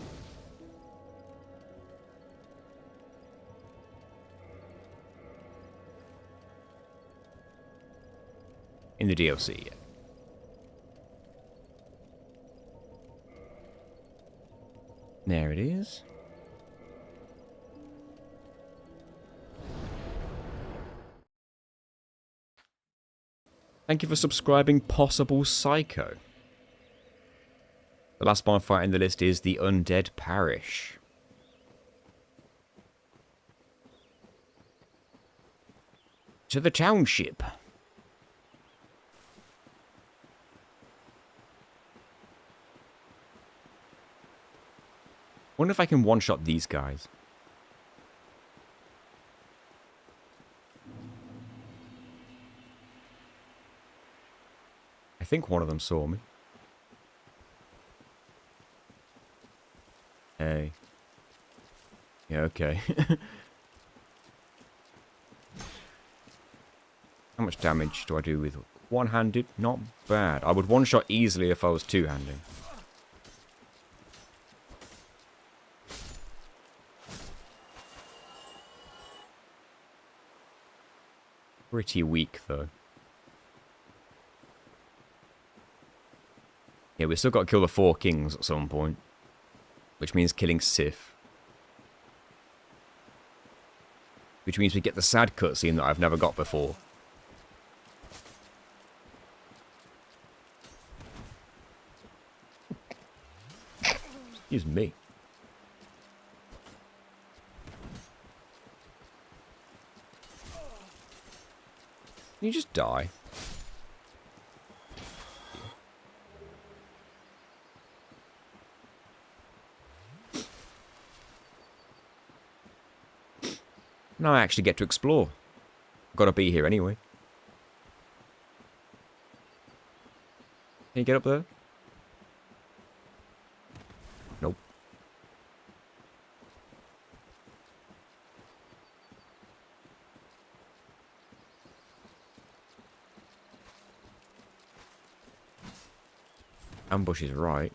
In the DLC, yeah. There it is. Thank you for subscribing, Possible Psycho. The last bonfire in the list is the Undead Parish. To the township. Wonder if I can one-shot these guys. I think one of them saw me. Hey. Yeah, okay. How much damage do I do with one-handed? Not bad. I would one-shot easily if I was two-handed. Pretty weak, though. Yeah, we've still got to kill the 4 kings at some point. Which means killing Sif. Which means we get the sad cutscene that I've never got before. Excuse me. Can you just die? Now I actually get to explore. Gotta be here anyway. Can you get up there? Nope. Ambush is right.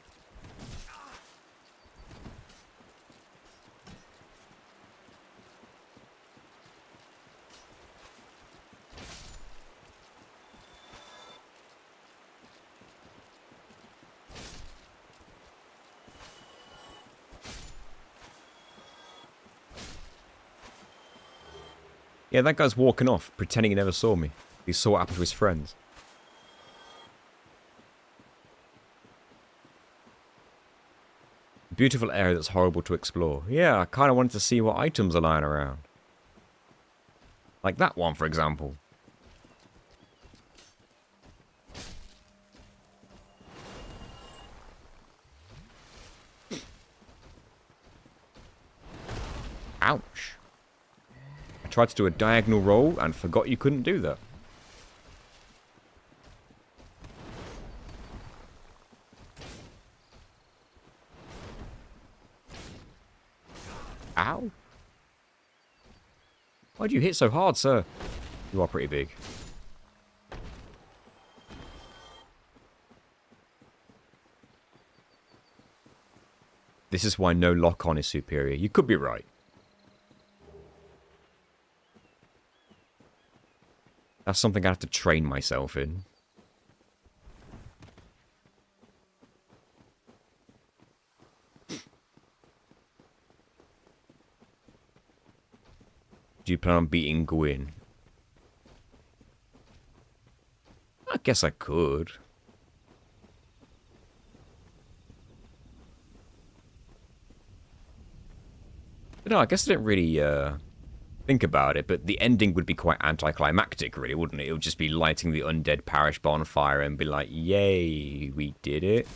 Yeah, that guy's walking off, pretending he never saw me. He saw what happened to his friends. Beautiful area that's horrible to explore. Yeah, I kind of wanted to see what items are lying around. Like that one, for example. Ouch. I tried to do a diagonal roll and forgot you couldn't do that. Ow. Why'd you hit so hard, sir? You are pretty big. This is why no lock-on is superior. You could be right. That's something I have to train myself in. Do you plan on beating Gwyn? I guess I could. But no, I guess I didn't really think about it, but the ending would be quite anticlimactic, really, wouldn't it? It would just be lighting the Undead Parish bonfire and be like, yay, we did it.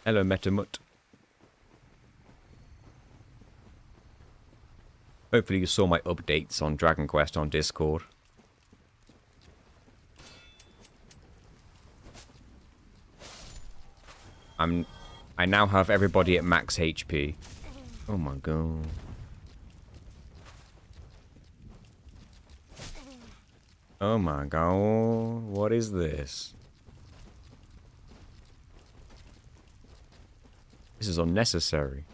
Hello, Metamut. Hopefully you saw my updates on Dragon Quest on Discord. I now have everybody at max HP. Oh my god. Oh my god. What is this? This is unnecessary.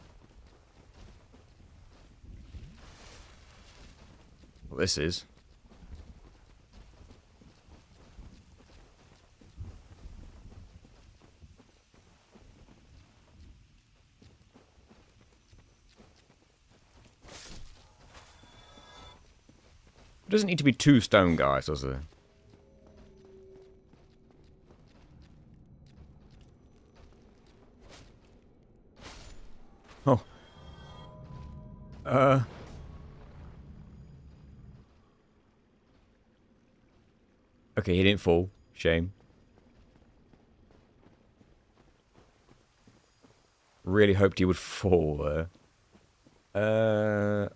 Well, this is. It doesn't need to be 2 stone guys, does it? Oh. Okay, he didn't fall. Shame. Really hoped he would fall there.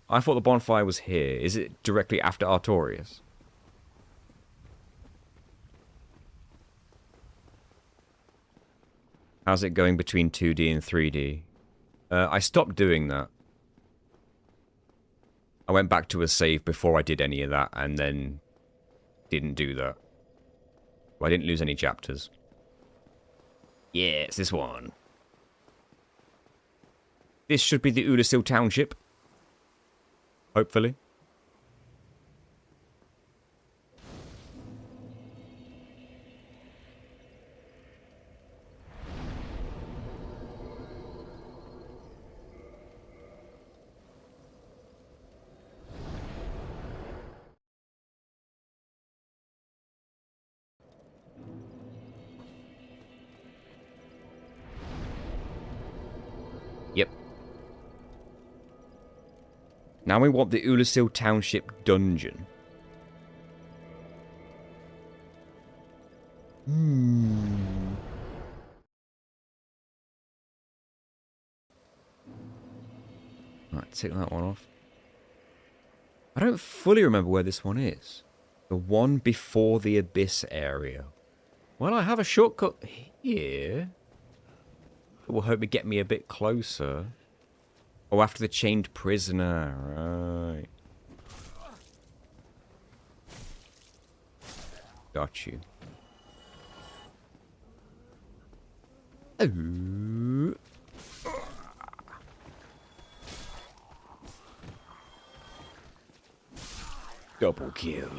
I thought the bonfire was here. Is it directly after Artorias? How's it going between 2D and 3D? I stopped doing that. I went back to a save before I did any of that, and then didn't do that. Well, I didn't lose any chapters. Yeah, it's this one. This should be the Oolacile Township. Hopefully. Yep. Now we want the Oolacile Township dungeon. Right, take that one off. I don't fully remember where this one is. The one before the Abyss area. Well, I have a shortcut here. That will hopefully get me a bit closer. Oh, after the chained prisoner. Right. Got you. Oh. Double kill.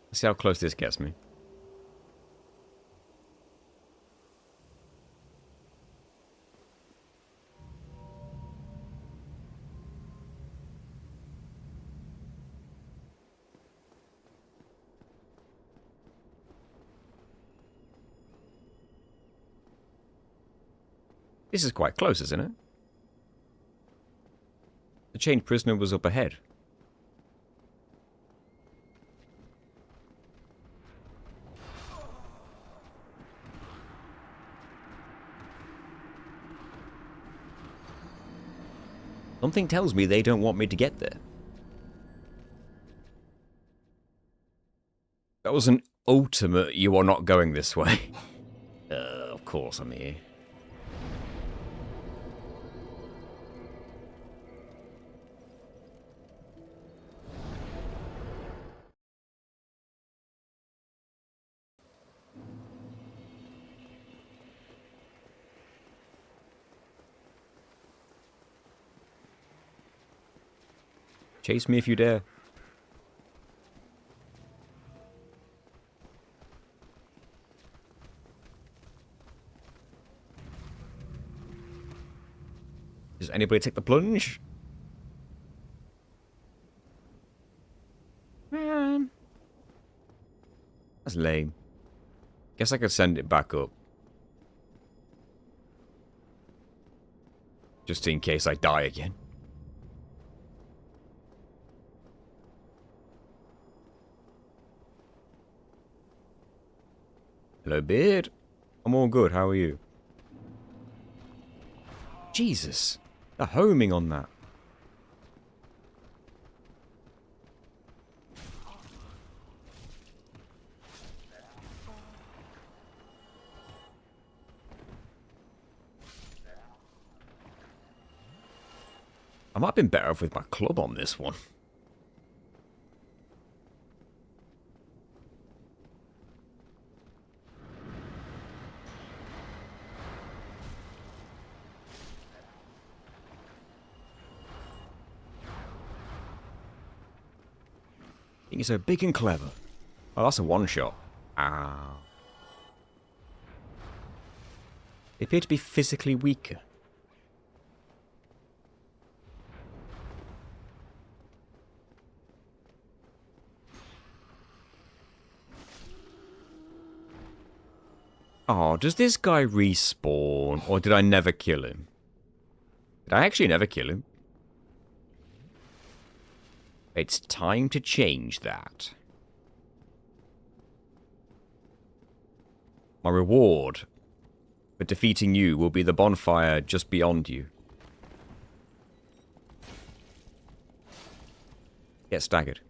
Let's see how close this gets me. This is quite close, isn't it? The chained prisoner was up ahead. Something tells me they don't want me to get there. That was an ultimate, you are not going this way. Of course I'm here. Chase me if you dare. Does anybody take the plunge? Man. That's lame. Guess I could send it back up. Just in case I die again. Hello, Beard. I'm all good. How are you? Jesus. The homing on that. I might have been better off with my club on this one. You're so big and clever. Oh, that's a one-shot. Ow. They appear to be physically weaker. Oh, does this guy respawn? Or did I never kill him? Did I actually never kill him? It's time to change that. My reward for defeating you will be the bonfire just beyond you. Get staggered.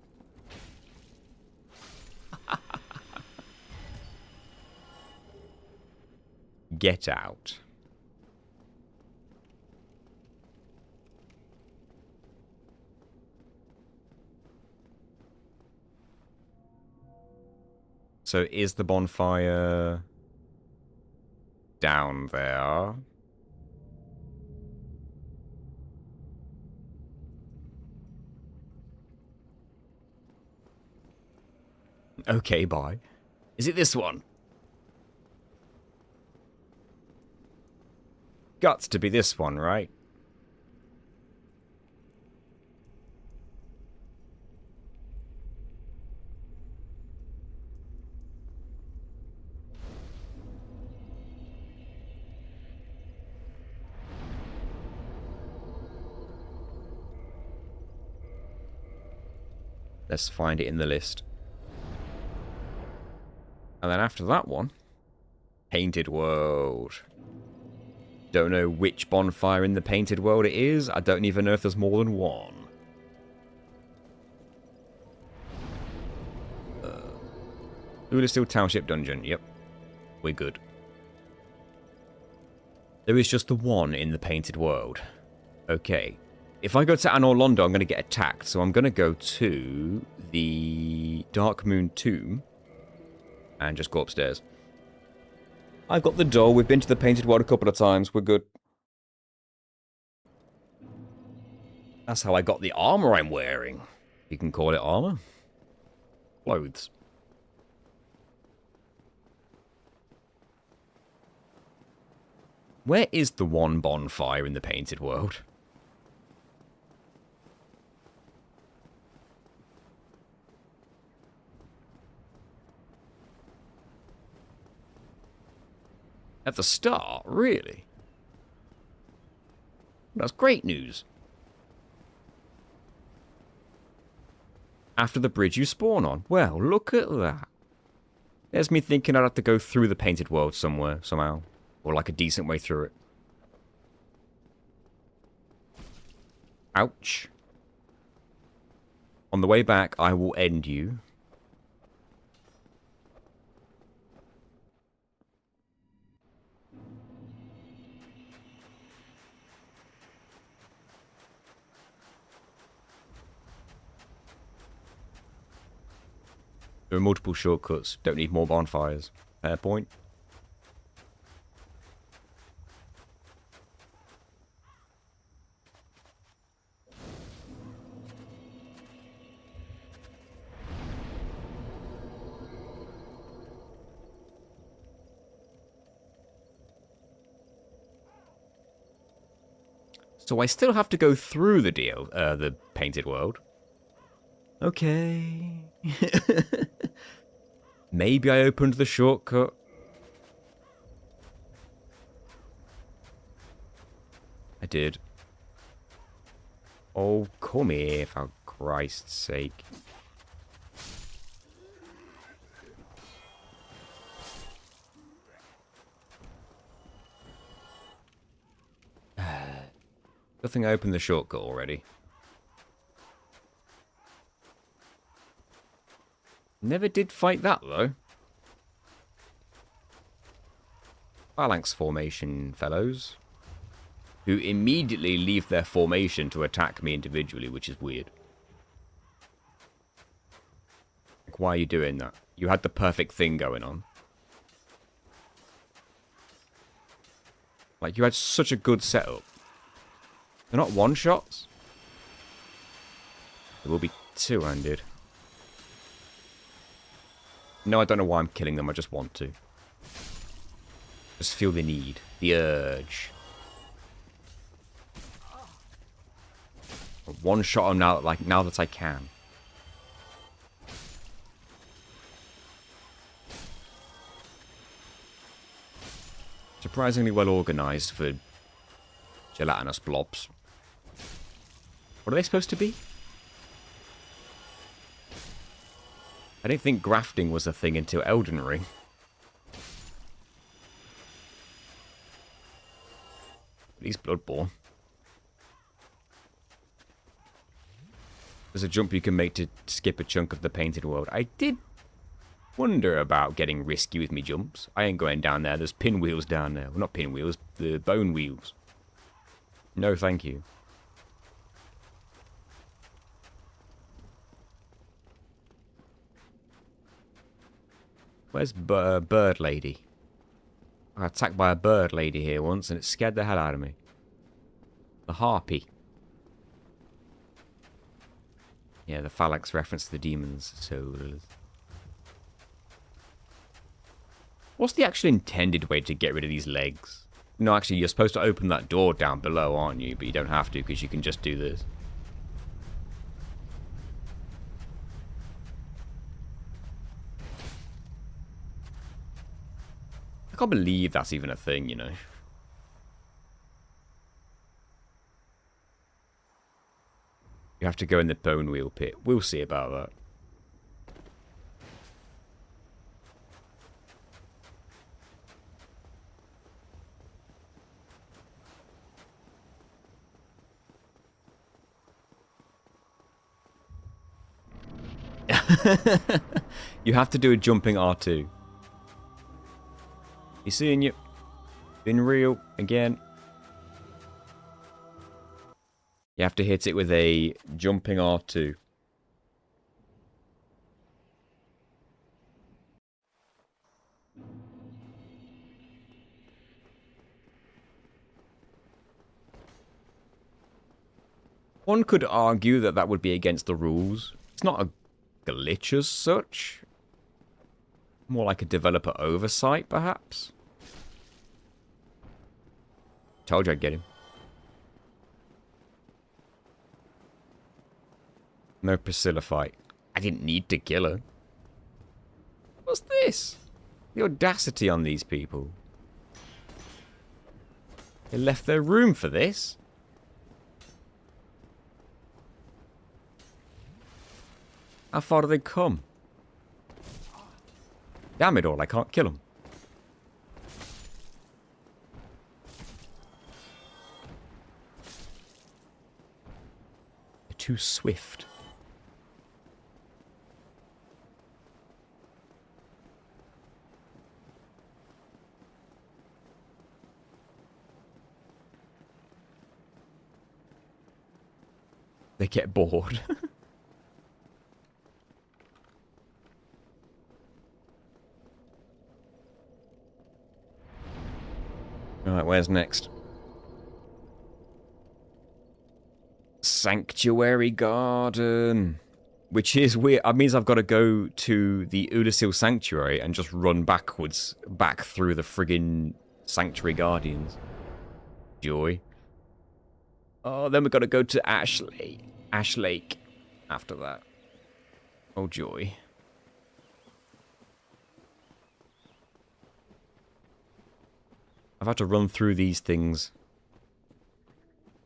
Get out. So is the bonfire down there? Okay, bye. Is it this one? Guts to be this one, right? Let's find it in the list. And then after that one, Painted World. Don't know which bonfire in the Painted World it is. I don't even know if there's more than one. Oolacile Township dungeon. Yep. We're good. There is just the one in the Painted World. Okay. If I go to Anor Londo, I'm going to get attacked. So I'm going to go to the Darkmoon Tomb and just go upstairs. I've got the door. We've been to the Painted World a couple of times. We're good. That's how I got the armor I'm wearing. You can call it armor. Clothes. Where is the one bonfire in the Painted World? At the start? Really? That's great news. After the bridge you spawn on. Well, look at that. There's me thinking I'd have to go through the Painted World somewhere, somehow. Or like a decent way through it. Ouch. On the way back, I will end you. There are multiple shortcuts. Don't need more bonfires. Fair point. So I still have to go through the Painted World. Okay. Maybe I opened the shortcut. I did. Oh, come here, for Christ's sake. Good thing I opened the shortcut already. Never did fight that, though. Phalanx formation, fellows. Who immediately leave their formation to attack me individually, which is weird. Like, why are you doing that? You had the perfect thing going on. Like, you had such a good setup. They're not one-shots? They will be two-handed. No, I don't know why I'm killing them. I just want to. Just feel the need. The urge. One-shot them now, like, now that I can. Surprisingly well organised for gelatinous blobs. What are they supposed to be? I didn't think grafting was a thing until Elden Ring. At least Bloodborne. There's a jump you can make to skip a chunk of the Painted World. I did wonder about getting risky with me jumps. I ain't going down there. There's pinwheels down there. Well, not pinwheels, the bone wheels. No, thank you. Where's Bird Lady? I got attacked by a bird lady here once and it scared the hell out of me. The harpy. Yeah, the phalanx reference to the demon's souls. What's the actual intended way to get rid of these legs? No, actually, you're supposed to open that door down below, aren't you? But you don't have to because you can just do this. I can't believe that's even a thing, you know. You have to go in the bone wheel pit. We'll see about that. You have to do a jumping R2. He's seeing you. Been real again. You have to hit it with a jumping R2. One could argue that that would be against the rules. It's not a glitch as such. More like a developer oversight, perhaps. Told you I'd get him. No Priscilla fight. I didn't need to kill her. What's this? The audacity on these people. They left their room for this? How far do they come? Damn it all, I can't kill them. They're too swift. They get bored. Alright, where's next? Sanctuary Garden. Which is weird. That means I've got to go to the Oolacile Sanctuary and just run backwards, back through the friggin' Sanctuary Guardians. Joy. Oh, then we've got to go to Ash Lake after that. Oh, joy. I've had to run through these things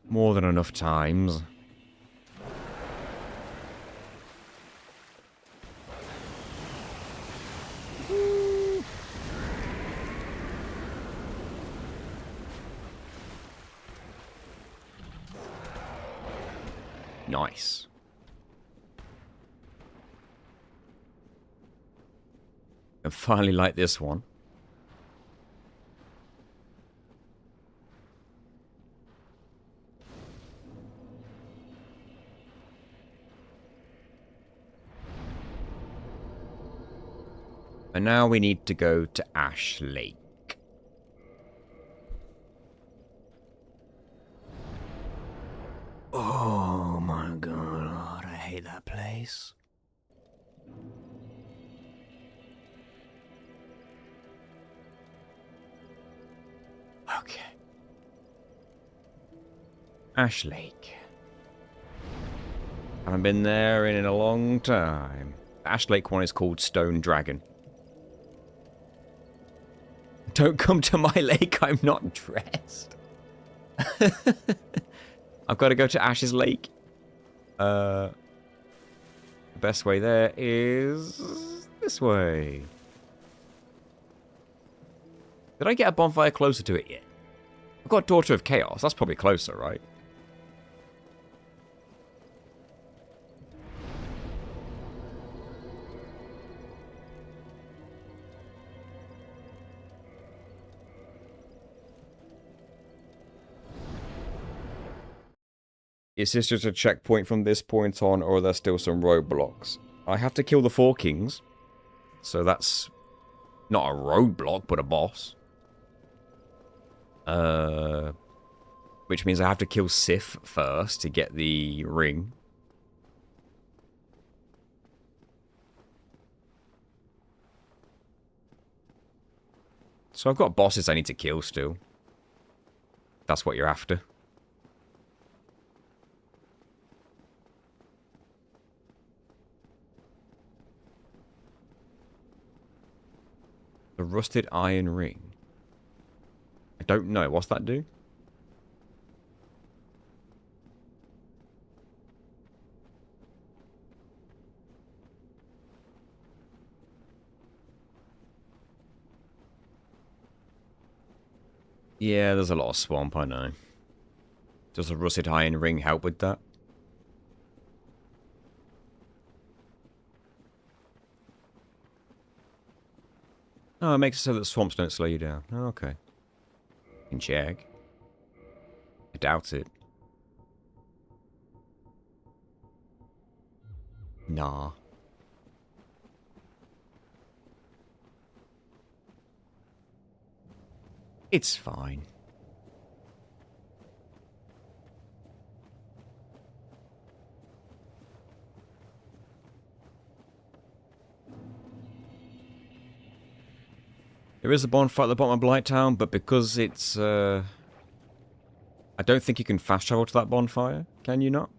more than enough times. Nice. I finally like this one. And now we need to go to Ash Lake. Oh my god, I hate that place. Okay. Ash Lake. Haven't been there in a long time. Ash Lake one is called Stone Dragon. Don't come to my lake, I'm not dressed. I've got to go to Ash's Lake. The best way there is this way. Did I get a bonfire closer to it yet? I've got Daughter of Chaos. That's probably closer, right? Is this just a checkpoint from this point on, or are there still some roadblocks? I have to kill the Four Kings. So that's not a roadblock, but a boss. Which means I have to kill Sif first to get the ring. So I've got bosses I need to kill still. That's what you're after. The rusted iron ring. I don't know. What's that do? Yeah, there's a lot of swamp, I know. Does a rusted iron ring help with that? Oh, it makes it so that swamps don't slow you down. Oh, okay. You can check. I doubt it. Nah. It's fine. There is a bonfire at the bottom of Blighttown, but because it's, I don't think you can fast travel to that bonfire. Can you not?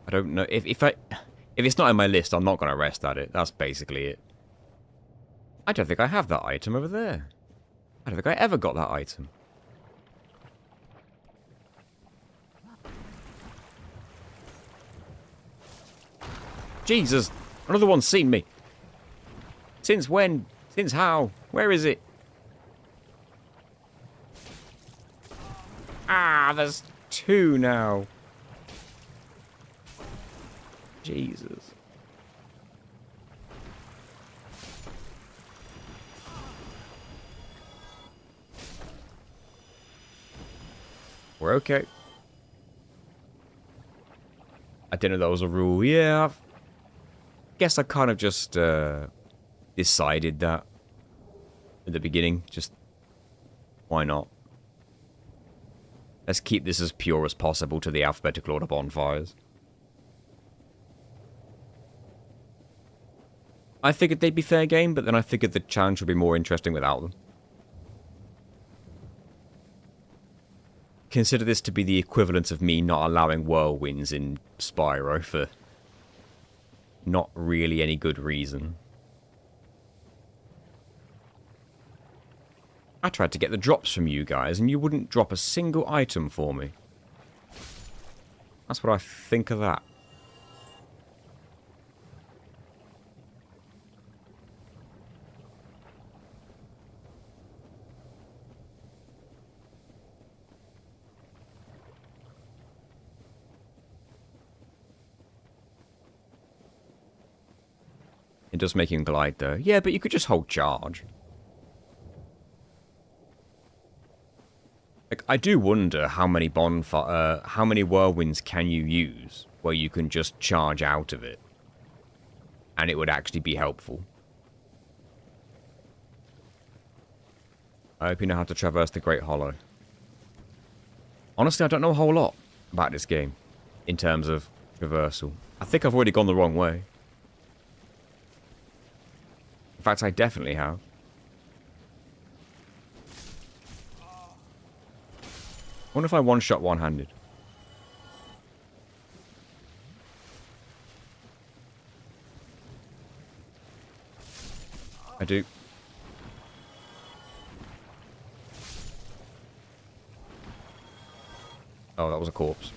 I don't know. If it's not in my list, I'm not going to rest at it. That's basically it. I don't think I have that item over there. I don't think I ever got that item. Jesus! Another one's seen me. Since when? Since how? Where is it? Ah, there's two now. Jesus. We're okay. I didn't know that was a rule. Yeah, guess I kind of just decided that at the beginning. Just why not? Let's keep this as pure as possible to the alphabetical order bonfires. I figured they'd be fair game, but then I figured the challenge would be more interesting without them. Consider this to be the equivalent of me not allowing whirlwinds in Spyro for not really any good reason. I tried to get the drops from you guys, and you wouldn't drop a single item for me. That's what I think of that. It does make him glide, though. Yeah, but you could just hold charge. Like, I do wonder how many how many whirlwinds can you use where you can just charge out of it, and it would actually be helpful. I hope you know how to traverse the Great Hollow. Honestly, I don't know a whole lot about this game in terms of traversal. I think I've already gone the wrong way. In fact, I definitely have. I wonder if I one-shot one-handed. I do. Oh, that was a corpse.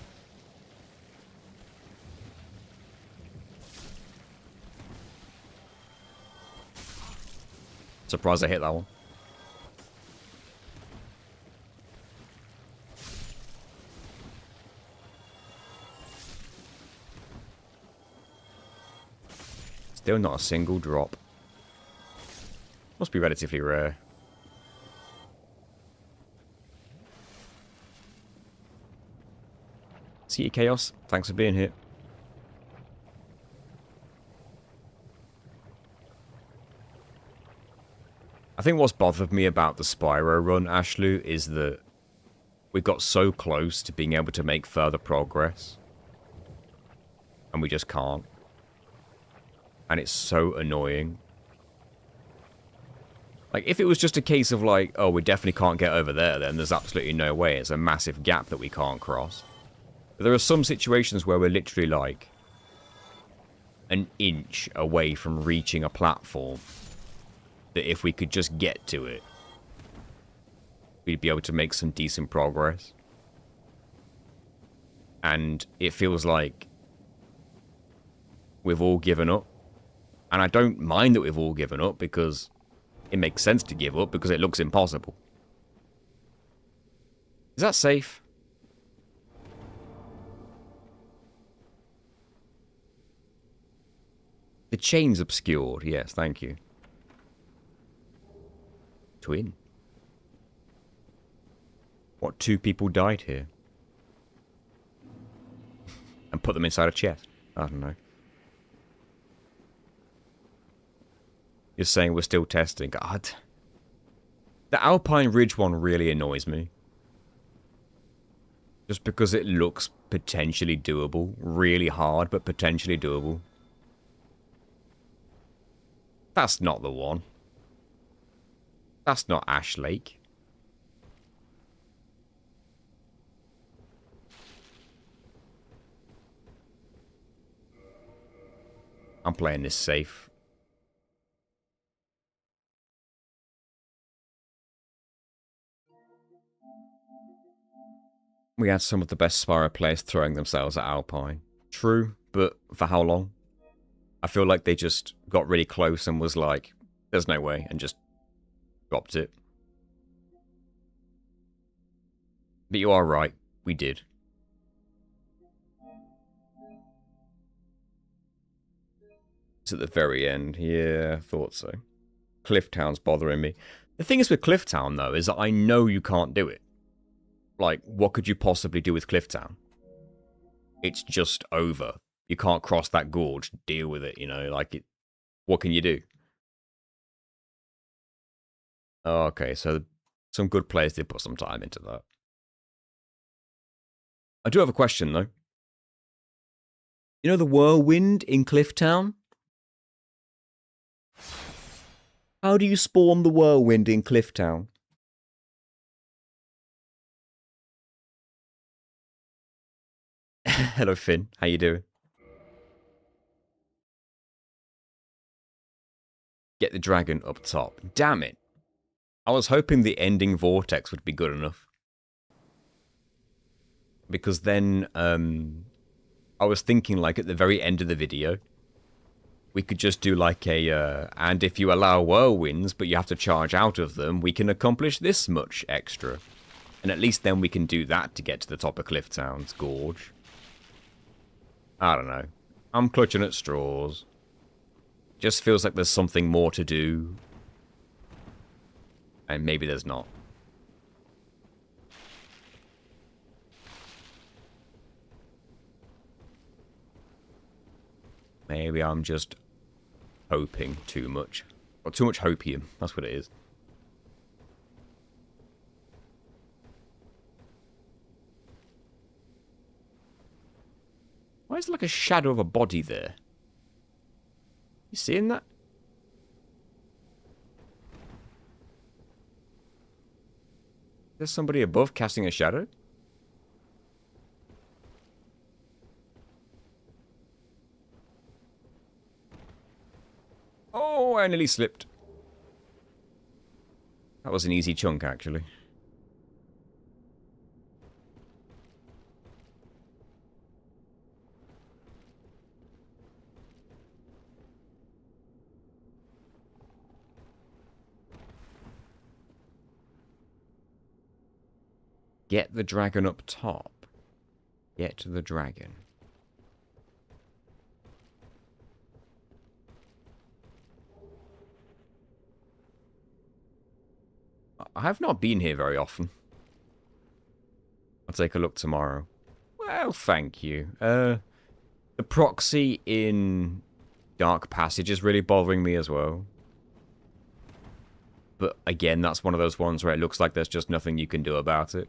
Surprised I hit that one. Still not a single drop. Must be relatively rare. See you, Chaos. Thanks for being here. I think what's bothered me about the Spyro run, Ashlu, is that we got so close to being able to make further progress. And we just can't. And it's so annoying. Like, if it was just a case of like, oh, we definitely can't get over there, then there's absolutely no way. It's a massive gap that we can't cross. But there are some situations where we're literally like an inch away from reaching a platform that if we could just get to it, we'd be able to make some decent progress. And it feels like we've all given up. And I don't mind that we've all given up, because it makes sense to give up, because it looks impossible. Is that safe? chain's obscured. Yes, thank you. Twin. What, 2 people died here? And put them inside a chest? I don't know. You're saying we're still testing. God. The Alpine Ridge one really annoys me. Just because it looks potentially doable. Really hard, but potentially doable. That's not the one. That's not Ash Lake. I'm playing this safe. We had some of the best Spyro players throwing themselves at Alpine. True, but for how long? I feel like they just got really close and was like, there's no way, and just dropped it. But you are right, we did. It's at the very end. Yeah, I thought so. Clifftown's bothering me. The thing is with Clifftown, though, is that I know you can't do it. Like, what could you possibly do with Clifftown? It's just over. You can't cross that gorge. Deal with it, you know? Like, it. What can you do? Oh, okay, so some good players did put some time into that. I do have a question, though. You know the whirlwind in Clifftown? How do you spawn the whirlwind in Clifftown? Hello, Finn. How you doing? Get the dragon up top. Damn it. I was hoping the ending vortex would be good enough. Because then, I was thinking, like, at the very end of the video, we could just do, like, a, and if you allow whirlwinds, but you have to charge out of them, we can accomplish this much extra. And at least then we can do that to get to the top of Clifftown's gorge. I don't know. I'm clutching at straws. Just feels like there's something more to do. And maybe there's not. Maybe I'm just hoping too much. Or too much hopium. That's what it is. Why is there like a shadow of a body there? You seeing that? There's somebody above casting a shadow? Oh, I nearly slipped. That was an easy chunk, actually. Get the dragon up top. Get the dragon. I have not been here very often. I'll take a look tomorrow. Well, thank you. The proxy in Dark Passage is really bothering me as well. But again, that's one of those ones where it looks like there's just nothing you can do about it.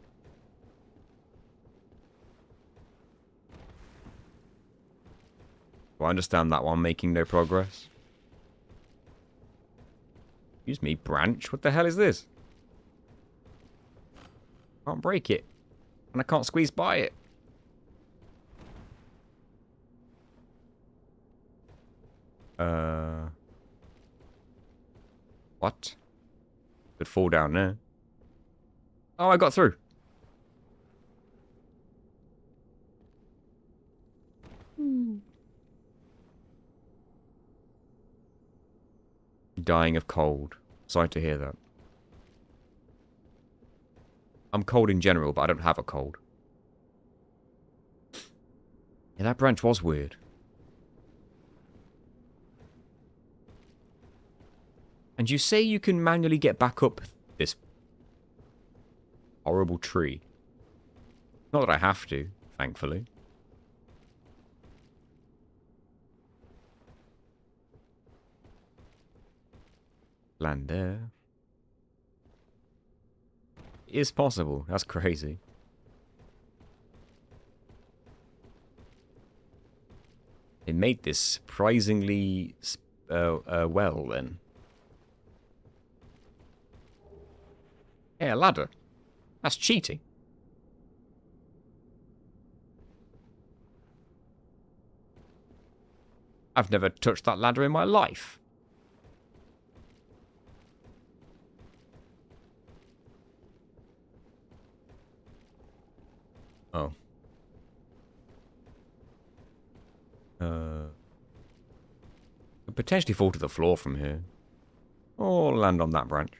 I understand that one making no progress. Excuse me, branch? What the hell is this? Can't break it. And I can't squeeze by it. What? Could fall down there. Oh, I got through. Dying of cold. Sorry to hear that. I'm cold in general, but I don't have a cold. Yeah, that branch was weird. And you say you can manually get back up this horrible tree. Not that I have to, thankfully. Land there. It is possible. That's crazy. They made this surprisingly well, then. Yeah, a ladder. That's cheating. I've never touched that ladder in my life. Oh. Could potentially fall to the floor from here. Or land on that branch.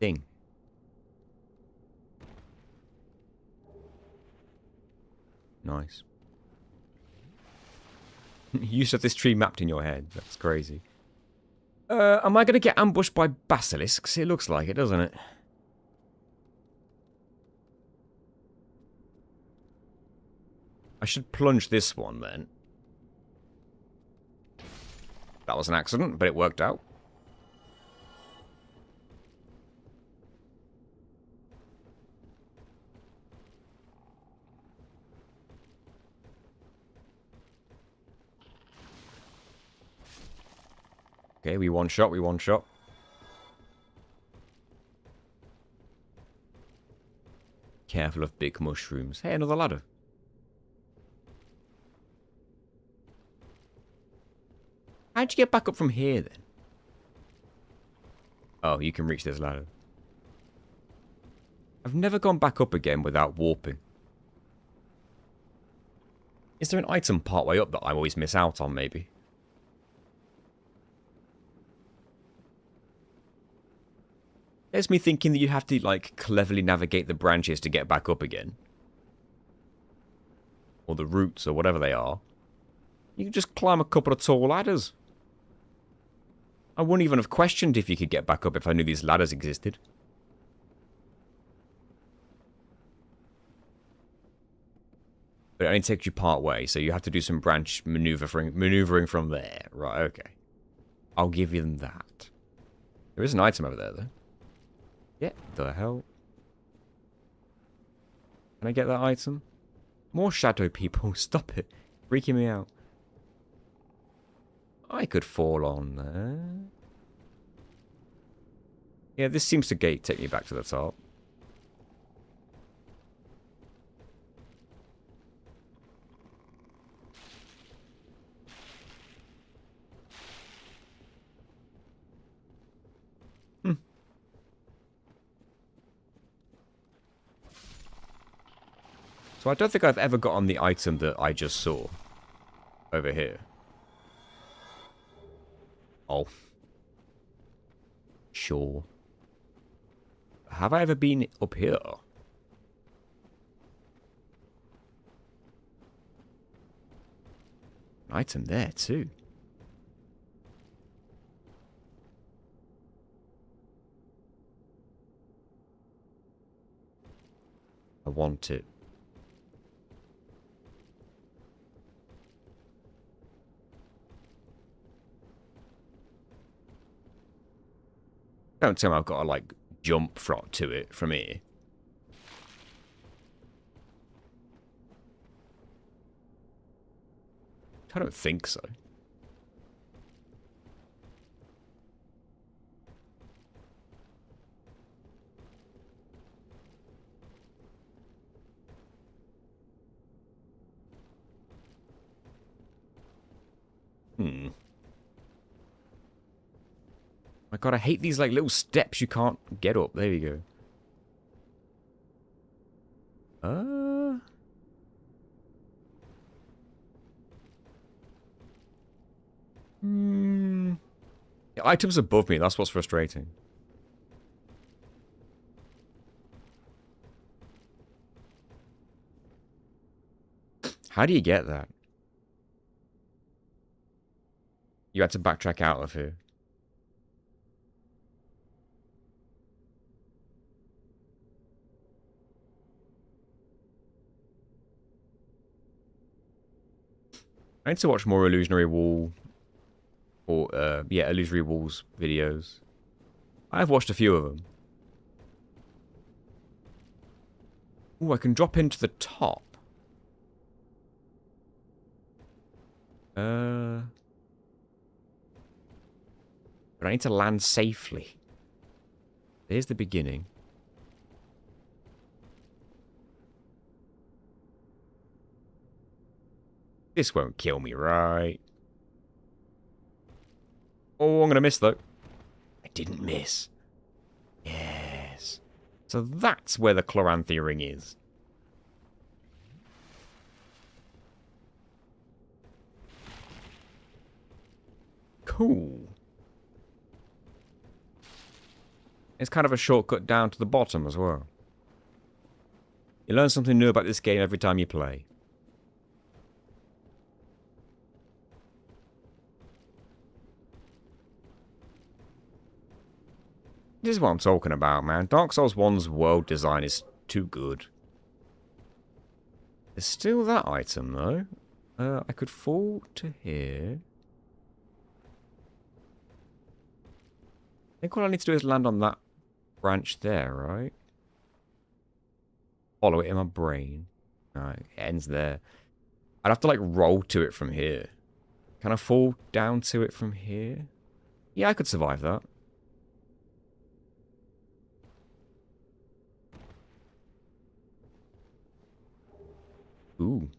Thing. Nice. You said this tree mapped in your head. That's crazy. Am I going to get ambushed by basilisks? It looks like it, doesn't it? I should plunge this one, then. That was an accident, but it worked out. Okay, we one shot. Careful of big mushrooms. Hey, another ladder. How'd you get back up from here, then? Oh, you can reach this ladder. I've never gone back up again without warping. Is there an item partway up that I always miss out on, maybe? There's me thinking that you have to, like, cleverly navigate the branches to get back up again. Or the roots, or whatever they are. You can just climb a couple of tall ladders. I wouldn't even have questioned if you could get back up if I knew these ladders existed. But it only takes you part way, so you have to do some branch maneuvering from there. Right, okay. I'll give you that. There is an item over there, though. Yeah, the hell? Can I get that item? More shadow people. Stop it. Freaking me out. I could fall on there. Yeah, this seems to take me back to the top. So I don't think I've ever got on the item that I just saw. Over here. Oh. Sure. Have I ever been up here? An item there too. I want it. Don't tell me I've got to, like, jump to it from here. I don't think so. My god, I hate these, like, little steps you can't get up. There you go. The items above me, that's what's frustrating. How do you get that? You had to backtrack out of here. I need to watch more Illusionary Wall or yeah, Illusory Walls videos. I've watched a few of them. Ooh, I can drop into the top. But I need to land safely. Here's the beginning. This won't kill me, right? Oh, I'm gonna miss, though. I didn't miss. Yes. So that's where the Chloranthy ring is. Cool. It's kind of a shortcut down to the bottom as well. You learn something new about this game every time you play. This is what I'm talking about, man. Dark Souls 1's world design is too good. There's still that item, though. I could fall to here. I think all I need to do is land on that branch there, right? Follow it in my brain. Alright, it ends there. I'd have to, like, roll to it from here. Can I fall down to it from here? Yeah, I could survive that. Ooh.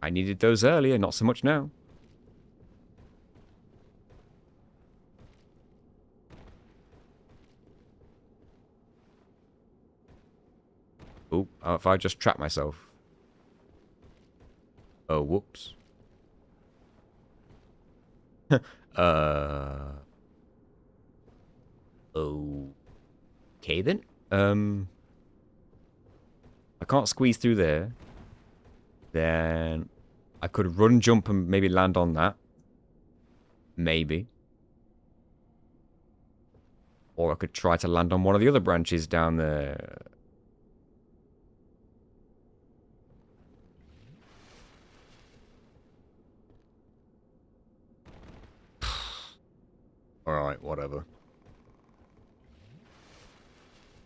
I needed those earlier, not so much now. Ooh, if I just trap myself. Oh, whoops. Okay then. I can't squeeze through there. Then I could run, jump, and maybe land on that. Maybe. Or I could try to land on one of the other branches down there. Alright, whatever.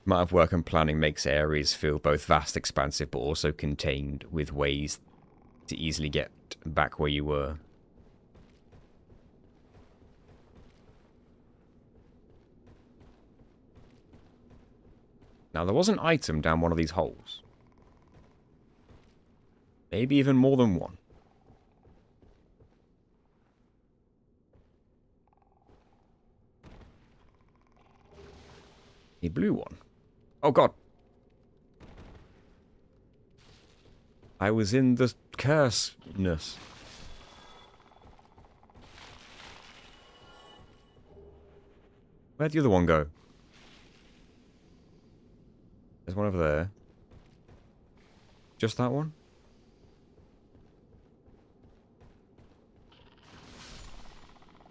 Amount of work and planning makes areas feel both vast, expansive, but also contained, with ways to easily get back where you were. Now, there was an item down one of these holes. Maybe even more than one. A blue one. Oh god. I was in the curse-ness. Where'd the other one go? There's one over there. Just that one?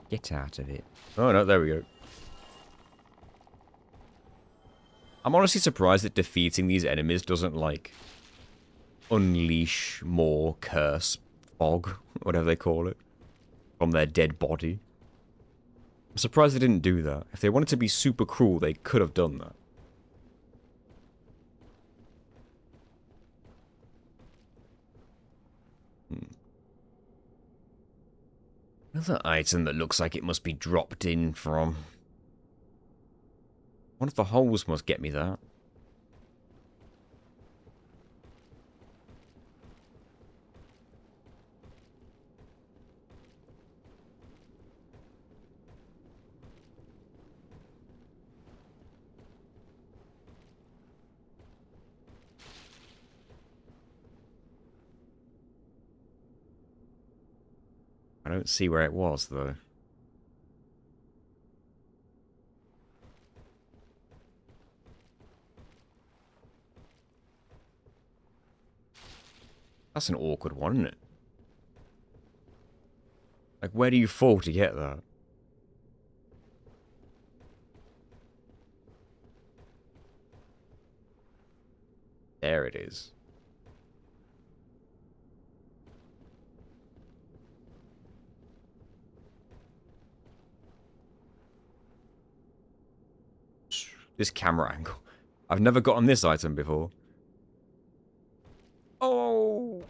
Get out of it. Oh no, there we go. I'm honestly surprised that defeating these enemies doesn't, like, unleash more curse fog, whatever they call it, from their dead body. I'm surprised they didn't do that. If they wanted to be super cruel, they could have done that. Another item that looks like it must be dropped in from... One of the holes must get me that. I don't see where it was, though. That's an awkward one, isn't it? Like, where do you fall to get that? There it is. This camera angle. I've never gotten this item before. Oh!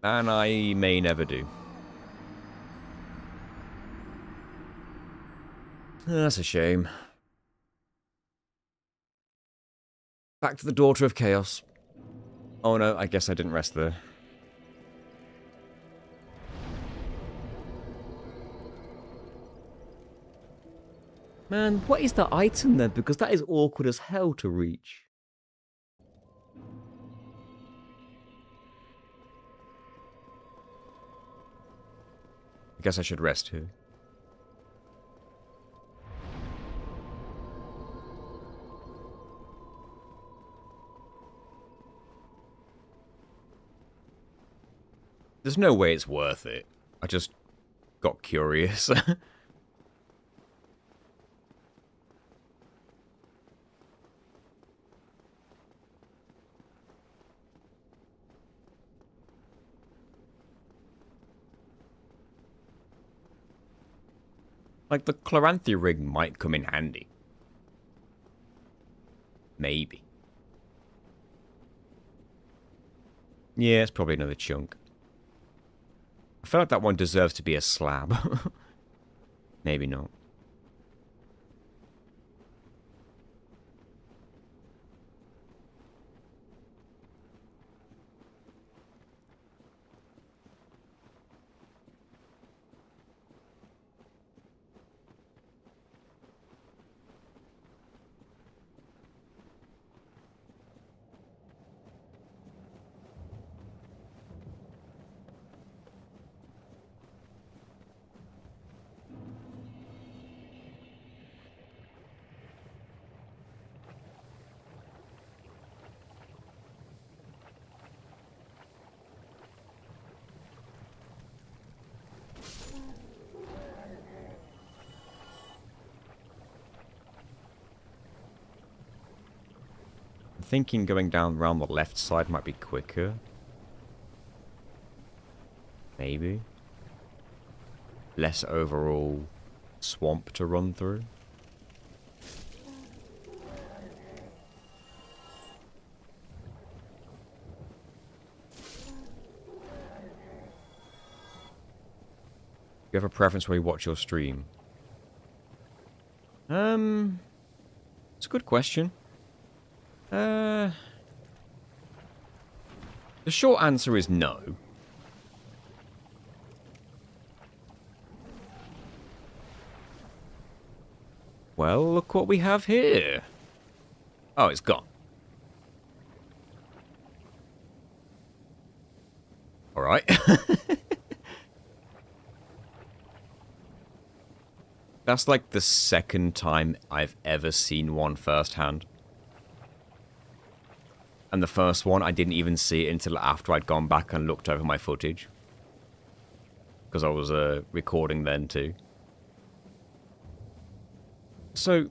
And I may never do. That's a shame. Back to the Daughter of Chaos. Oh no, I guess I didn't rest there. Man, what is the item then? Because that is awkward as hell to reach. I guess I should rest here. There's no way it's worth it. I just got curious. Like, the Chloranthy rig might come in handy. Maybe. Yeah, it's probably another chunk. I feel like that one deserves to be a slab. Maybe not. Thinking going down around the left side might be quicker. Maybe. Less overall swamp to run through. Do you have a preference where you watch your stream? It's a good question. The short answer is no. Well, look what we have here. Oh, it's gone. Alright. That's like the second time I've ever seen one firsthand. And the first one, I didn't even see it until after I'd gone back and looked over my footage. Because I was recording then too. So,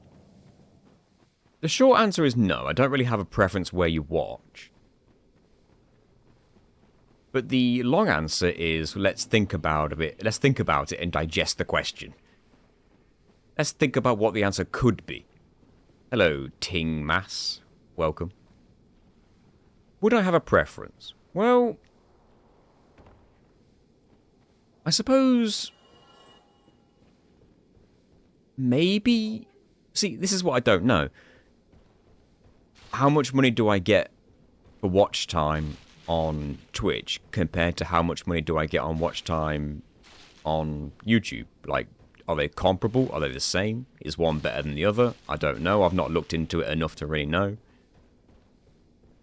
the short answer is no. I don't really have a preference where you watch. But the long answer is, let's think about it. Let's think about it and digest the question. Let's think about what the answer could be. Hello, Ting Mass. Welcome. Would I have a preference? Well, I suppose maybe. See, this is what I don't know. How much money do I get for watch time on Twitch compared to how much money do I get on watch time on YouTube? Like, are they comparable? Are they the same? Is one better than the other? I don't know. I've not looked into it enough to really know.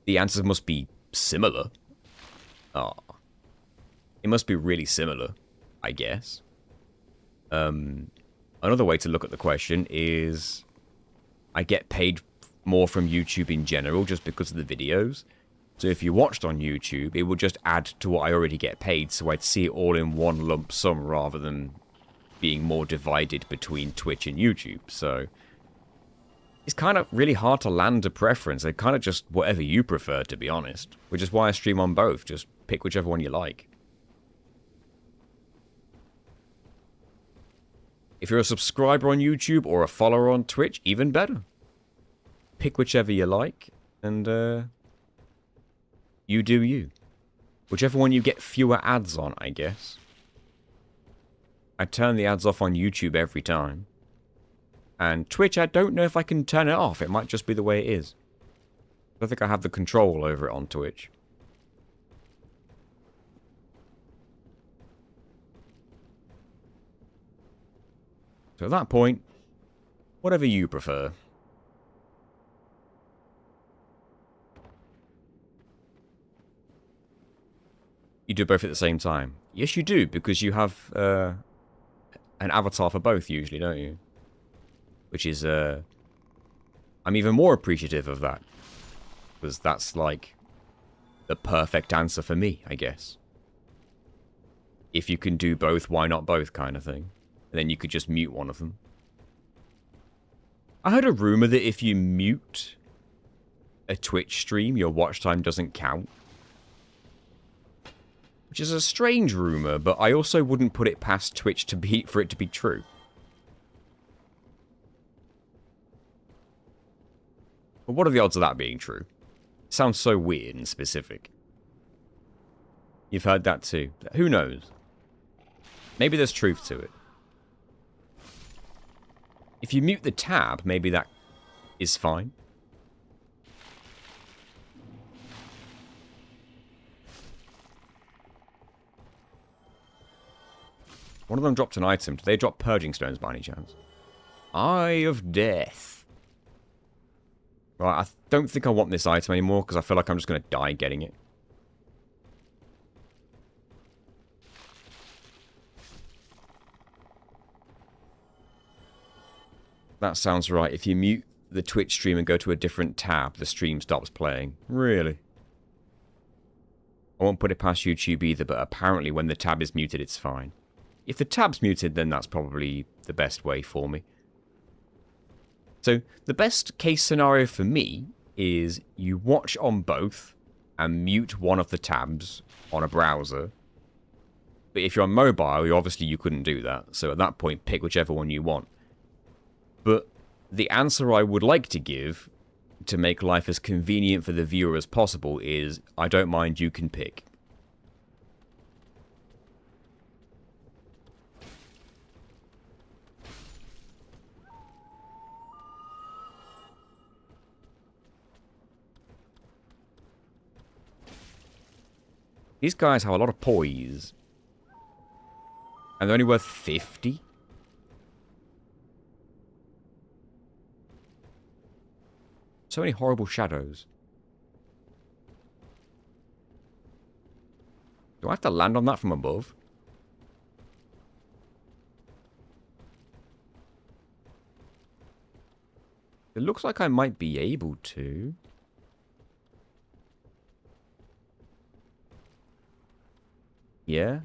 The answers must be similar. Ah. It must be really similar, I guess. Another way to look at the question is I get paid more from YouTube in general just because of the videos. So if you watched on YouTube, it would just add to what I already get paid, so I'd see it all in one lump sum rather than being more divided between Twitch and YouTube. So it's kind of really hard to land a preference. They're kind of just whatever you prefer, to be honest. Which is why I stream on both. Just pick whichever one you like. If you're a subscriber on YouTube or a follower on Twitch, even better. Pick whichever you like, and you do you. Whichever one you get fewer ads on, I guess. I turn the ads off on YouTube every time. And Twitch, I don't know if I can turn it off. It might just be the way it is. I don't think I have the control over it on Twitch. So at that point, whatever you prefer. You do both at the same time. Yes, you do, because you have an avatar for both usually, don't you? Which is, I'm even more appreciative of that. Because that's, like, the perfect answer for me, I guess. If you can do both, why not both, kind of thing. And then you could just mute one of them. I heard a rumor that if you mute a Twitch stream, your watch time doesn't count. Which is a strange rumor, but I also wouldn't put it past Twitch for it to be true. But what are the odds of that being true? It sounds so weird and specific. You've heard that too. Who knows? Maybe there's truth to it. If you mute the tab, maybe that is fine. One of them dropped an item. Did they drop purging stones by any chance? Eye of Death. Right, I don't think I want this item anymore because I feel like I'm just going to die getting it. That sounds right. If you mute the Twitch stream and go to a different tab, the stream stops playing. Really? I won't put it past YouTube either, but apparently when the tab is muted, it's fine. If the tab's muted, then that's probably the best way for me. So, the best case scenario for me is you watch on both and mute one of the tabs on a browser. But if you're on mobile, obviously you couldn't do that. So at that point, pick whichever one you want. But the answer I would like to give, to make life as convenient for the viewer as possible, is I don't mind, you can pick. These guys have a lot of poise. And they're only worth 50? So many horrible shadows. Do I have to land on that from above? It looks like I might be able to. Yeah.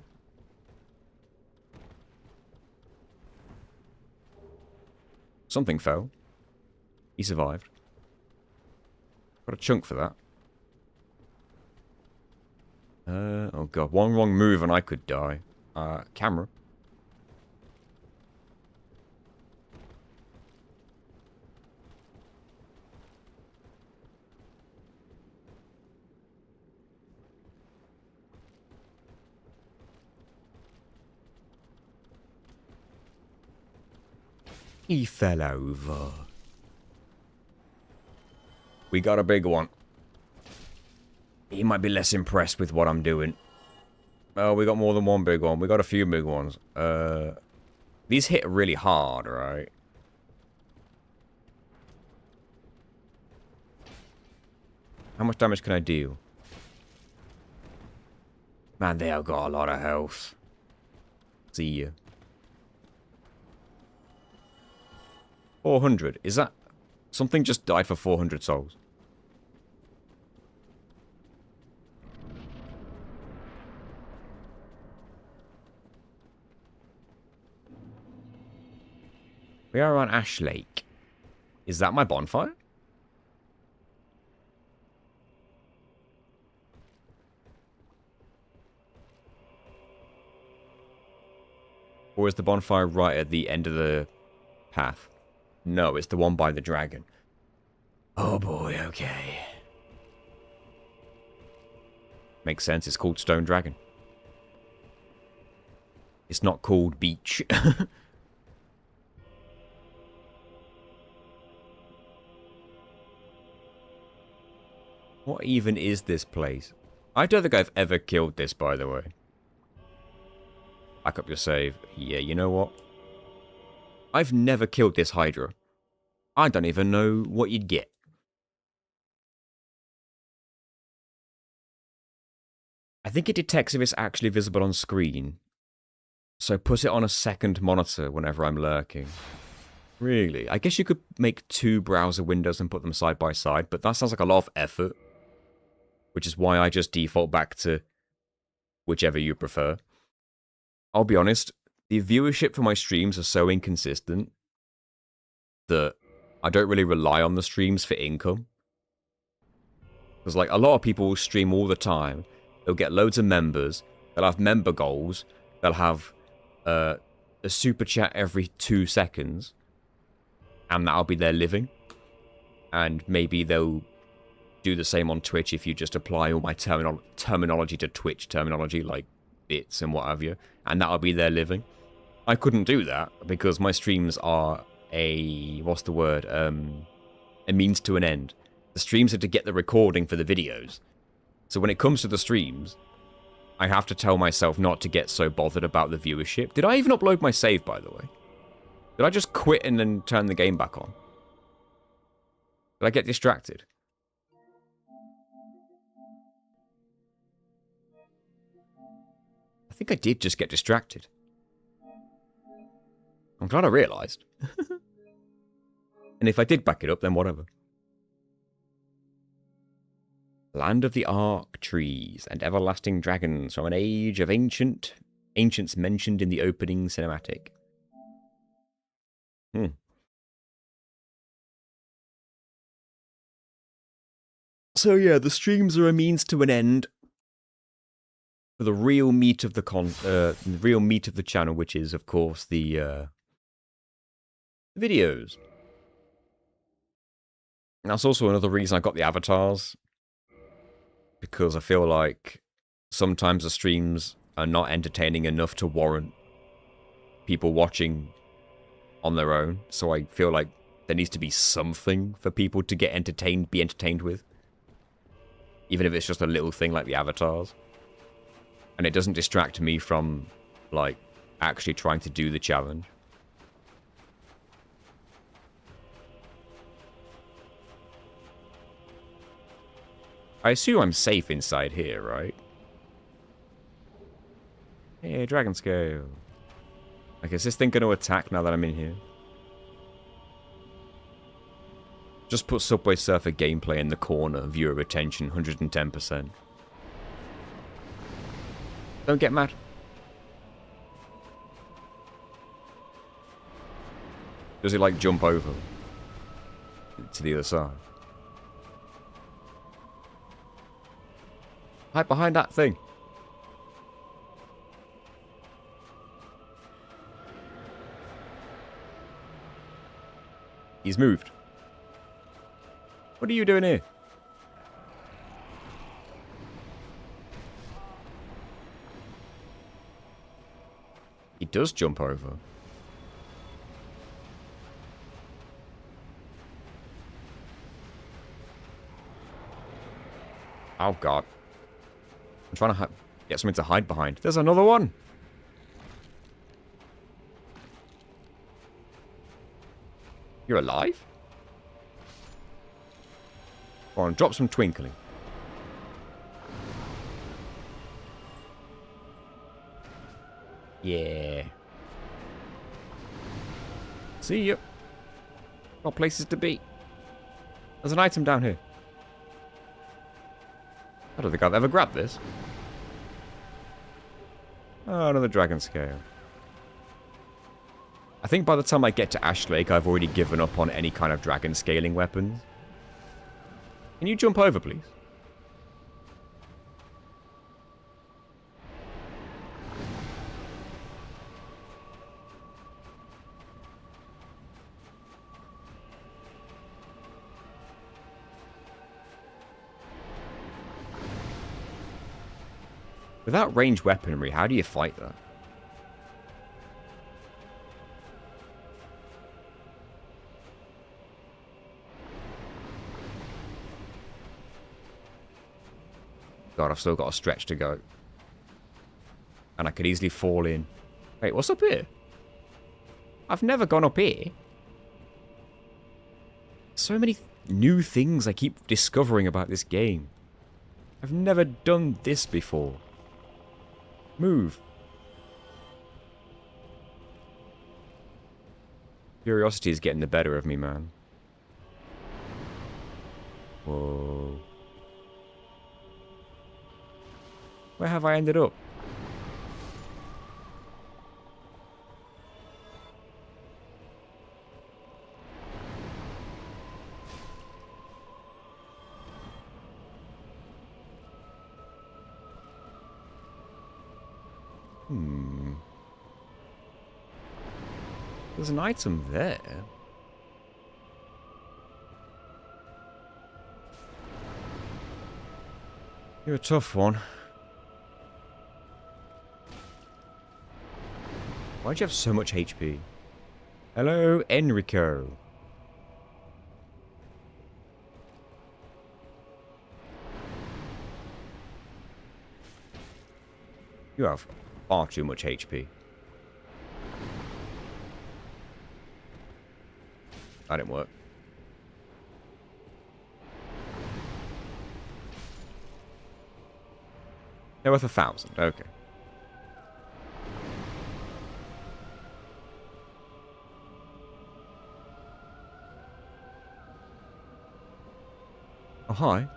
Something fell. He survived. Got a chunk for that. Oh god, one wrong move and I could die. Camera. He fell over. We got a big one. He might be less impressed with what I'm doing. Oh, we got more than one big one. We got a few big ones. These hit really hard, right? How much damage can I deal? Man, they have got a lot of health. See ya. 400. Is that... Something just died for 400 souls. We are on Ash Lake. Is that my bonfire? Or is the bonfire right at the end of the path? No, it's the one by the dragon. Oh boy, okay. Makes sense, it's called Stone Dragon. It's not called Beach. What even is this place? I don't think I've ever killed this, by the way. Back up your save. Yeah, you know what? I've never killed this Hydra. I don't even know what you'd get. I think it detects if it's actually visible on screen. So put it on a second monitor whenever I'm lurking. Really? I guess you could make 2 browser windows and put them side by side, but that sounds like a lot of effort. Which is why I just default back to whichever you prefer. I'll be honest, the viewership for my streams are so inconsistent that I don't really rely on the streams for income. Because like a lot of people will stream all the time. They'll get loads of members. They'll have member goals. They'll have a super chat every 2 seconds. And that'll be their living. And maybe they'll do the same on Twitch if you just apply all my terminology to Twitch terminology, like bits and what have you. And that'll be their living. I couldn't do that because my streams are a... what's the word? A means to an end. The streams are to get the recording for the videos. So when it comes to the streams, I have to tell myself not to get so bothered about the viewership. Did I even upload my save, by the way? Did I just quit and then turn the game back on? Did I get distracted? I think I did just get distracted. I'm glad I realised. And if I did back it up, then whatever. Land of the Ark trees and everlasting dragons from an age of ancients mentioned in the opening cinematic. So yeah, the streams are a means to an end for the real meat of the channel, which is of course the videos. And that's also another reason I got the avatars, because I feel like sometimes the streams are not entertaining enough to warrant people watching on their own. So I feel like there needs to be something for people to be entertained with. Even if it's just a little thing like the avatars. And it doesn't distract me from, like, actually trying to do the challenge. I assume I'm safe inside here, right? Hey, Dragon Scale. Like, is this thing going to attack now that I'm in here? Just put Subway Surfer gameplay in the corner, viewer retention, 110%. Don't get mad. Does it, like, jump over to the other side? Hide behind that thing. He's moved. What are you doing here? He does jump over. Oh god. I'm trying to get something to hide behind. There's another one! You're alive? Go on, drop some twinkling. Yeah. See ya. Got places to be. There's an item down here. I don't think I've ever grabbed this. Oh, another dragon scale. I think by the time I get to Ash Lake, I've already given up on any kind of dragon scaling weapons. Can you jump over, please? Without ranged weaponry, how do you fight that? God, I've still got a stretch to go. And I could easily fall in. Wait, what's up here? I've never gone up here. So many new things I keep discovering about this game. I've never done this before. Move. Curiosity is getting the better of me, man. Whoa. Where have I ended up? There's an item there. You're a tough one. Why'd you have so much HP? Hello, Enrico. You have far too much HP. That didn't work. They're worth 1,000. Okay. Oh, hi.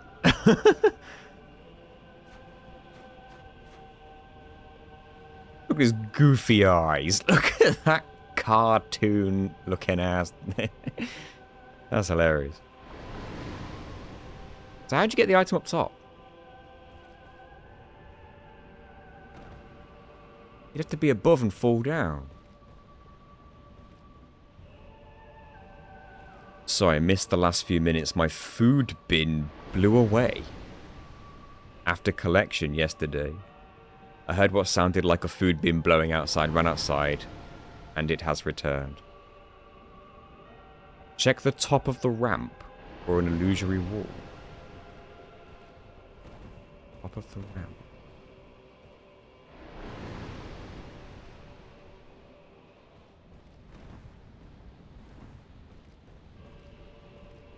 Look at his goofy eyes. Look at that cartoon looking ass. That's hilarious. So how'd you get the item up top? You'd have to be above and fall down. Sorry, I missed the last few minutes. My food bin blew away. After collection yesterday. I heard what sounded like a food bin blowing outside, ran outside, and it has returned. Check the top of the ramp for an illusory wall. Top of the ramp.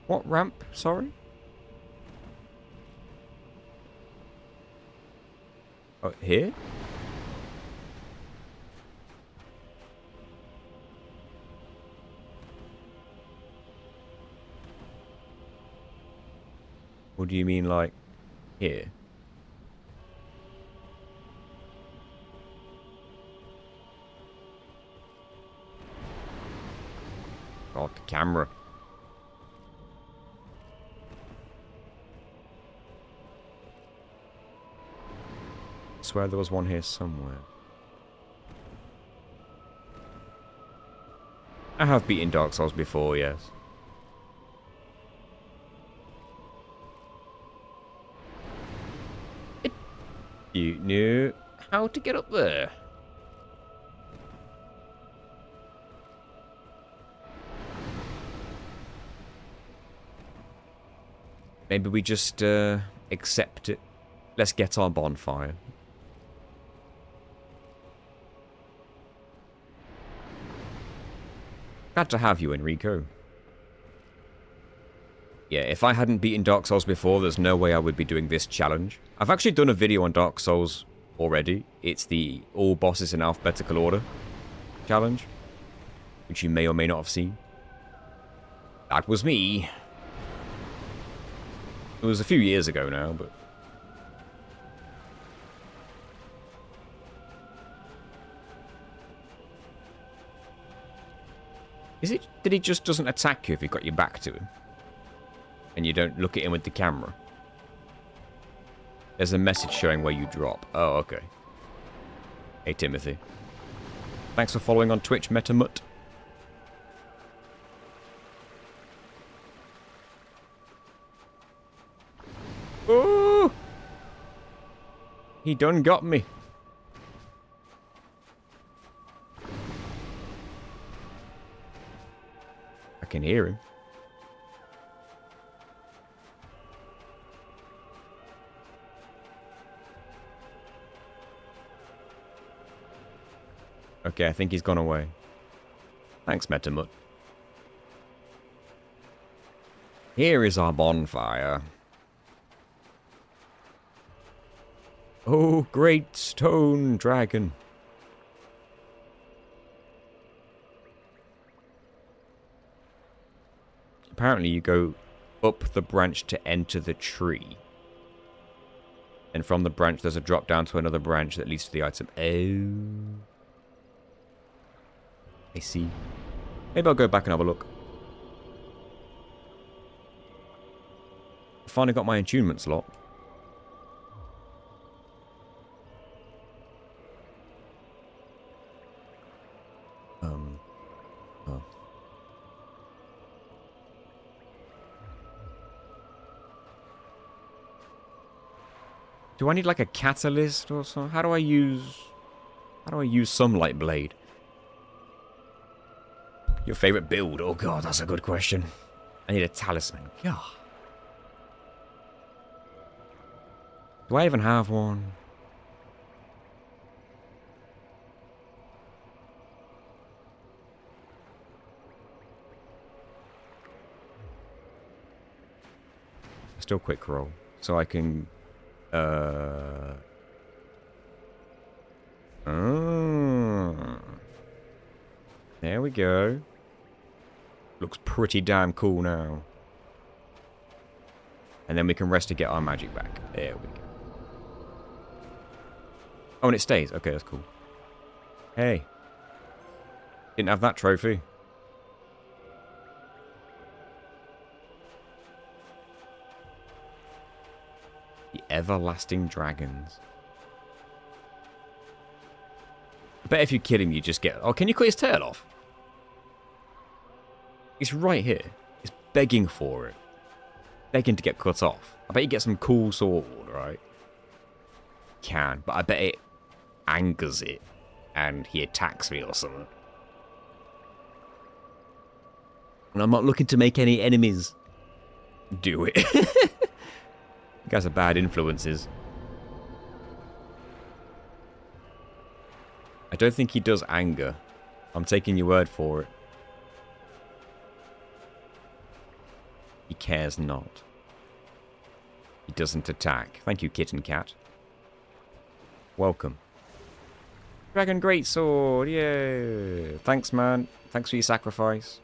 What ramp? Sorry? Oh, here? Or do you mean like here? Oh, the camera. I swear there was one here somewhere. I have beaten Dark Souls before, yes. You knew how to get up there. Maybe we just accept it. Let's get our bonfire. Glad to have you, Enrico. Yeah, if I hadn't beaten Dark Souls before, there's no way I would be doing this challenge. I've actually done a video on Dark Souls already. It's the all bosses in alphabetical order challenge, which you may or may not have seen. That was me. It was a few years ago now, but... Is it that he just doesn't attack you if you've got your back to him? And you don't look at him with the camera? There's a message showing where you drop. Oh, okay. Hey, Timothy. Thanks for following on Twitch, Metamut. Oh! He done got me. I can hear him. Okay, I think he's gone away. Thanks, Metamut. Here is our bonfire. Oh, great stone dragon. Apparently you go up the branch to enter the tree. And from the branch there's a drop down to another branch that leads to the item. Oh. I see. Maybe I'll go back and have a look. Finally got my attunement slot. Oh. Do I need like a catalyst or something? How do I use Sunlight Blade? Your favorite build? Oh god, that's a good question. I need a talisman. God. Do I even have one? Still quick roll. So I can... There we go. Looks pretty damn cool now. And then we can rest to get our magic back. There we go. Oh, and it stays. Okay, that's cool. Hey. Didn't have that trophy. The Everlasting Dragons. I bet if you kill him, you just get... Oh, can you cut his tail off? It's right here. It's begging for it. Begging to get cut off. I bet you get some cool sword, right? Can, but I bet it angers it. And he attacks me or something. And I'm not looking to make any enemies. Do it. You guys are bad influences. I don't think he does anger. I'm taking your word for it. He cares not. He doesn't attack. Thank you, Kitten Cat. Welcome. Dragon Greatsword! Yay! Thanks, man. Thanks for your sacrifice.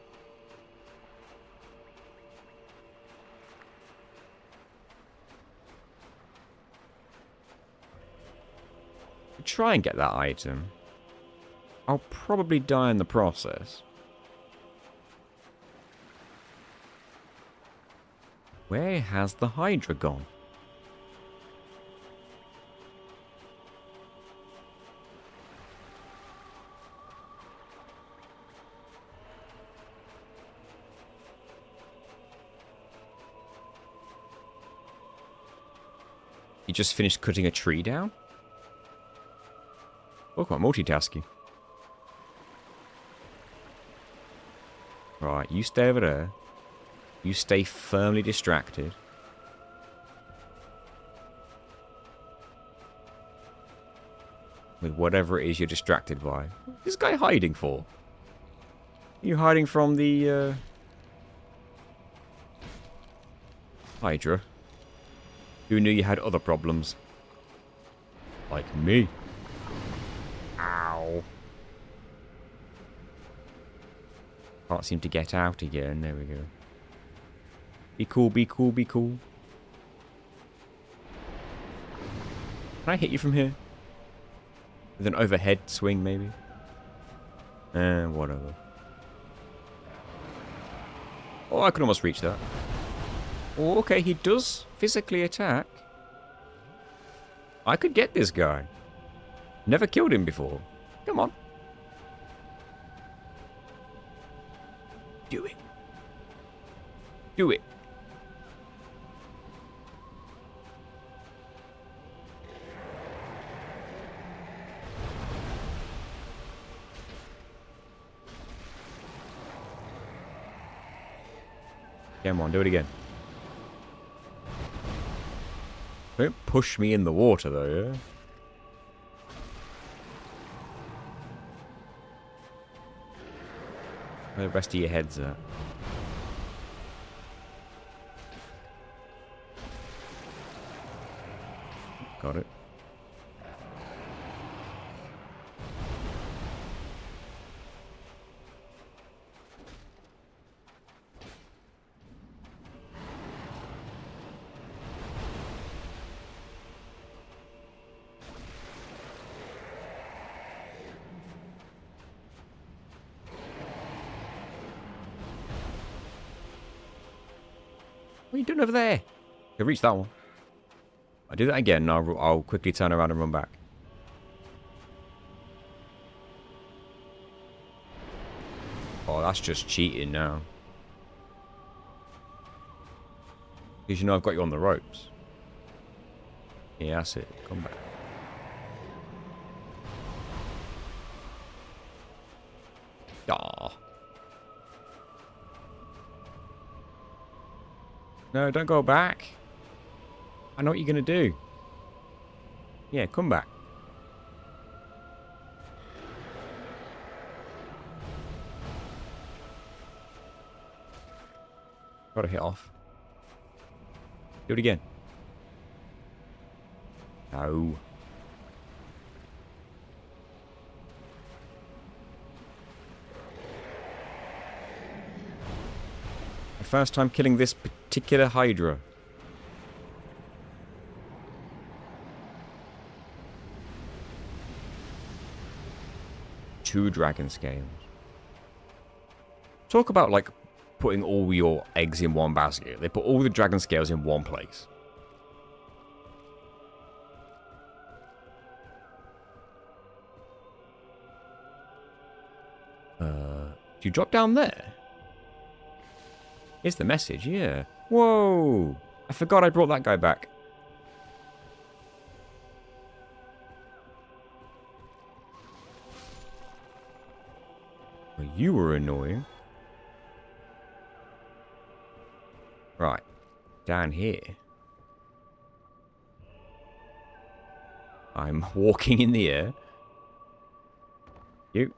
Try and get that item. I'll probably die in the process. Where has the Hydra gone? You just finished cutting a tree down? Look, I'm multitasking. Right, you stay over there. You stay firmly distracted. With whatever it is you're distracted by. What's this guy hiding for? Are you hiding from the, Hydra? Who knew you had other problems? Like me. Ow. Can't seem to get out again. There we go. Be cool, be cool, be cool. Can I hit you from here? With an overhead swing, maybe? Whatever. Oh, I could almost reach that. Oh, okay, he does physically attack. I could get this guy. Never killed him before. Come on. Do it. Do it. Come on, do it again. Don't push me in the water, though, yeah? Where the rest of your head's at? Got it. What are you doing over there? You reach that one. I do that again, and I'll quickly turn around and run back. Oh, that's just cheating now. Because you know I've got you on the ropes. Yeah, that's it. Come back. Aww. No, don't go back. I know what you're going to do. Yeah, come back. Got to hit off. Do it again. No. My first time killing this particular Hydra. Two dragon scales. Talk about, like, putting all your eggs in one basket. They put all the dragon scales in one place. Do you drop down there? Here's the message, yeah. Whoa! I forgot I brought that guy back. Well, you were annoying. Right. Down here. I'm walking in the air. You.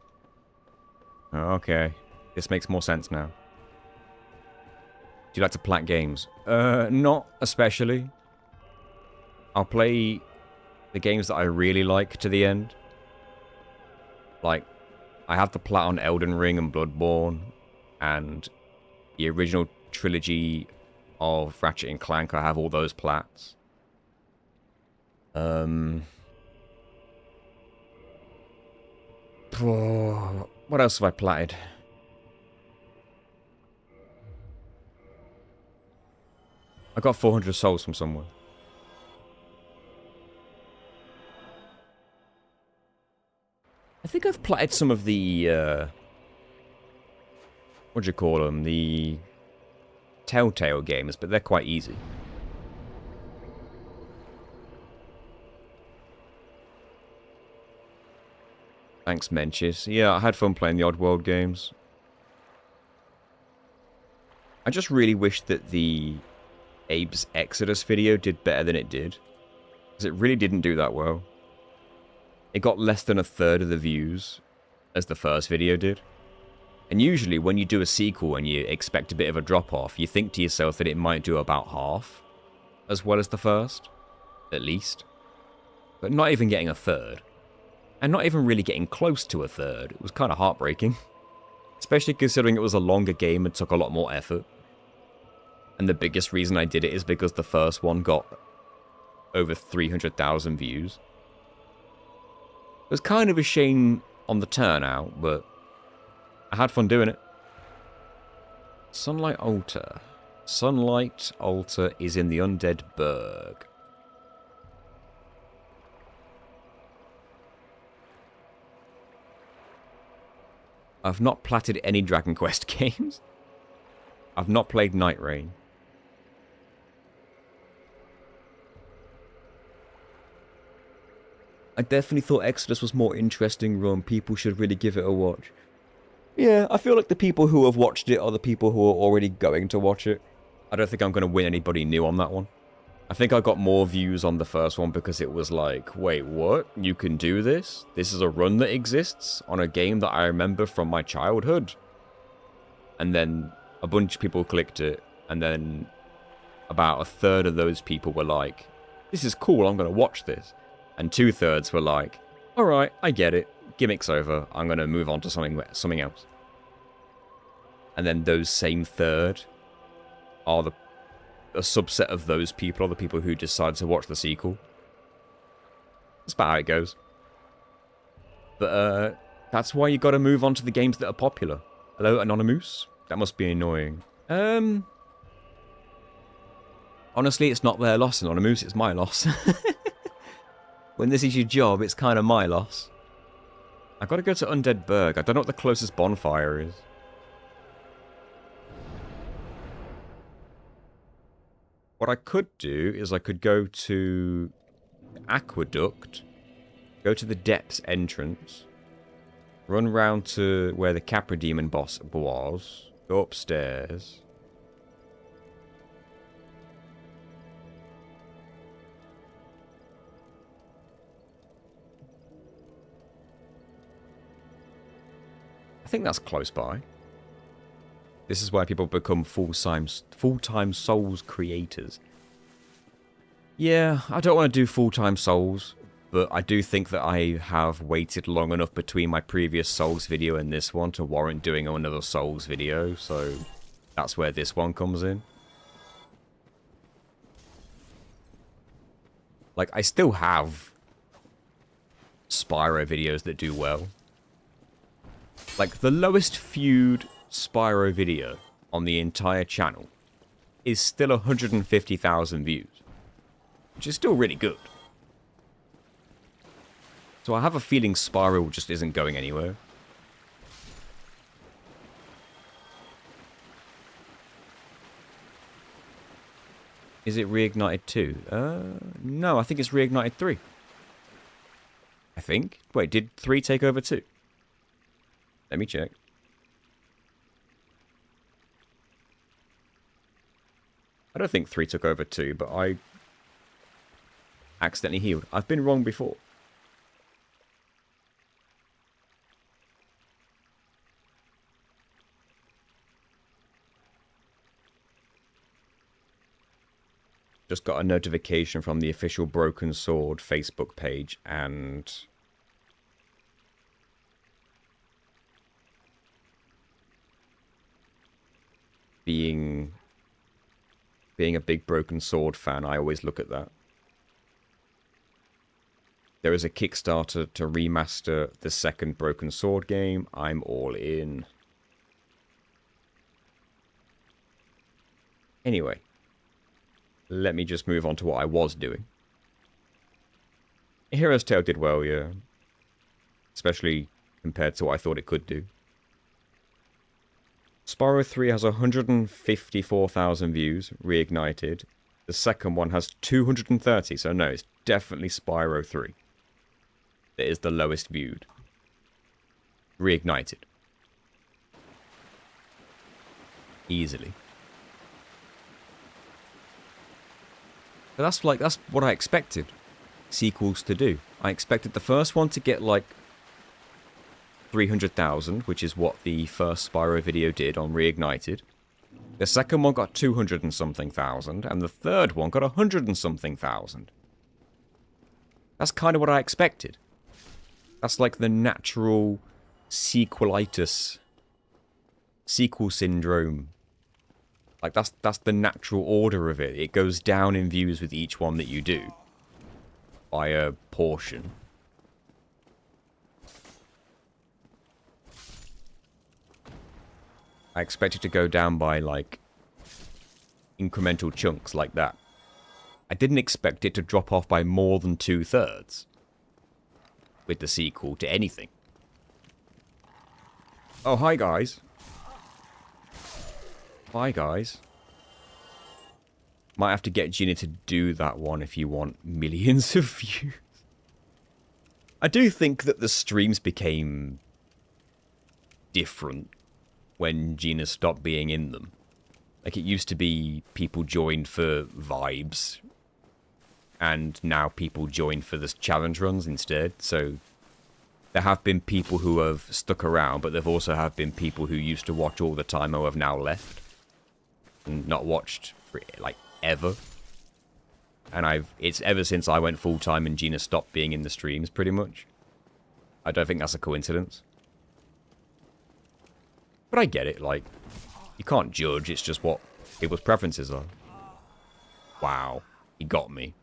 Okay. This makes more sense now. Do you like to plat games? Not especially. I'll play the games that I really like to the end. Like, I have the plat on Elden Ring and Bloodborne, and the original trilogy of Ratchet and Clank, I have all those plats. What else have I platted? I got 400 souls from somewhere. I think I've platted some of the, what do you call them? The Telltale games, but they're quite easy. Thanks, Menchis. Yeah, I had fun playing the Oddworld games. I just really wish that the Abe's Exodus video did better than it did. Because it really didn't do that well. It got less than a third of the views as the first video did. And usually when you do a sequel and you expect a bit of a drop-off, you think to yourself that it might do about half as well as the first, at least. But not even getting a third. And not even really getting close to a third. It was kind of heartbreaking. Especially considering it was a longer game and took a lot more effort. And the biggest reason I did it is because the first one got over 300,000 views. It was kind of a shame on the turnout, but I had fun doing it. Sunlight Altar. Sunlight Altar is in the Undead Burg. I've not platted any Dragon Quest games. I've not played Night Rain. I definitely thought Exodus was more interesting run. People should really give it a watch. Yeah, I feel like the people who have watched it are the people who are already going to watch it. I don't think I'm going to win anybody new on that one. I think I got more views on the first one because it was like, wait, what? You can do this? This is a run that exists on a game that I remember from my childhood? And then a bunch of people clicked it, and then about a third of those people were like, this is cool, I'm going to watch this. And 2/3 were like, alright, I get it. Gimmick's over. I'm going to move on to something else. And then those same third are a subset of those people are the people who decide to watch the sequel. That's about how it goes. But that's why you got to move on to the games that are popular. Hello, Anonymous? That must be annoying. Honestly, it's not their loss, Anonymous. It's my loss. When this is your job, it's kind of my loss. I got to go to Undead Burg. I don't know what the closest bonfire is. What I could do is I could go to Aqueduct, go to the Depths entrance, run round to where the Capra Demon boss was, go upstairs. I think that's close by. This is where people become full-time Souls creators. Yeah, I don't want to do full-time Souls, but I do think that I have waited long enough between my previous Souls video and this one to warrant doing another Souls video, so that's where this one comes in. Like, I still have Spyro videos that do well. Like, the lowest viewed Spyro video on the entire channel is still 150,000 views, which is still really good. So I have a feeling Spyro just isn't going anywhere. Is it Reignited 2? No, I think it's Reignited 3. I think. Wait, did 3 take over 2? Let me check. I don't think 3 took over 2, but I accidentally healed. I've been wrong before. Just got a notification from the official Broken Sword Facebook page, and being a big Broken Sword fan, I always look at that. There is a Kickstarter to remaster the second Broken Sword game. I'm all in. Anyway, let me just move on to what I was doing. Hero's Tale did well, yeah. Especially compared to what I thought it could do. Spyro 3 has 154,000 views, reignited. The second one has 230, so no, it's definitely Spyro 3. It is the lowest viewed. Reignited. Easily. But that's what I expected sequels to do. I expected the first one to get like 300,000, which is what the first Spyro video did on Reignited. The second one got 200 and something thousand, and the third one got 100 and something thousand. That's kind of what I expected. That's like the natural sequelitis, sequel syndrome. Like that's the natural order of it. It goes down in views with each one that you do. By a portion. I expect it to go down by, like, incremental chunks like that. I didn't expect it to drop off by more than 2/3 with the sequel to anything. Oh, hi, guys. Hi, guys. Might have to get Gina to do that one if you want millions of views. I do think that the streams became different when Gina stopped being in them. Like, it used to be people joined for vibes, and now people join for the challenge runs instead. So there have been people who have stuck around, but there also have been people who used to watch all the time who have now left and not watched for, like, ever. And it's ever since I went full-time and Gina stopped being in the streams, pretty much. I don't think that's a coincidence. But I get it, like, you can't judge, it's just what people's preferences are. Wow, he got me.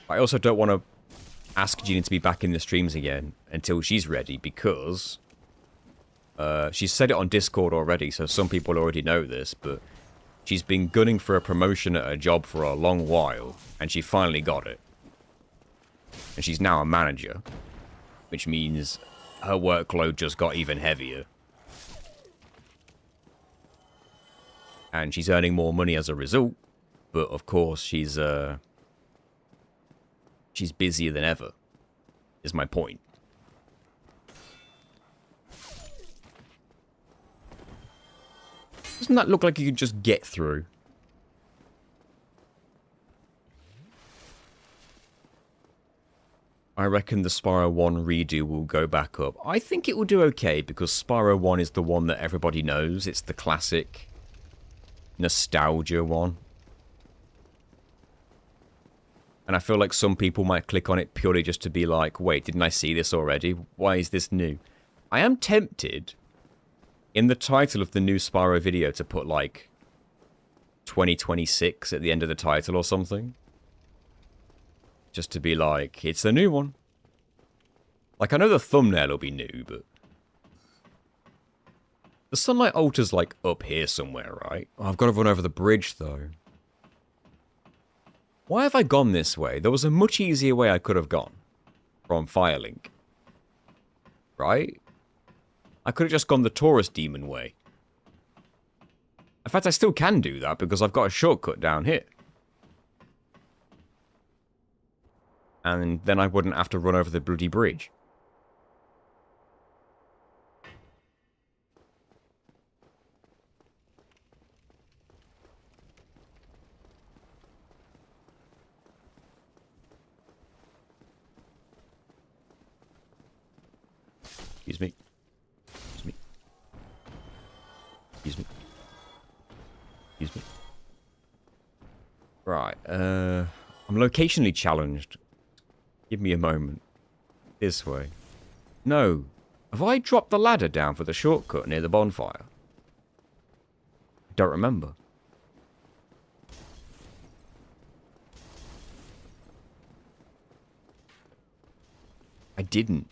I also don't want to ask Gina to be back in the streams again until she's ready, because she's said it on Discord already, so some people already know this, but she's been gunning for a promotion at her job for a long while, and she finally got it. And she's now a manager, which means her workload just got even heavier. And she's earning more money as a result, but of course she's busier than ever, is my point. Doesn't that look like you could just get through? I reckon the Spyro 1 redo will go back up. I think it will do okay, because Spyro 1 is the one that everybody knows. It's the classic nostalgia one. And I feel like some people might click on it purely just to be like, wait, didn't I see this already? Why is this new? I am tempted in the title of the new Spyro video to put, like, 2026 at the end of the title or something. Just to be like, it's the new one. Like, I know the thumbnail will be new, but the sunlight altar's, like, up here somewhere, right? Oh, I've got to run over the bridge, though. Why have I gone this way? There was a much easier way I could have gone from Firelink. Right? I could have just gone the tourist demon way. In fact, I still can do that because I've got a shortcut down here. And then I wouldn't have to run over the bloody bridge. Excuse me. Excuse me. Excuse me. Excuse me. Right, I'm locationally challenged. Give me a moment. This way. No. Have I dropped the ladder down for the shortcut near the bonfire? I don't remember. I didn't.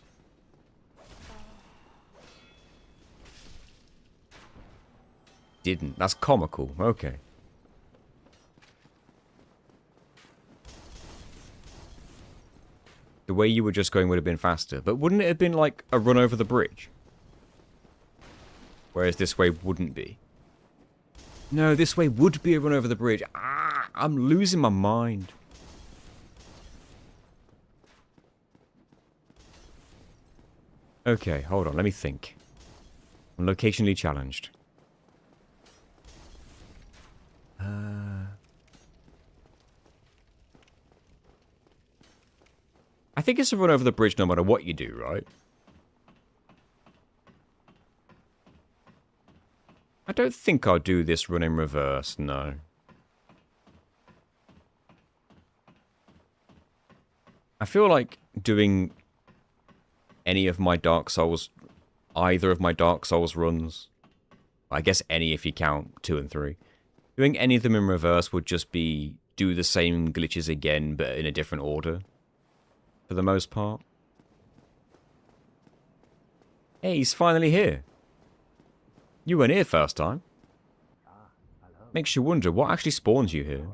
Didn't. That's comical. Okay. The way you were just going would have been faster. But wouldn't it have been like a run over the bridge? Whereas this way wouldn't be. No, this way would be a run over the bridge. Ah, I'm losing my mind. Okay, hold on. Let me think. I'm locationally challenged. I think it's a run over the bridge no matter what you do, right? I don't think I'll do this run in reverse, no. I feel like doing any of my Dark Souls, either of my Dark Souls runs, I guess any if you count 2 and 3, doing any of them in reverse would just be do the same glitches again, but in a different order. For the most part. Hey, he's finally here. You weren't here first time. Makes you wonder what actually spawns you here.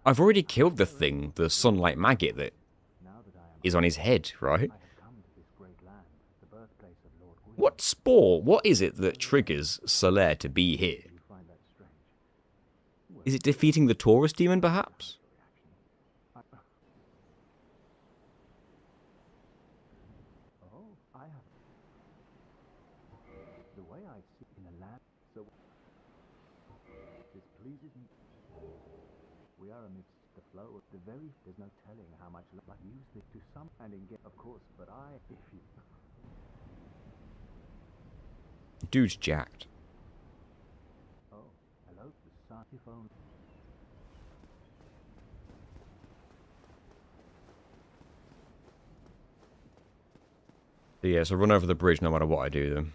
I've already killed the thing, the sunlight maggot that is on his head, right? What spore? What is it that triggers Solaire to be here? Is it defeating the Taurus demon, perhaps? We are amidst the flow of the very. There's no telling how much like use this to some and engage, of course. But if you. Dude's jacked. Oh, hello, the sun. If only. Yeah, so run over the bridge no matter what I do then.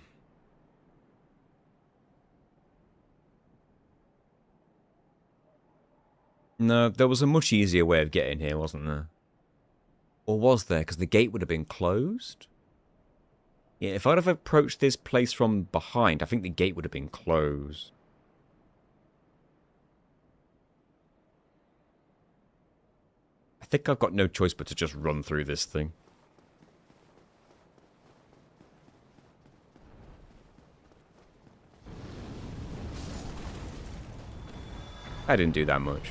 No, there was a much easier way of getting here, wasn't there? Or was there? Because the gate would have been closed? Yeah, if I'd have approached this place from behind, I think the gate would have been closed. I think I've got no choice but to just run through this thing. I didn't do that much.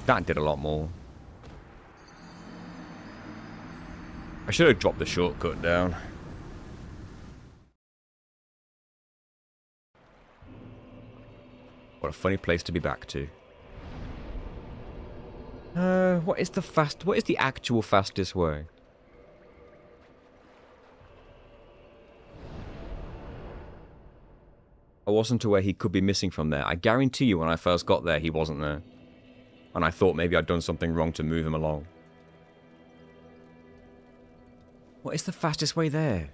That did a lot more. I should have dropped the shortcut down. What a funny place to be back to. What is the actual fastest way? I wasn't aware he could be missing from there. I guarantee you when I first got there, he wasn't there. And I thought maybe I'd done something wrong to move him along. What is the fastest way there?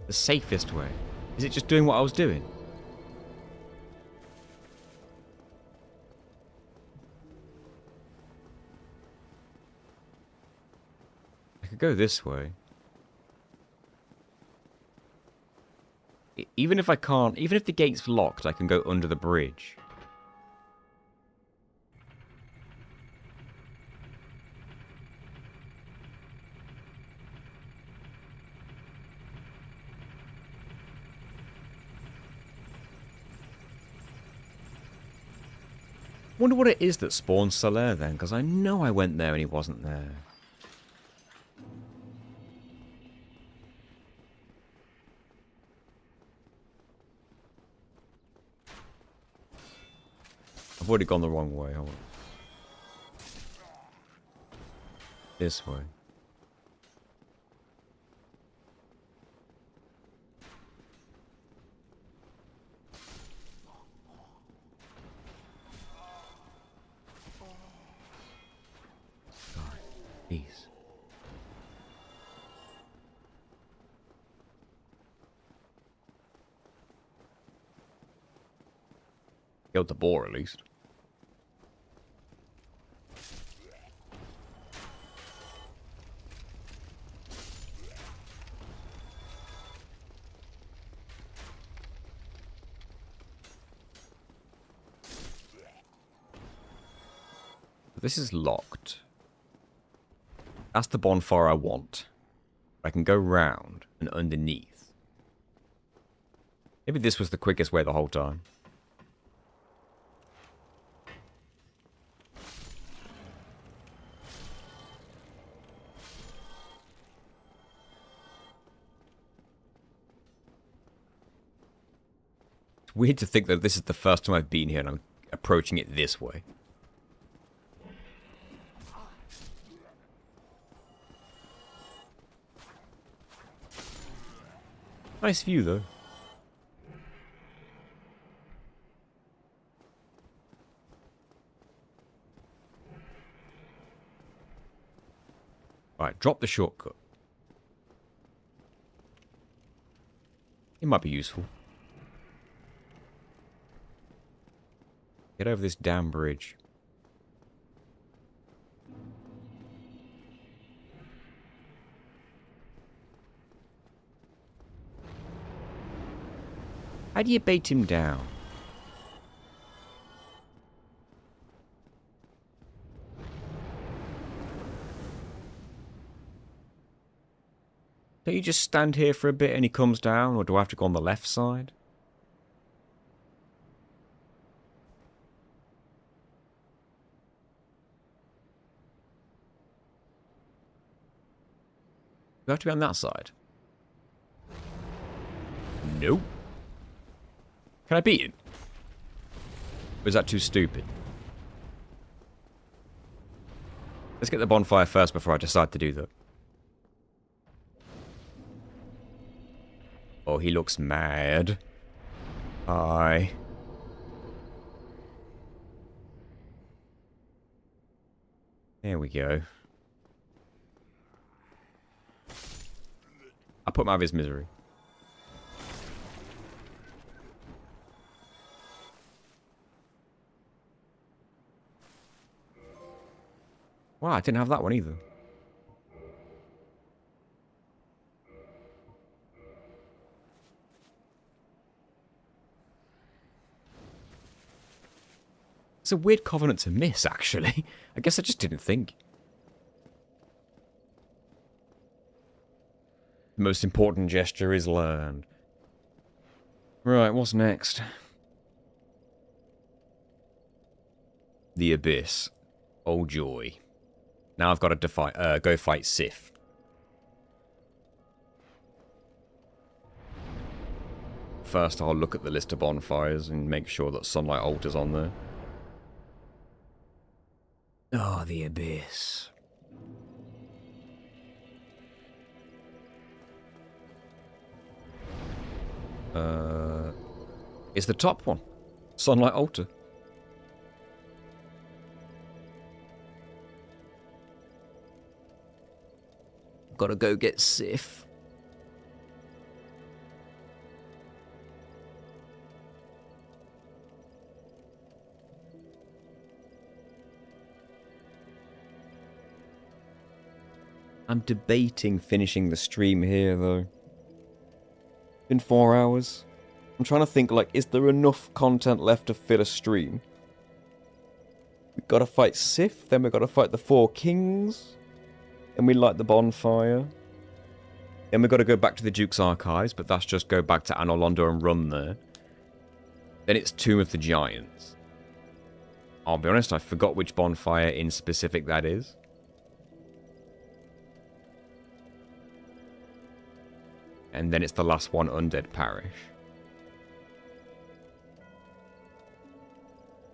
The safest way? Is it just doing what I was doing? I could go this way. Even if I can't, even if the gate's locked, I can go under the bridge. Wonder what it is that spawns Solaire then, because I know I went there and he wasn't there. I've already gone the wrong way. Hold on. This way. Peace. Killed the boar at least. This is locked. That's the bonfire I want. I can go round and underneath. Maybe this was the quickest way the whole time. It's weird to think that this is the first time I've been here and I'm approaching it this way. Nice view, though. Right, drop the shortcut. It might be useful. Get over this damn bridge. How do you bait him down? Don't you just stand here for a bit and he comes down, or do I have to go on the left side? Do I have to be on that side? Nope. Can I beat him? Or is that too stupid? Let's get the bonfire first before I decide to do that. Oh, he looks mad. Hi. There we go. I put him out of his misery. Wow, I didn't have that one either. It's a weird covenant to miss, actually. I guess I just didn't think. The most important gesture is learned. Right, what's next? The Abyss. Oh joy. Now I've got to go fight Sif. First I'll look at the list of bonfires and make sure that Sunlight Altar's on there. Oh, the Abyss. It's the top one. Sunlight Altar. Gotta go get Sif. I'm debating finishing the stream here, though. Been 4 hours. I'm trying to think, like, is there enough content left to fill a stream? We've got to fight Sif, then we've got to fight the Four Kings. Then we light the bonfire. Then we've got to go back to the Duke's Archives, but that's just go back to Anor Londo and run there. Then it's Tomb of the Giants. I'll be honest, I forgot which bonfire in specific that is. And then it's the last one, Undead Parish.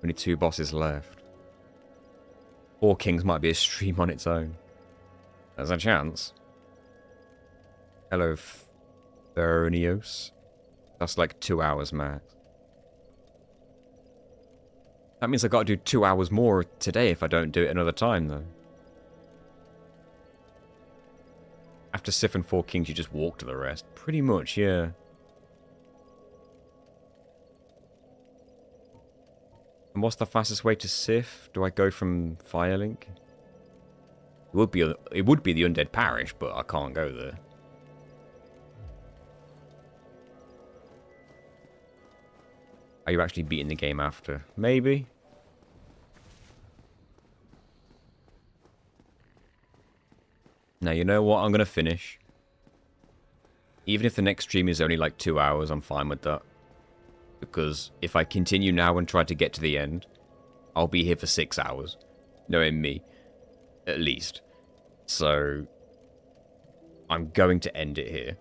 Only 2 bosses left. Four Kings might be a stream on its own. There's a chance. Hello, Fernios. That's like 2 hours max. That means I've got to do 2 hours more today if I don't do it another time, though. After Sif and Four Kings, you just walk to the rest. Pretty much, yeah. And what's the fastest way to Sif? Do I go from Firelink? It would be the Undead Parish, but I can't go there. Are you actually beating the game after? Maybe. Now, you know what? I'm going to finish. Even if the next stream is only like 2 hours, I'm fine with that. Because if I continue now and try to get to the end, I'll be here for 6 hours. Knowing me. At least. So, I'm going to end it here.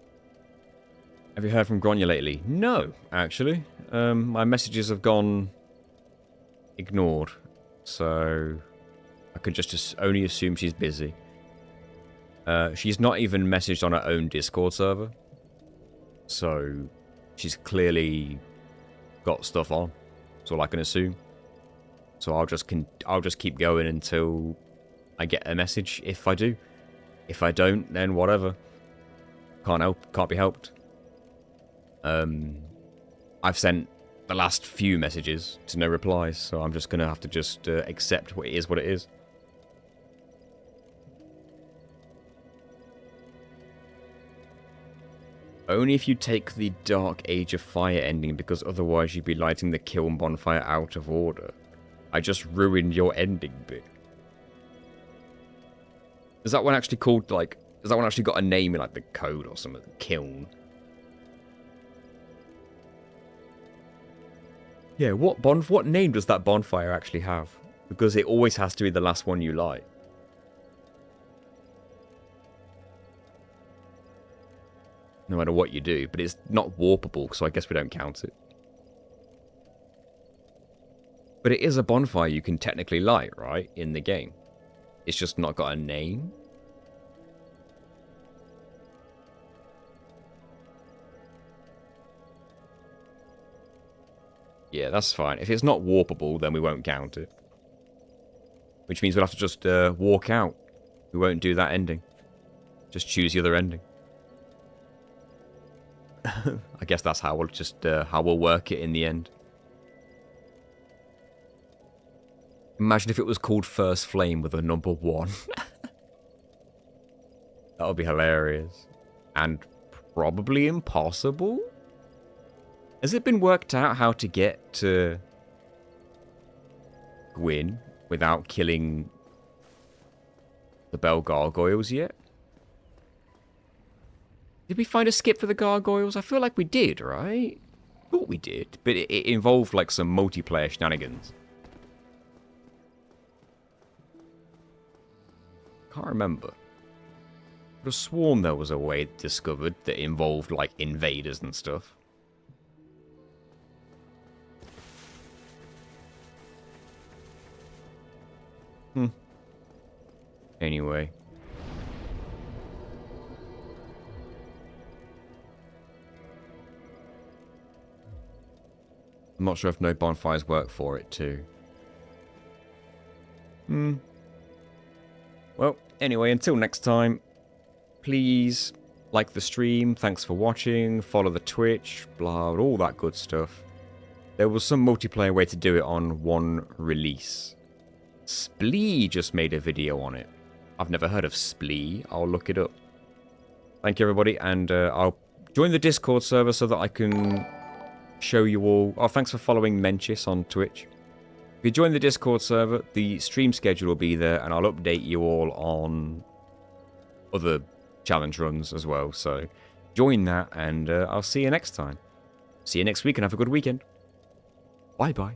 Have you heard from Gronya lately? No, actually. My messages have gone ignored. So, I could just only assume she's busy. She's not even messaged on her own Discord server. So, she's clearly got stuff on. That's all I can assume. So I'll just keep going until I get a message, if I do. If I don't, then whatever. Can't be helped. I've sent the last few messages to no replies, so I'm just going to have to just accept what it is. Only if you take the Dark Age of Fire ending, because otherwise you'd be lighting the kiln bonfire out of order. I just ruined your ending bit. Is that one actually called, like... Has that one actually got a name in, like, the code or something? Kiln? Yeah, what name does that bonfire actually have? Because it always has to be the last one you light. No matter what you do, but it's not warpable, so I guess we don't count it. But it is a bonfire you can technically light, right? In the game. It's just not got a name. Yeah, that's fine. If it's not warpable, then we won't count it. Which means we'll have to just walk out. We won't do that ending. Just choose the other ending. I guess that's how we'll work it in the end. Imagine if it was called First Flame with a number 1. That would be hilarious. And probably impossible? Has it been worked out how to get to Gwyn without killing the Bell Gargoyles yet? Did we find a skip for the gargoyles? I feel like we did, right? Thought we did, but it involved like some multiplayer shenanigans. Can't remember. I'd have sworn there was a way discovered that involved like invaders and stuff. Anyway. I'm not sure if no bonfires work for it too. Well, anyway, until next time, please like the stream, thanks for watching, follow the Twitch, blah, all that good stuff. There was some multiplayer way to do it on one release. Splee just made a video on it. I've never heard of Splee. I'll look it up. Thank you, everybody, and I'll join the Discord server so that I can show you all... Oh, thanks for following Menchis on Twitch. If you join the Discord server, the stream schedule will be there, and I'll update you all on other challenge runs as well. So join that, and I'll see you next time. See you next week, and have a good weekend. Bye-bye.